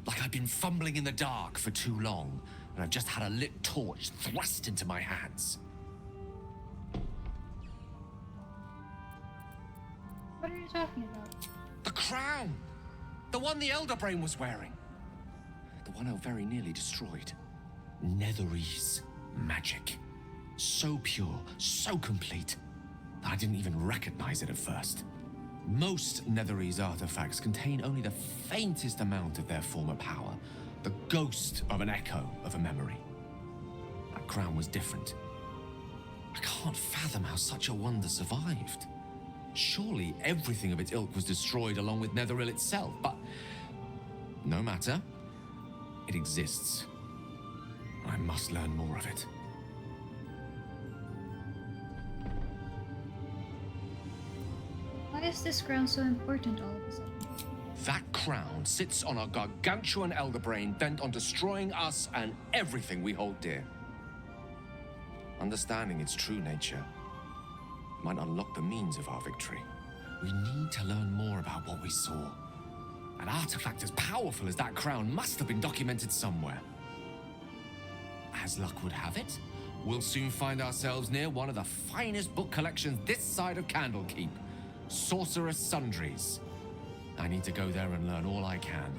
like I've been fumbling in the dark for too long, and I've just had a lit torch thrust into my hands. What are you talking about? The crown! The one the Elder Brain was wearing. The one I very nearly destroyed. Netherese magic. So pure, so complete, that I didn't even recognize it at first. Most Netherese artifacts contain only the faintest amount of their former power, the ghost of an echo of a memory. That crown was different. I can't fathom how such a wonder survived. Surely everything of its ilk was destroyed along with Netheril itself, but no matter. It exists. I must learn more of it. Why is this crown so important all of a sudden? That crown sits on a gargantuan elder brain bent on destroying us and everything we hold dear. Understanding its true nature might unlock the means of our victory. We need to learn more about what we saw. An artifact as powerful as that crown must have been documented somewhere. As luck would have it, we'll soon find ourselves near one of the finest book collections this side of Candlekeep, Sorcerous Sundries. I need to go there and learn all I can.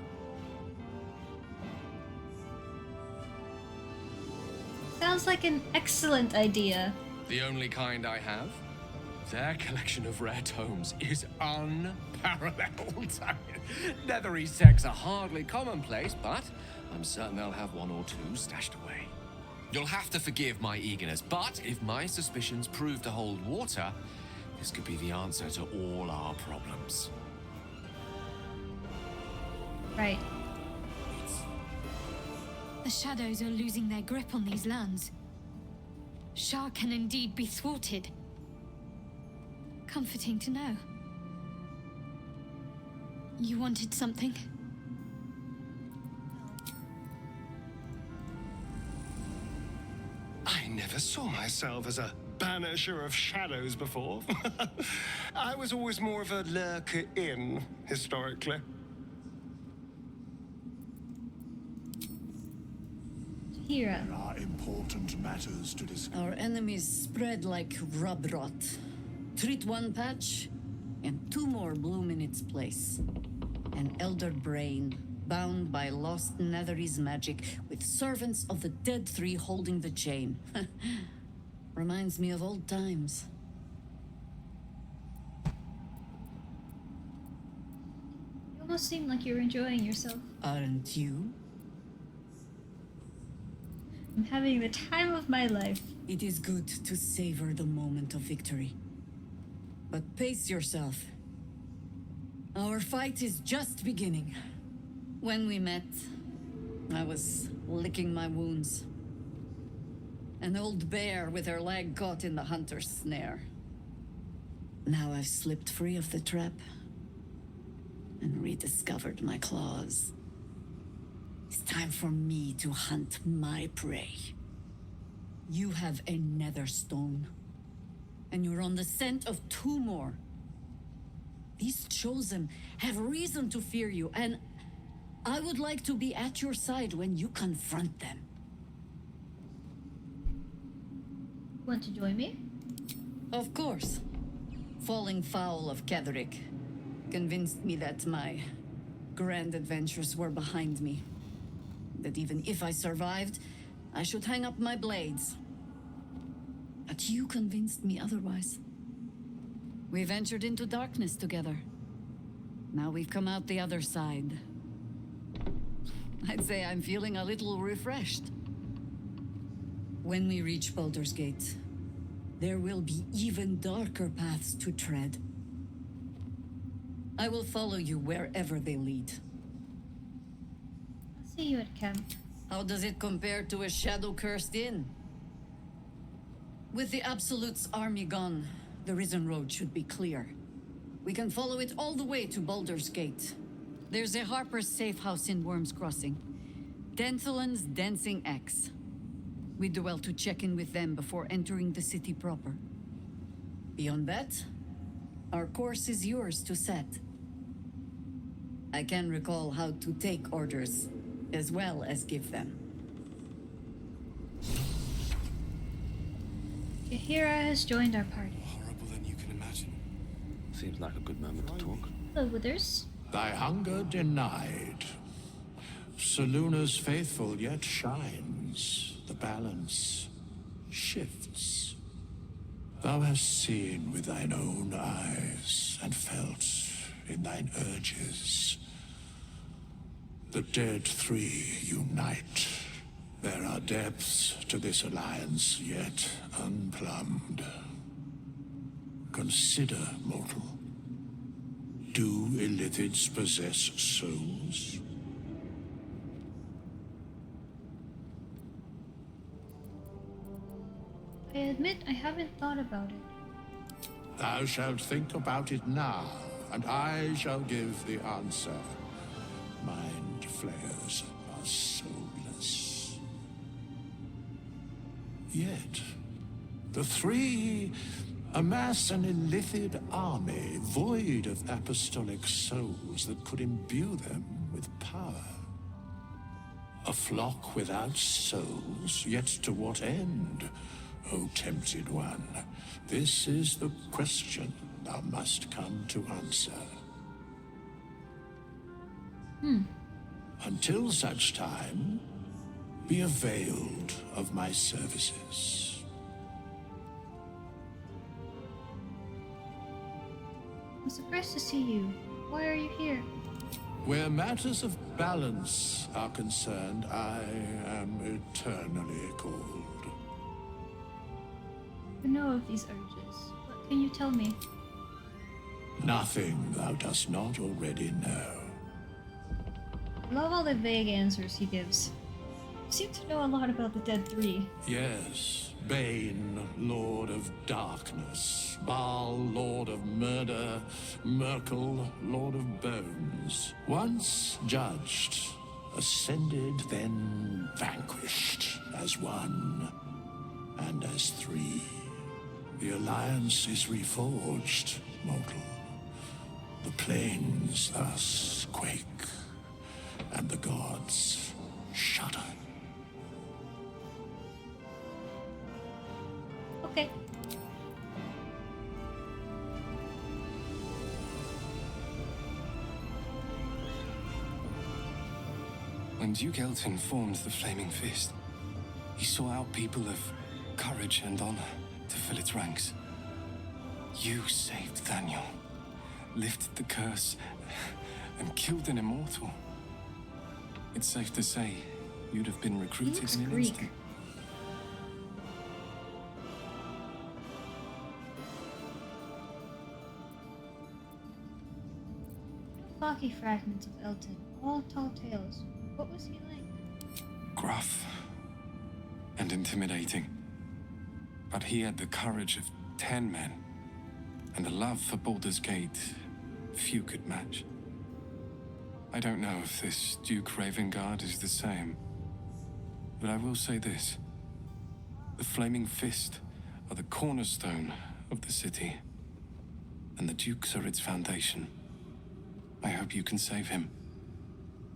Sounds like an excellent idea. The only kind I have? Their collection of rare tomes is unparalleled. Netherese texts are hardly commonplace, but I'm certain they'll have one or two stashed away. You'll have to forgive my eagerness, but if my suspicions prove to hold water, this could be the answer to all our problems. Right. The shadows are losing their grip on these lands. Shah can indeed be thwarted. Comforting to know. You wanted something? I never saw myself as a banisher of shadows before. I was always more of a lurker-in, historically. Here. There are important matters to discuss. Our enemies spread like rub rot. Treat one patch, and two more bloom in its place. An elder brain, bound by lost Netherese magic, with servants of the dead three holding the chain. Reminds me of old times. You almost seem like you're enjoying yourself. Aren't you? I'm having the time of my life. It is good to savor the moment of victory. But pace yourself. Our fight is just beginning. When we met, I was licking my wounds. An old bear with her leg caught in the hunter's snare. Now I've slipped free of the trap and rediscovered my claws. It's time for me to hunt my prey. You have a nether stone, and you're on the scent of two more. These chosen have reason to fear you, and I would like to be at your side when you confront them. Want to join me? Of course. Falling foul of Ketherick convinced me that my grand adventures were behind me. That even if I survived, I should hang up my blades. But you convinced me otherwise. We ventured into darkness together. Now we've come out the other side. I'd say I'm feeling a little refreshed. When we reach Baldur's Gate, there will be even darker paths to tread. I will follow you wherever they lead. I'll see you at camp. How does it compare to a shadow-cursed inn? With the Absolute's army gone, the Risen Road should be clear. We can follow it all the way to Baldur's Gate. There's a Harper's safe house in Worm's Crossing. Denthalen's Dancing Axe. We do well to check in with them before entering the city proper. Beyond that, our course is yours to set. I can recall how to take orders, as well as give them. Yahira has joined our party. Horrible than you can imagine. The Seems like a good moment to talk. Hello, Withers. Thy hunger denied. Soluna's faithful yet shines. The balance shifts. Thou hast seen with thine own eyes and felt in thine urges. The dead three unite. There are depths to this alliance yet unplumbed. Consider, mortal. Do illithids possess souls? I admit I haven't thought about it. Thou shalt think about it now, and I shall give the answer. Mind flayers are soulless. Yet, the three amass an illithid army void of apostolic souls that could imbue them with power. A flock without souls, yet to what end, O tempted one? This is the question thou must come to answer. Until such time, be availed of my services. I'm surprised to see you. Why are you here? Where matters of balance are concerned, I am eternally cold. I know of these urges. What can you tell me? Nothing thou dost not already know. I love all the vague answers he gives. You seem to know a lot about the Dead Three. Yes, Bane, Lord of Darkness, Baal, Lord of Murder, Merkel, Lord of Bones. Once judged, ascended, then vanquished, as one, and as three. The alliance is reforged, mortal. The plains thus quake, and the gods shudder. Okay. When Duke Elton formed the Flaming Fist, he sought out people of courage and honor to fill its ranks. You saved Daniel, lifted the curse, and killed an immortal. It's safe to say you'd have been recruited in an instant. Foggy fragments of Elton, all tall tales. What was he like? Gruff and intimidating. But he had the courage of 10 men, and a love for Baldur's Gate few could match. I don't know if this Duke Ravengard is the same, but I will say this. The Flaming Fist are the cornerstone of the city, and the Dukes are its foundation. I hope you can save him,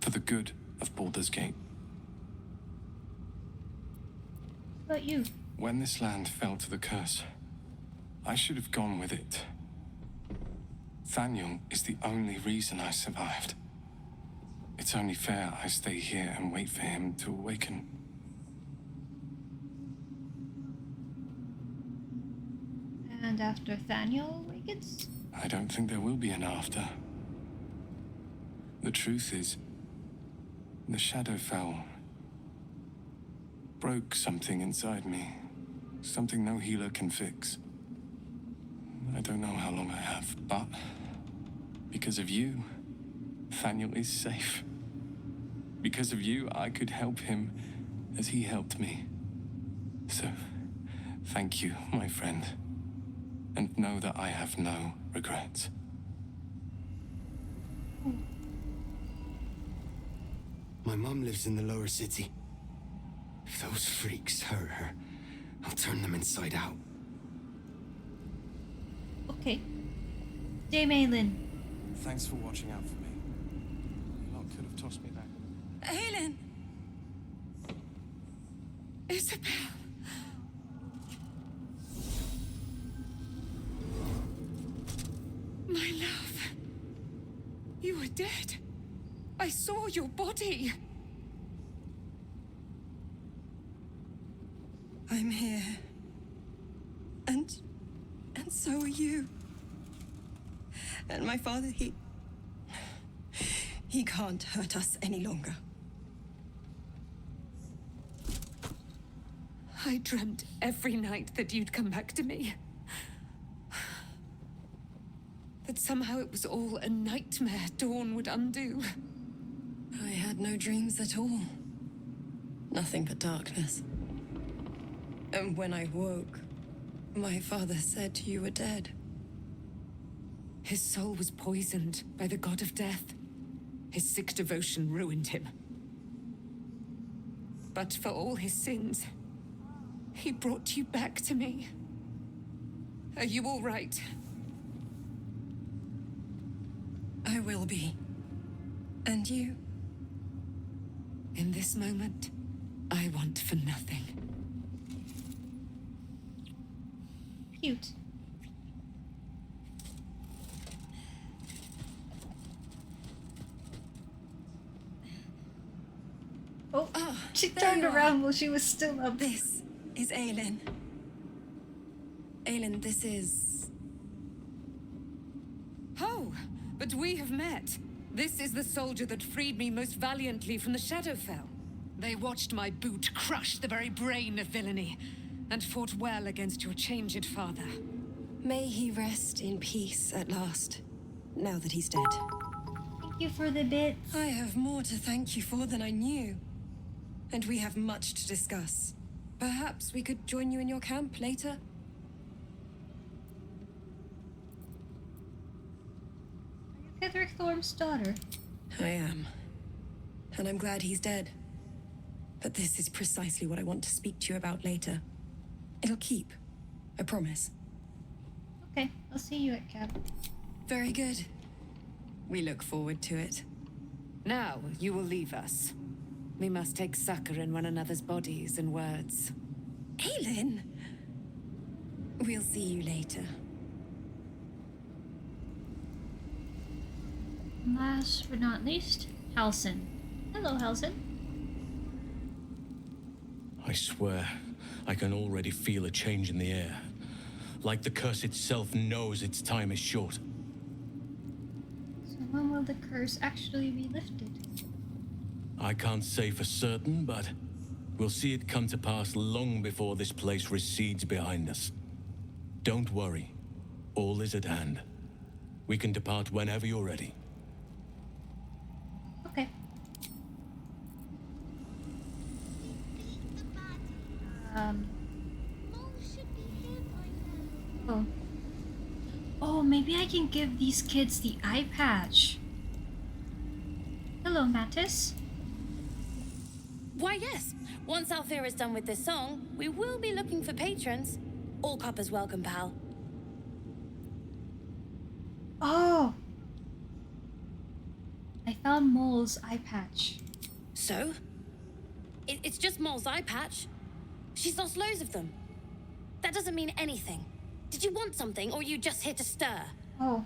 for the good of Baldur's Gate. What about you? When this land fell to the curse, I should have gone with it. Thaniel is the only reason I survived. It's only fair I stay here and wait for him to awaken. And after Thaniel awakens? I don't think there will be an after. The truth is, the Shadowfell broke something inside me. Something no healer can fix. I don't know how long I have, but because of you, Thaniel is safe. Because of you, I could help him as he helped me. So, thank you, my friend. And know that I have no regrets. My mom lives in the lower city. If those freaks hurt her, I'll turn them inside out. Okay. Dame Aelin. Thanks for watching out for me. You lot could have tossed me back. Aelin! Isabel! My love. You were dead. I saw your body. I'm here. And so are you. And my father, he can't hurt us any longer. I dreamt every night that you'd come back to me. That somehow it was all a nightmare Dawn would undo. I had no dreams at all. Nothing but darkness. And when I woke, my father said you were dead. His soul was poisoned by the god of death. His sick devotion ruined him. But for all his sins, he brought you back to me. Are you all right? I will be. And you? In this moment, I want for nothing. Cute. Oh, she turned around while she was still up. This is Aelin. Aelin, this is... Oh, but we have met. This is the soldier that freed me most valiantly from the Shadowfell. They watched my boot crush the very brain of villainy, and fought well against your changed father. May he rest in peace at last, now that he's dead. Thank you for the bits. I have more to thank you for than I knew. And we have much to discuss. Perhaps we could join you in your camp later? Ketheric Thorm's daughter. I am. And I'm glad he's dead. But this is precisely what I want to speak to you about later. It'll keep. I promise. Okay, I'll see you at camp. Very good. We look forward to it. Now, you will leave us. We must take succor in one another's bodies and words. Aelin! We'll see you later. Last but not least, Halsin. Hello, Halsin. I swear, I can already feel a change in the air. Like the curse itself knows its time is short. So when will the curse actually be lifted? I can't say for certain, but we'll see it come to pass long before this place recedes behind us. Don't worry. All is at hand. We can depart whenever you're ready. Okay. Oh. Oh, maybe I can give these kids the eye patch. Hello, Mattis. Why, yes. Once Althea is done with this song, we will be looking for patrons. All coppers welcome, pal. Oh! I found Mole's eye patch. So? It's just Mole's eye patch. She's lost loads of them. That doesn't mean anything. Did you want something, or are you just here to stir? Oh.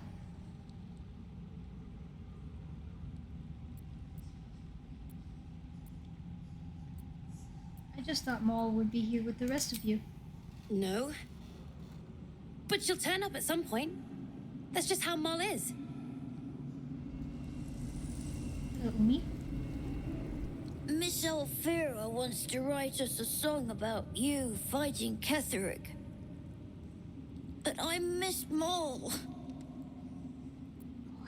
I just thought Mole would be here with the rest of you. No. But she'll turn up at some point. That's just how Mole is. Hello, Umi. Miss Althea wants to write us a song about you fighting Ketheric. But I miss Mole.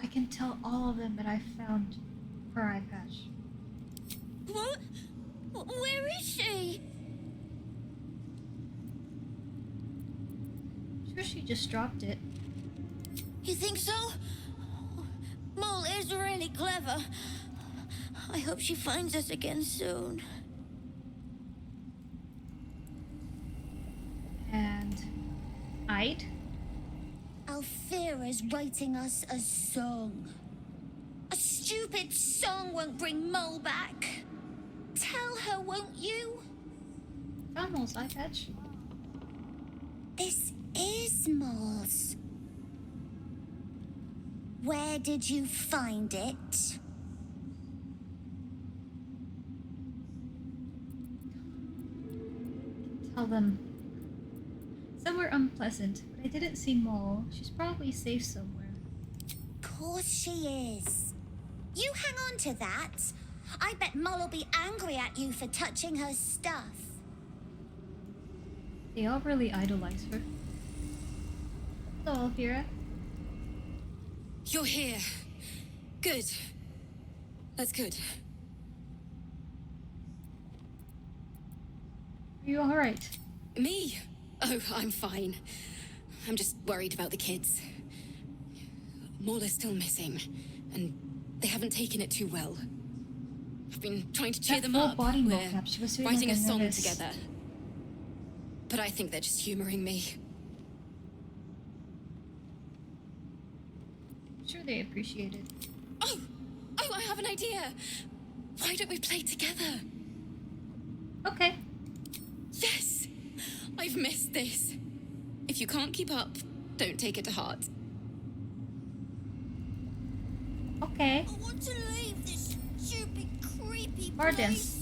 I can tell all of them that I found her eye patch. What? Where is she? Sure, she just dropped it. You think so? Mole is really clever. I hope she finds us again soon. And Ide? Althea is writing us a song. A stupid song won't bring Mole back. Tell her, won't you? Found Mole's eye patch. This is Mole's. Where did you find it? Tell them. Somewhere unpleasant, but I didn't see Maul. She's probably safe somewhere. Course she is. You hang on to that. I bet Moll'll be angry at you for touching her stuff. They all really idolize her. Hello, Alfira. You're here. Good. That's good. Are you alright? Me? Oh, I'm fine. I'm just worried about the kids. Maul is still missing, and they haven't taken it too well. I've been trying to cheer them up. Body We're mocap. She was feeling writing like a song nervous. together. But I think they're just humoring me. I'm sure they appreciate it. Oh, I have an idea. Why don't we play together? Okay. Yes! I've missed this. If you can't keep up, don't take it to heart. Okay. I want to leave this stupid, creepy Bar place. dance.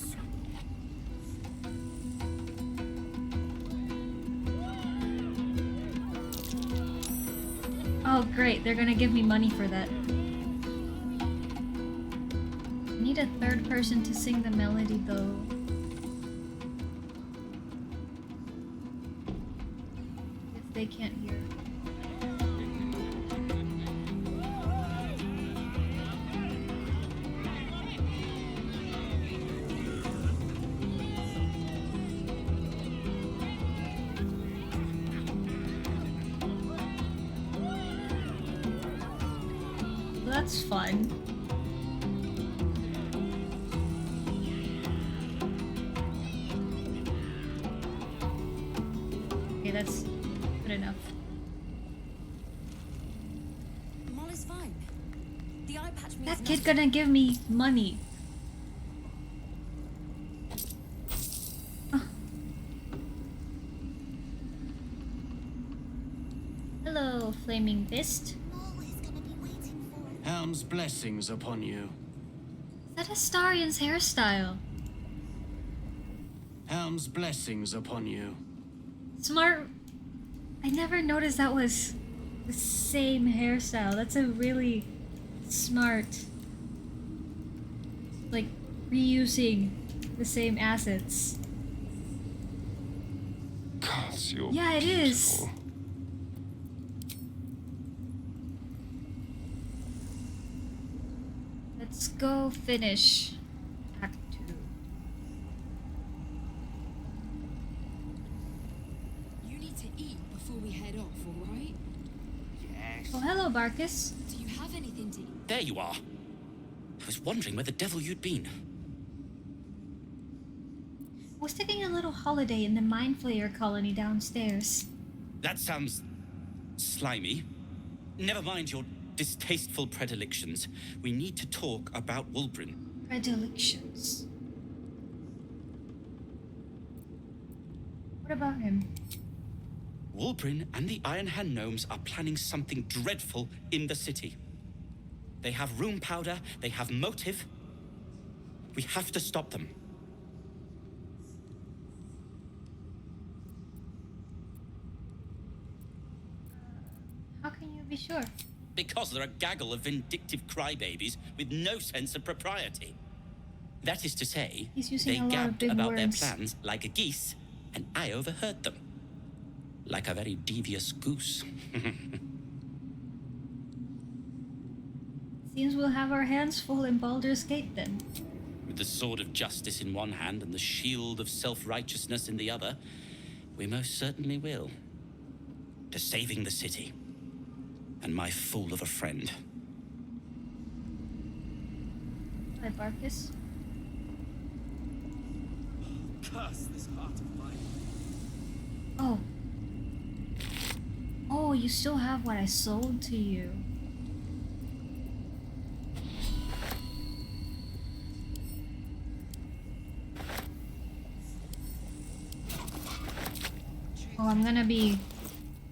Oh great, they're gonna give me money for that. I need a third person to sing the melody though. If they can't hear. That's fun. Okay, that's good enough. Moll is fine. The eye patch means That kid nothing. gonna give me money. Hello, Flaming Fist. Helm's blessings upon you. Is that Astarion's hairstyle? Helm's blessings upon you. Smart. I never noticed that was the same hairstyle. That's a really smart. Like, reusing the same assets. Gosh, you're Yeah, it is. beautiful. Let's go finish Act 2. You need to eat before we head off, alright? Yes. Oh, hello, Barkus. Do you have anything to eat? There you are. I was wondering where the devil you'd been. I was taking a little holiday in the Mind Flayer colony downstairs. That sounds slimy. Never mind your distasteful predilections. We need to talk about Wulbrin. Predilections. What about him? Wulbrin and the Iron Hand gnomes are planning something dreadful in the city. They have room powder, they have motive. We have to stop them. How can you be sure? Because they're a gaggle of vindictive crybabies with no sense of propriety. That is to say, He's using they a lot of gabbed big about words. their plans like a geese, and I overheard them. Like a very devious goose. Seems we'll have our hands full in Baldur's Gate then. With the sword of justice in one hand and the shield of self-righteousness in the other, we most certainly will. To saving the city. And my fool of a friend. Hi, Barkus. Curse this heart of mine. Oh. Oh, you still have what I sold to you. Oh, I'm gonna be...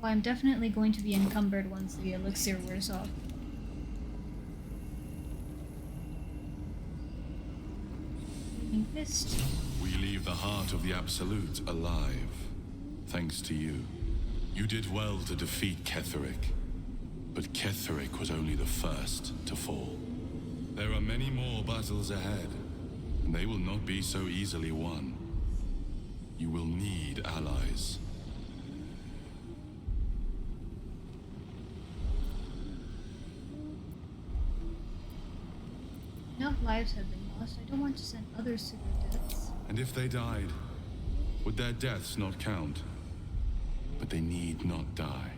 Oh, I'm definitely going to be encumbered once the elixir wears off. Flaming Fist. We leave the heart of the Absolute alive, thanks to you. You did well to defeat Ketheric, but Ketheric was only the first to fall. There are many more battles ahead, and they will not be so easily won. You will need allies. Enough lives have been lost. I don't want to send others to their deaths. And if they died, would their deaths not count? But they need not die,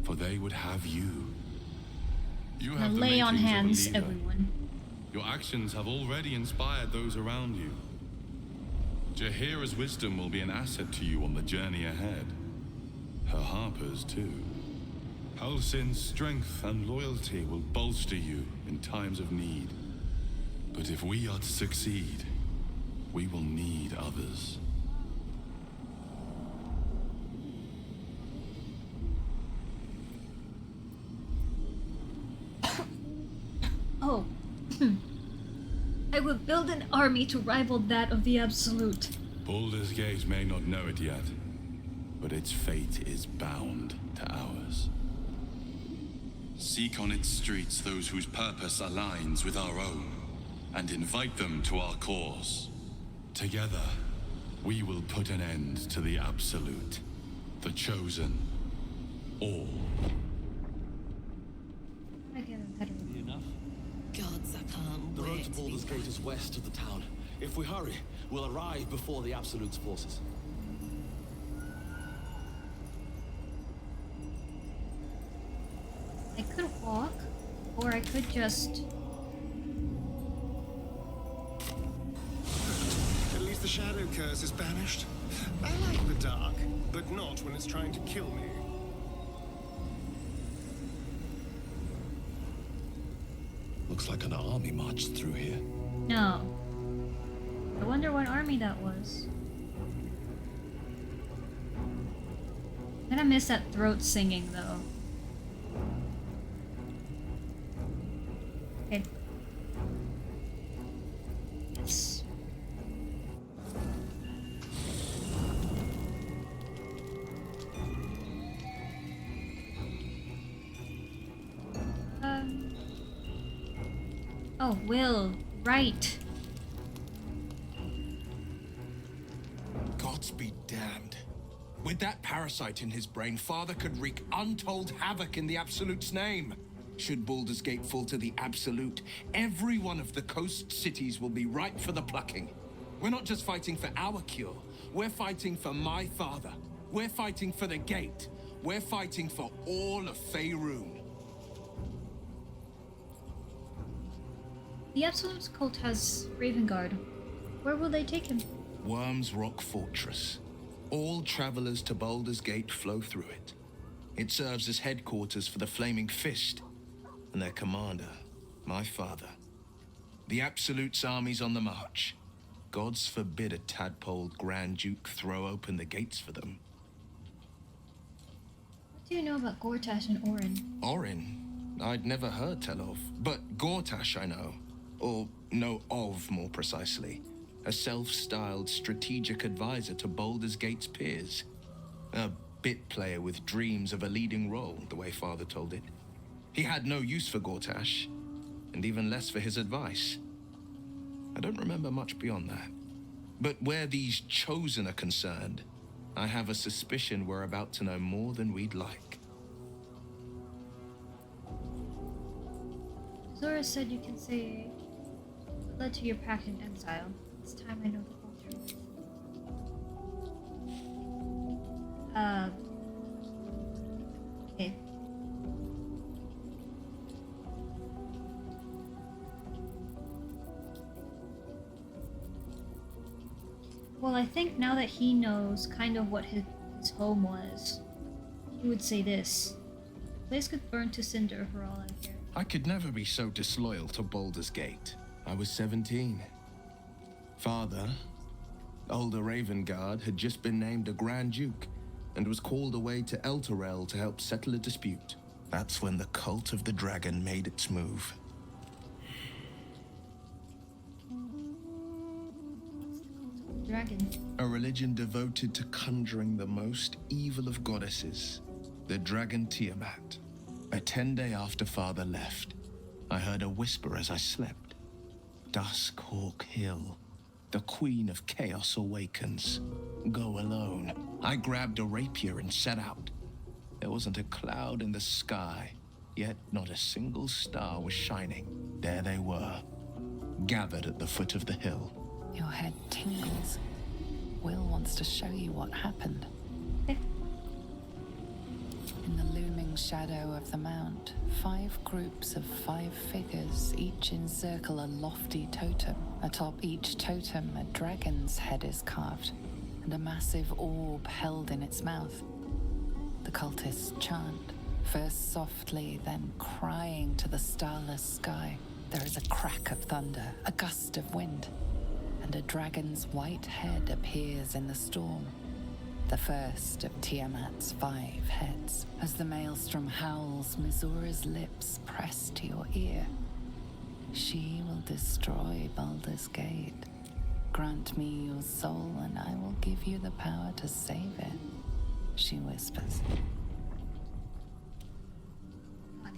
for they would have you. You Now have the lay on makings of a hands, leader. everyone. Your actions have already inspired those around you. Jaheira's wisdom will be an asset to you on the journey ahead. Her Harper's too. Halsin's strength and loyalty will bolster you in times of need. But if we are to succeed, we will need others. Oh. I will build an army to rival that of the Absolute. Baldur's Gate may not know it yet, but its fate is bound to ours. Seek on its streets those whose purpose aligns with our own, and invite them to our cause. Together, we will put an end to the Absolute, the Chosen, all. I get a better Enough? Gods, I can't The road wait to to be Baldur's Gate is west of the town. If we hurry, we'll arrive before the Absolute's forces. I could walk, or I could just... At least the shadow curse is banished. I like the dark, but not when it's trying to kill me. Looks like an army marched through here. No. I wonder what army that was. I'm gonna miss that throat singing, though. Okay. Yes. Oh, Will. Right. Gods be damned. With that parasite in his brain, Father could wreak untold havoc in the Absolute's name. Should Baldur's Gate fall to the Absolute, every one of the coast cities will be ripe for the plucking. We're not just fighting for our cure. We're fighting for my father. We're fighting for the Gate. We're fighting for all of Faerun. The Absolute's cult has Raven Guard. Where will they take him? Worm's Rock Fortress. All travelers to Baldur's Gate flow through it. It serves as headquarters for the Flaming Fist, and their commander, my father. The Absolute's army's on the march. Gods forbid a tadpoled Grand Duke throw open the gates for them. What do you know about Gortash and Orin? Orin? I'd never heard tell of, but Gortash I know. Or know of, more precisely. A self-styled strategic advisor to Baldur's Gate's peers. A bit player with dreams of a leading role, the way Father told it. He had no use for Gortash, and even less for his advice. I don't remember much beyond that. But where these Chosen are concerned, I have a suspicion we're about to know more than we'd like. Zora said you can say what led to your pact in exile. It's time I know the full truth. Okay. Well, I think now that he knows kind of what his home was, he would say this. The place could burn to cinder for all I care. I could never be so disloyal to Baldur's Gate. I was 17. Father, older Ravengard, had just been named a Grand Duke and was called away to Elturel to help settle a dispute. That's when the cult of the dragon made its move. dragon? A religion devoted to conjuring the most evil of goddesses, the dragon Tiamat. A 10-day after Father left, I heard a whisper as I slept. Duskhawk Hill. The Queen of Chaos awakens. Go alone. I grabbed a rapier and set out. There wasn't a cloud in the sky, yet not a single star was shining. There they were, gathered at the foot of the hill. Your head tingles. Will wants to show you what happened. In the looming shadow of the mount, 5 groups of 5 figures each encircle a lofty totem. Atop each totem, a dragon's head is carved, and a massive orb held in its mouth. The cultists chant, first softly, then crying to the starless sky. There is a crack of thunder, a gust of wind, and a dragon's white head appears in the storm. The first of Tiamat's 5 heads. As the maelstrom howls, Mizora's lips press to your ear. She will destroy Baldur's Gate. Grant me your soul, and I will give you the power to save it, she whispers.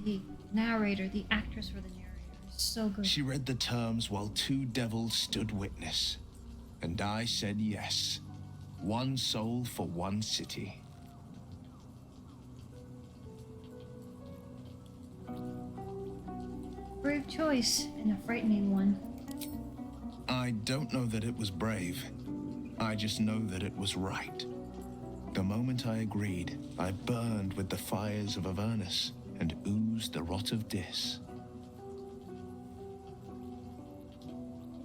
The narrator, the actress for the narrator, is so good. She read the terms while 2 devils stood witness, and I said yes. 1 soul for 1 city. Brave choice, and a frightening one. I don't know that it was brave. I just know that it was right. The moment I agreed, I burned with the fires of Avernus and oozed the rot of Dis.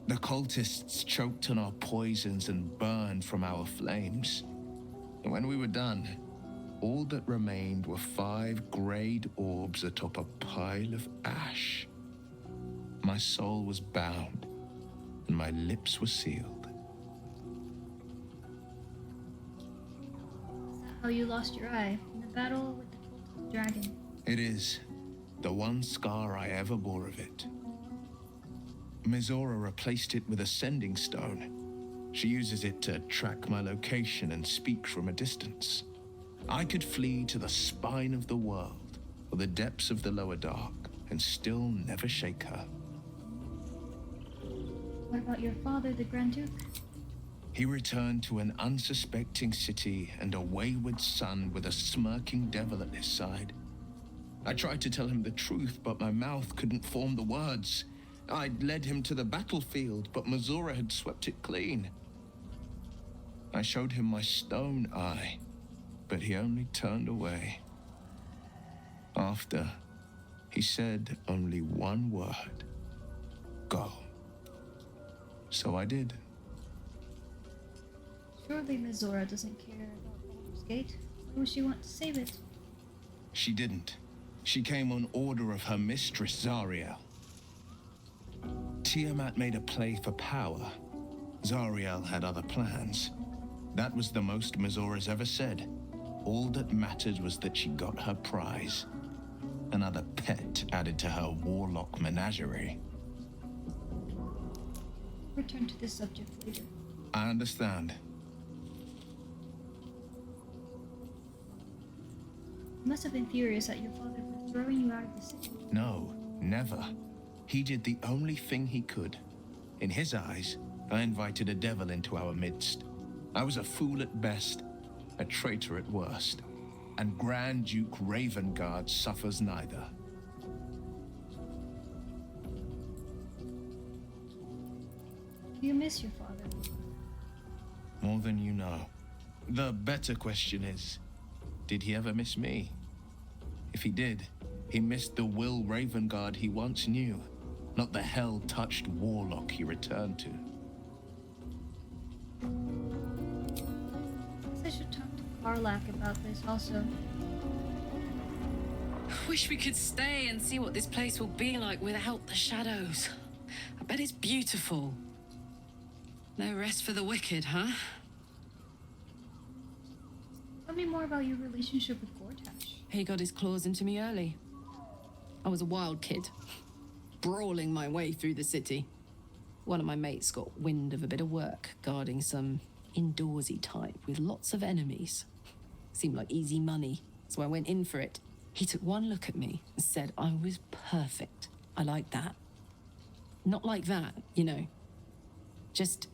The cultists choked on our poisons and burned from our flames. And when we were done, all that remained were 5 grayed orbs atop a pile of ash. My soul was bound, and my lips were sealed. Is that how you lost your eye? In the battle with the cult dragon? It is. The one scar I ever bore of it. Mizora replaced it with a sending stone. She uses it to track my location and speak from a distance. I could flee to the spine of the world, or the depths of the lower dark, and still never shake her. What about your father, the Grand Duke? He returned to an unsuspecting city and a wayward son with a smirking devil at his side. I tried to tell him the truth, but my mouth couldn't form the words. I'd led him to the battlefield, but Mizora had swept it clean. I showed him my stone eye, but he only turned away. After, he said only one word. Go. So I did. Surely Mizora doesn't care about Baldur's Gate. Why would she want to save it? She didn't. She came on order of her mistress, Zariel. Tiamat made a play for power. Zariel had other plans. That was the most Mizora's ever said. All that mattered was that she got her prize. Another pet added to her warlock menagerie. Return to this subject later. I understand. You must have been furious at your father for throwing you out of the city. No, never. He did the only thing he could. In his eyes, I invited a devil into our midst. I was a fool at best, a traitor at worst. And Grand Duke Ravengard suffers neither. Do you miss your father? More than you know. The better question is, did he ever miss me? If he did, he missed the Will Ravengard he once knew, not the hell-touched warlock he returned to. I should talk to Karlak about this also. Wish we could stay and see what this place will be like without the shadows. I bet it's beautiful. No rest for the wicked, huh? Tell me more about your relationship with Gortash. He got his claws into me early. I was a wild kid, brawling my way through the city. one of my mates got wind of a bit of work guarding some indoorsy type with lots of enemies. Seemed like easy money, so I went in for it. He took one look at me and said I was perfect. I like that. Not like that, you know. Just...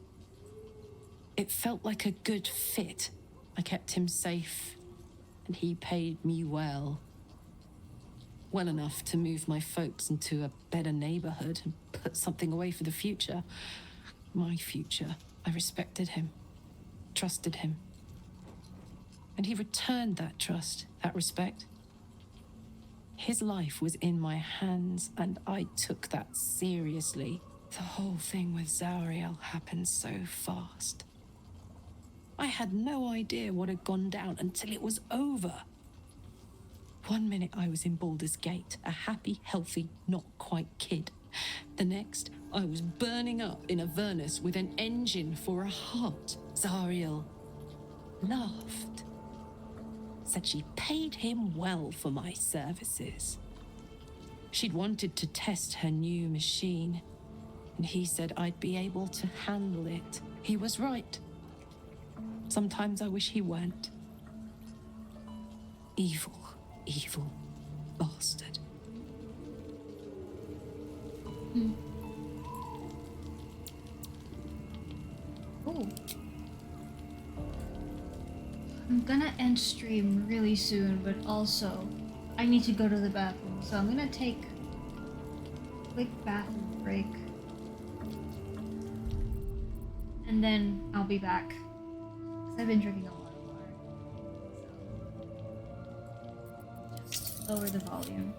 it felt like a good fit. I kept him safe, and he paid me well. Well enough to move my folks into a better neighborhood and put something away for the future. My future. I respected him, trusted him. And he returned that trust, that respect. His life was in my hands, and I took that seriously. The whole thing with Zauriel happened so fast. I had no idea what had gone down until it was over. One minute I was in Baldur's Gate, a happy, healthy, not quite kid. The next, I was burning up in Avernus with an engine for a heart. Zariel laughed. Said she paid him well for my services. She'd wanted to test her new machine, and he said I'd be able to handle it. He was right. Sometimes I wish he weren't. Evil, evil bastard. Oh. I'm gonna end stream really soon, but also I need to go to the bathroom, so I'm gonna take a quick bathroom break. And then I'll be back. Because I've been drinking a lot of water. So just lower the volume.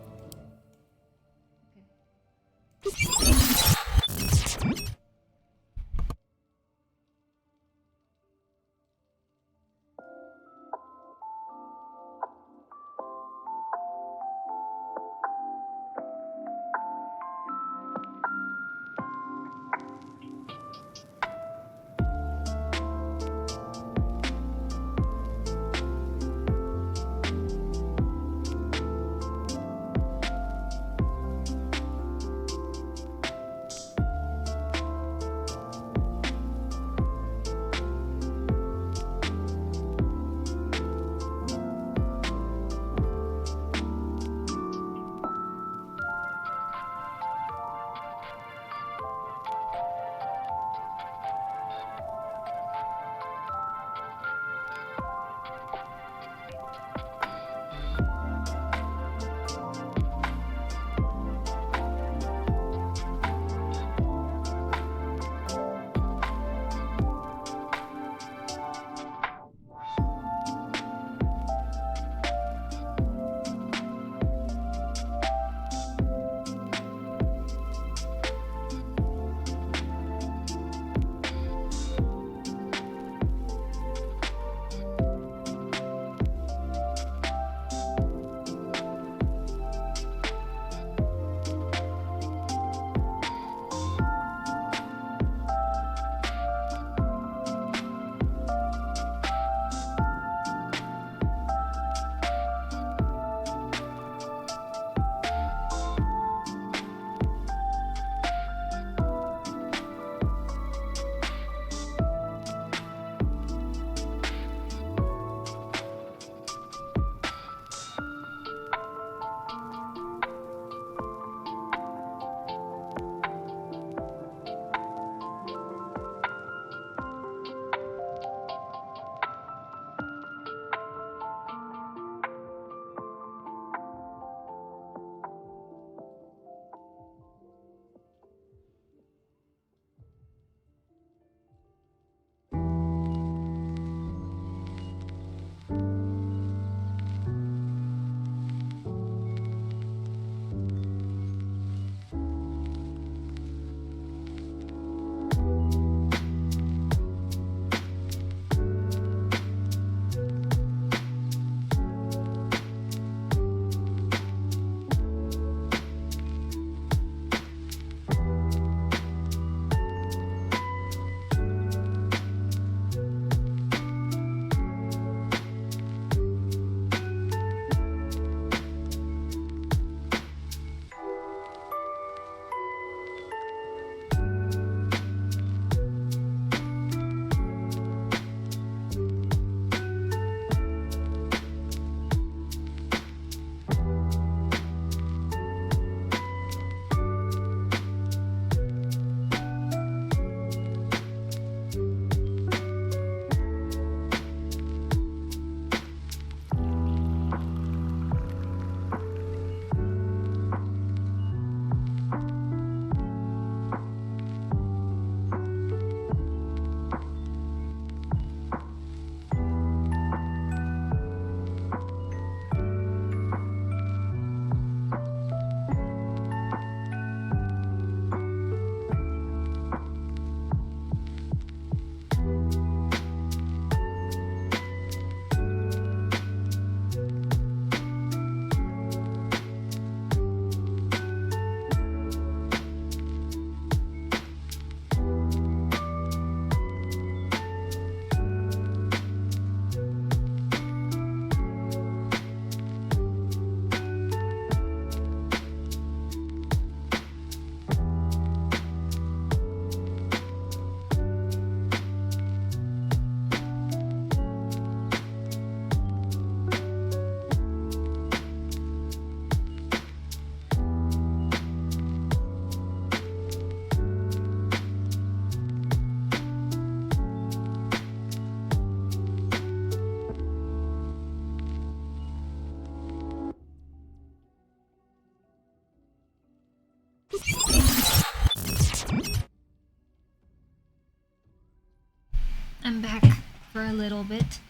I'm back for a little bit.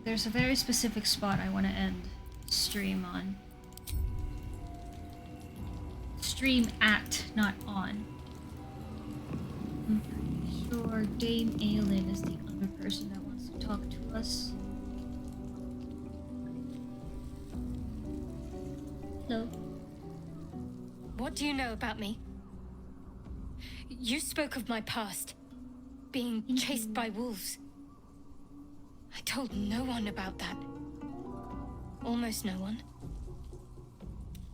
There's a very specific spot I want to end stream on. Stream at, not on. I'm pretty sure Dame Aelin is the other person that wants to talk to us. Hello. What do you know about me? You spoke of my past, being chased by wolves. I told no one about that. Almost no one.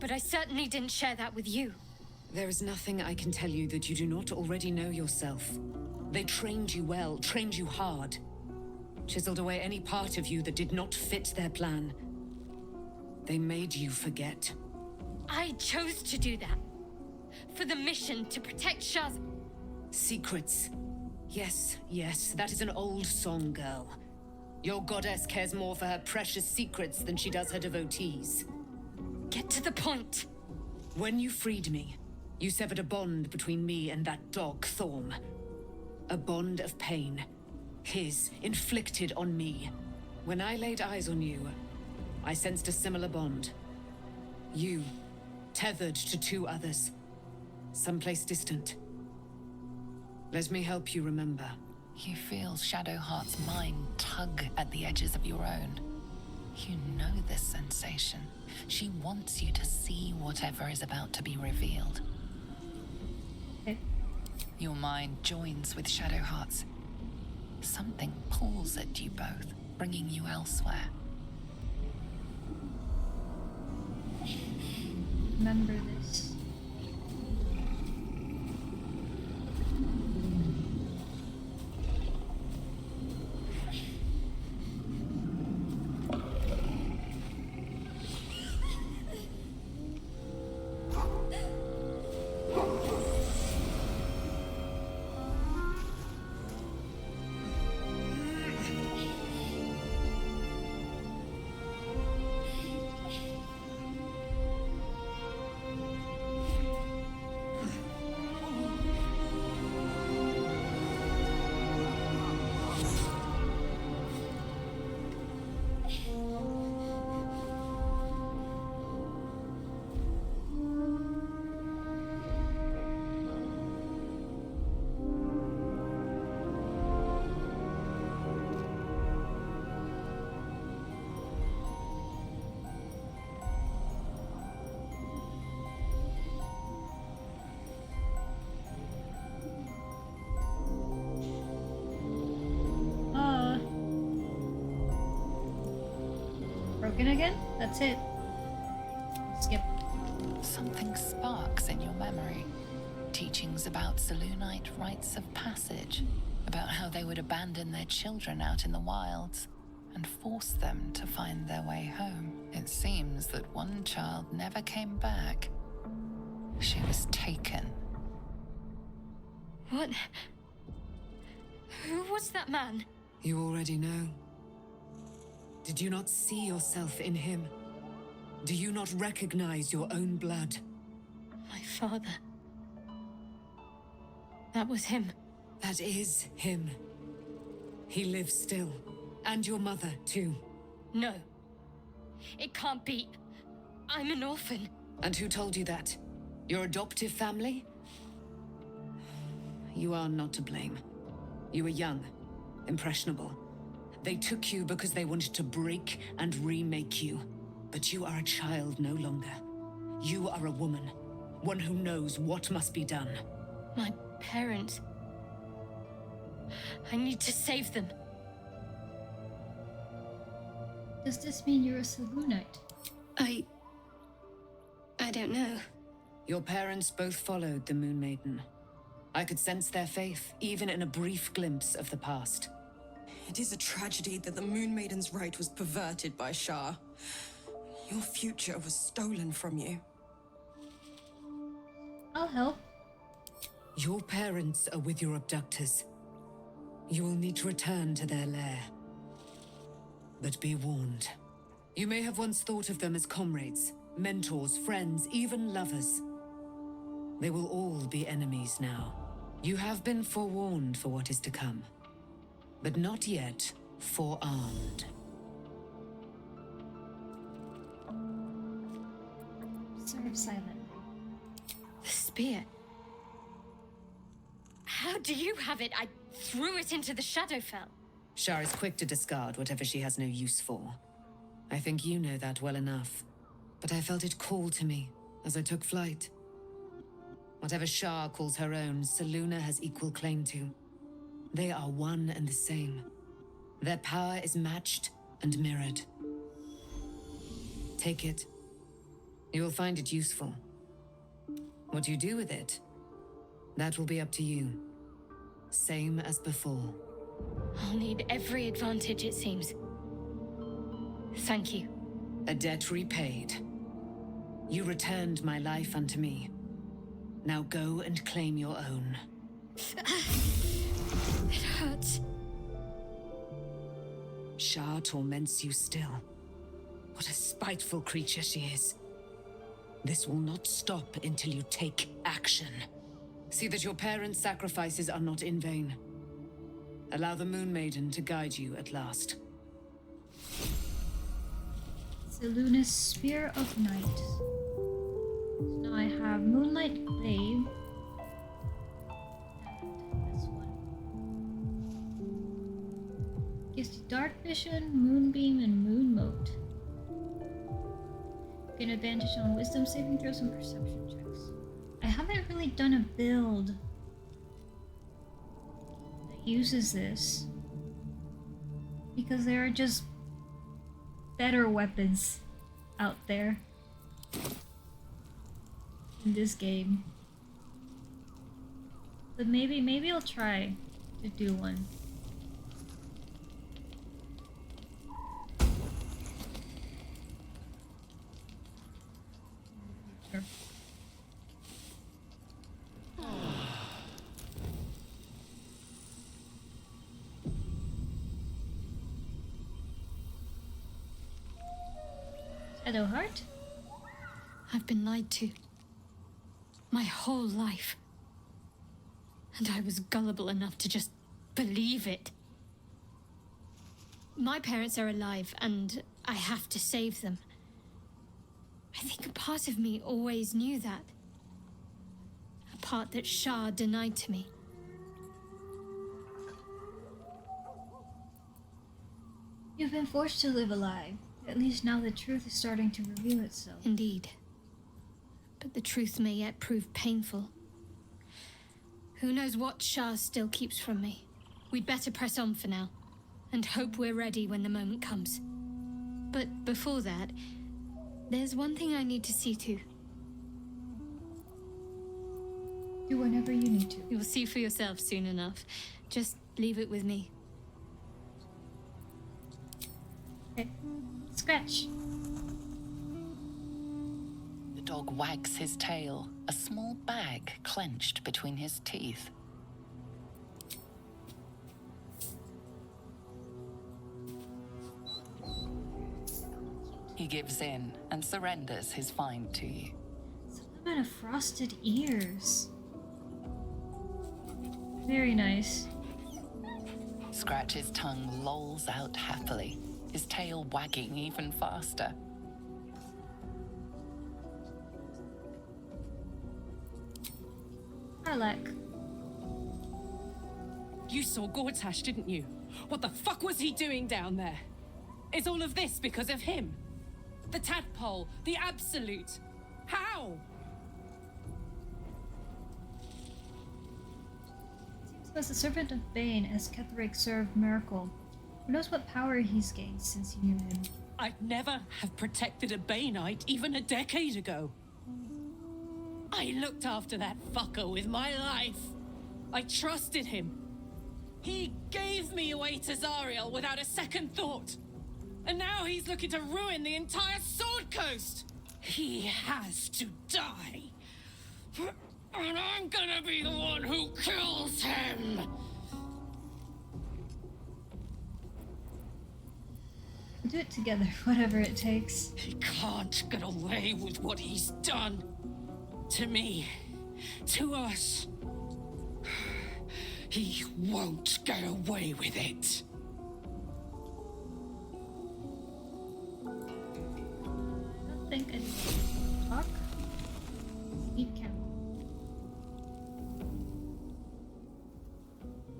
But I certainly didn't share that with you. There is nothing I can tell you that you do not already know yourself. They trained you well, trained you hard. Chiseled away any part of you that did not fit their plan. They made you forget. I chose to do that. For the mission to protect Shaz. Secrets. Yes, yes, that is an old song, girl. Your goddess cares more for her precious secrets than she does her devotees. Get to the point. When you freed me, you severed a bond between me and that dog, Thorm. A bond of pain. His, inflicted on me. When I laid eyes on you, I sensed a similar bond. You, tethered to two others. Someplace distant. Let me help you remember. You feel Shadowheart's mind tug at the edges of your own. You know this sensation. She wants you to see whatever is about to be revealed. Okay. Your mind joins with Shadowheart's. Something pulls at you both, bringing you elsewhere. Remember this. Broken again? That's it. Skip. Something sparks in your memory. Teachings about Selûnite rites of passage, about how they would abandon their children out in the wilds and force them to find their way home. It seems that one child never came back. She was taken. What? Who was that man? You already know. Did you not see yourself in him? Do you not recognize your own blood? My father. That was him. That is him. He lives still. And your mother, too. No. It can't be. I'm an orphan. And who told you that? Your adoptive family? You are not to blame. You were young, impressionable. They took you because they wanted to break and remake you. But you are a child no longer. You are a woman, one who knows what must be done. My parents. I need to save them. Does this mean you're a Selûnite? I don't know. Your parents both followed the Moon Maiden. I could sense their faith, even in a brief glimpse of the past. It is a tragedy that the Moon Maiden's right was perverted by Shah. Your future was stolen from you. I'll help. Your parents are with your abductors. You will need to return to their lair. But be warned. You may have once thought of them as comrades, mentors, friends, even lovers. They will all be enemies now. You have been forewarned for what is to come, but not yet forearmed. Serve silently. The spear. How do you have it? I threw it into the Shadowfell. Shar is quick to discard whatever she has no use for. I think you know that well enough. But I felt it call to me as I took flight. Whatever Shar calls her own, Selûne has equal claim to. They are one and the same. Their power is matched and mirrored. Take it. You will find it useful. What you do with it, that will be up to you. Same as before. I'll need every advantage, it seems. Thank you. A debt repaid. You returned my life unto me. Now go and claim your own. It hurts. Shar torments you still. What a spiteful creature she is. This will not stop until you take action. See that your parents' sacrifices are not in vain. Allow the Moon Maiden to guide you at last. Selûne's Spear of Night. So now I have Moonlight Glaive. And this one. Gives you Dark Vision, Moonbeam, and Moon Mode. Gain advantage on Wisdom saving throws and Perception checks. I haven't really done a build that uses this. Because there are just better weapons out there in this game. But maybe I'll try to do one. Sure. Hello, Heart. I've been lied to. My whole life. And I was gullible enough to just believe it. My parents are alive, and I have to save them. I think a part of me always knew that. A part that Shar denied to me. You've been forced to live a lie. At least now the truth is starting to reveal itself. Indeed. But the truth may yet prove painful. Who knows what Shar still keeps from me? We'd better press on for now, and hope we're ready when the moment comes. But before that, there's one thing I need to see to. Do whenever you need to. You'll see for yourself soon enough. Just leave it with me. Okay. Scratch. The dog wags his tail, a small bag clenched between his teeth. He gives in and surrenders his find to you. Some amount of frosted ears. Very nice. Scratch's tongue lolls out happily, his tail wagging even faster. Harlek. You saw Gortash, didn't you? What the fuck was he doing down there? Is all of this because of him? The tadpole, the absolute. How? Seems as the Servant of Bane, as Ketheric served Miracle. Who knows what power he's gained since you knew him? I'd never have protected a Baneite even a decade ago. I looked after that fucker with my life. I trusted him. He gave me away to Zariel without a second thought. And now he's looking to ruin the entire Sword Coast. He has to die. And I'm gonna be the one who kills him. Do it together, whatever it takes. He can't get away with what he's done. To me. To us. He won't get away with it. I don't think I can talk. Sleep count.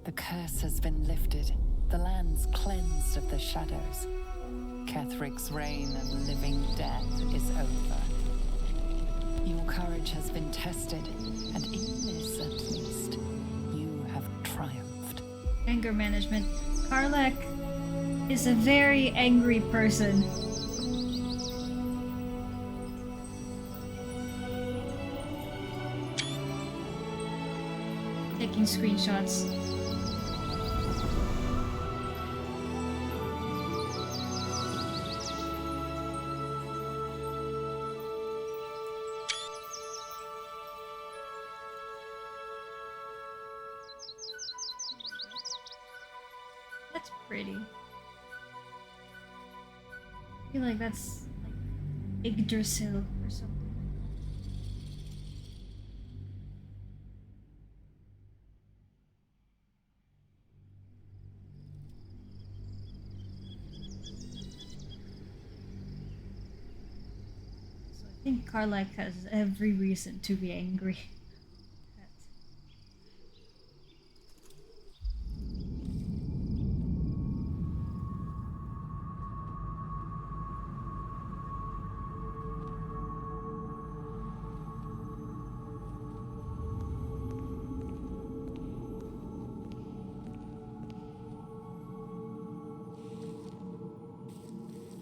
The curse has been lifted. The land's cleansed of the shadows. Kethric's reign of living death is over. Your courage has been tested, and in this at least, you have triumphed. Anger management. Karlak is a very angry person. Taking screenshots. That's pretty. I feel like that's like Yggdrasil or something. So I think Karlak has every reason to be angry.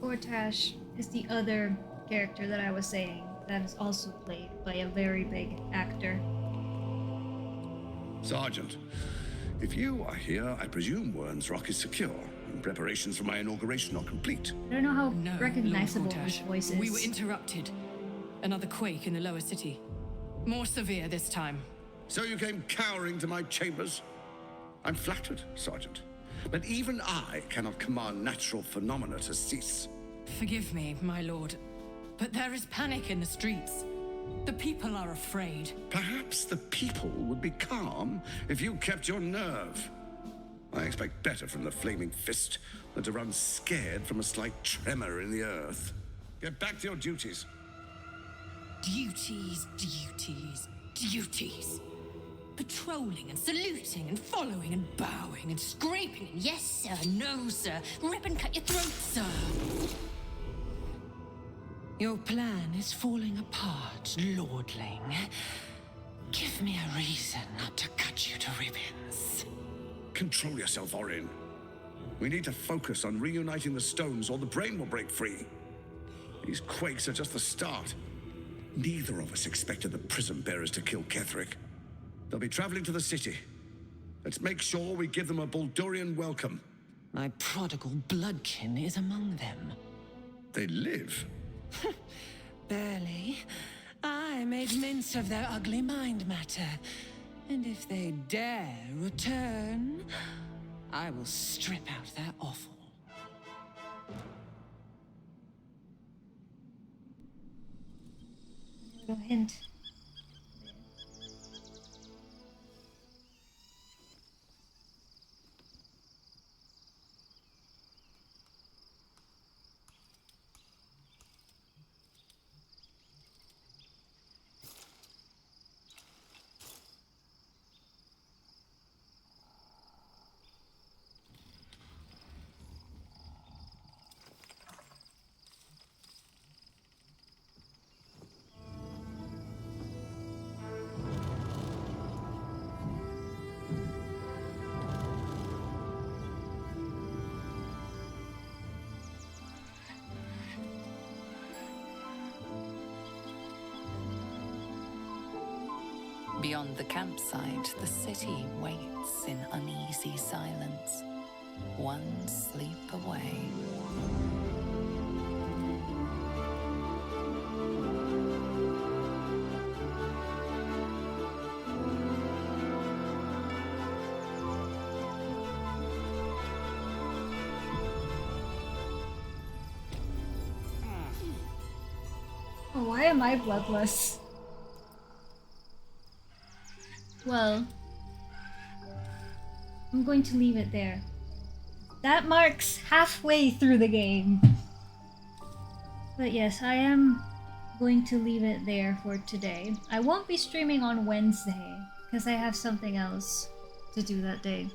Gortash is the other character that I was saying that is also played by a very big actor. Sergeant, if you are here, I presume Wern's Rock is secure, and preparations for my inauguration are complete. I don't know how No, recognizable Lord his Gortash. voice is. We were interrupted. Another quake in the lower city. More severe this time. So you came cowering to my chambers? I'm flattered, Sergeant. But even I cannot command natural phenomena to cease. Forgive me, my lord, but there is panic in the streets. The people are afraid. Perhaps the people would be calm if you kept your nerve. I expect better from the Flaming Fist than to run scared from a slight tremor in the earth. Get back to your duties. Duties, duties, duties. Patrolling and saluting and following and bowing and scraping and yes sir, no sir, rip and cut your throat, sir. Your plan is falling apart, lordling. Give me a reason not to cut you to ribbons. Control yourself, Orin. We need to focus on reuniting the stones or the brain will break free. These quakes are just the start. Neither of us expected the Prism Bearers to kill Ketheric. They'll be traveling to the city. Let's make sure we give them a Baldurian welcome. My prodigal bloodkin is among them. They live? Barely. I made mince of their ugly mind matter. And if they dare return, I will strip out their offal. Little hint. Beyond the campsite, the city waits in uneasy silence, one sleep away. Oh, why am I bloodless? I'm going to leave it there. That marks halfway through the game. But yes, I am going to leave it there for today. I won't be streaming on Wednesday because I have something else to do that day.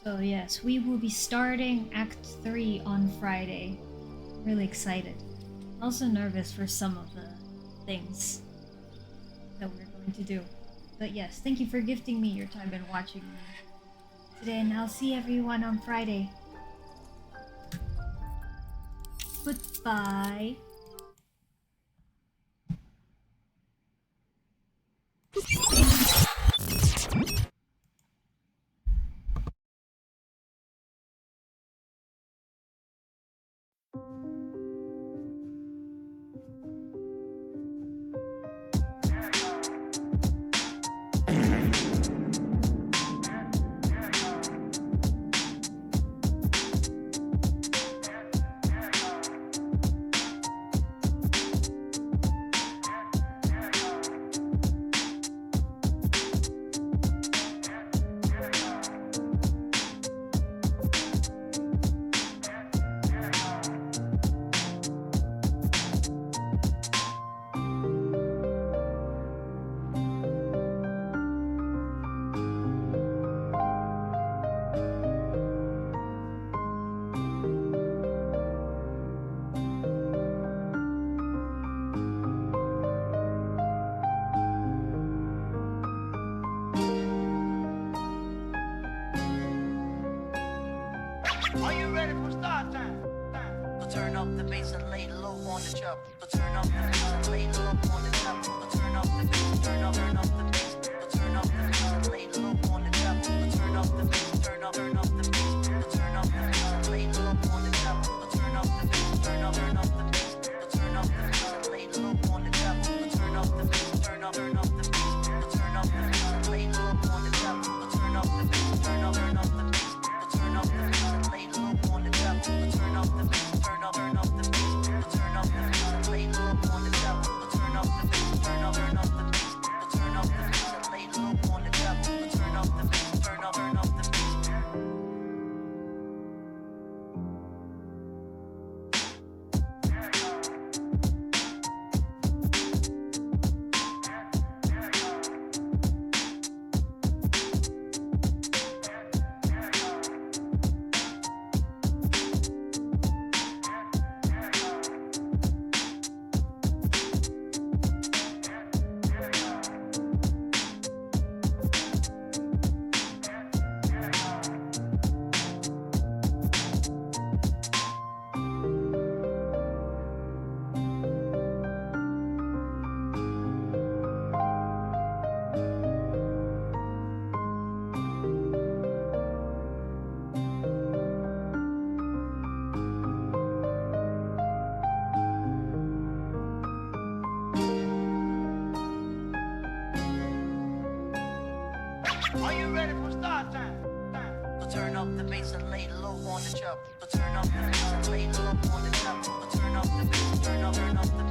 So yes, we will be starting Act 3 on Friday. Really excited. Also nervous for some of the things that we're going to do. But yes, thank you for gifting me your time and watching me today, and I'll see everyone on Friday. Goodbye. Are you ready for start time? But turn up the bass and lay low on the chop. But turn up the bass and lay low on the chop. But turn up the bass, turn up the bass. But turn up the bass and lay low on the chop. But turn up the bass, turn up the bass. But turn up the bass and lay low on the chop. But turn up the bass, turn up the bass. But turn up the bass and lay low on the chop. But turn up the bass, turn up the bass. But turn up the bass and lay low on the chop. But turn up the bass, turn up the bass. But turn up the bass and lay low on the chop. But turn up the bass, turn up the bass. But turn up the bass and lay low on the chop. But turn up the bass, turn up the bass. But turn up the bass and lay low on the chop. But turn up the bass, turn up the bass. Are you ready for start time? But turn up the bass and lay low on the chop. But turn up the bass and lay low on the chop. But turn up the bass, turn up the bass.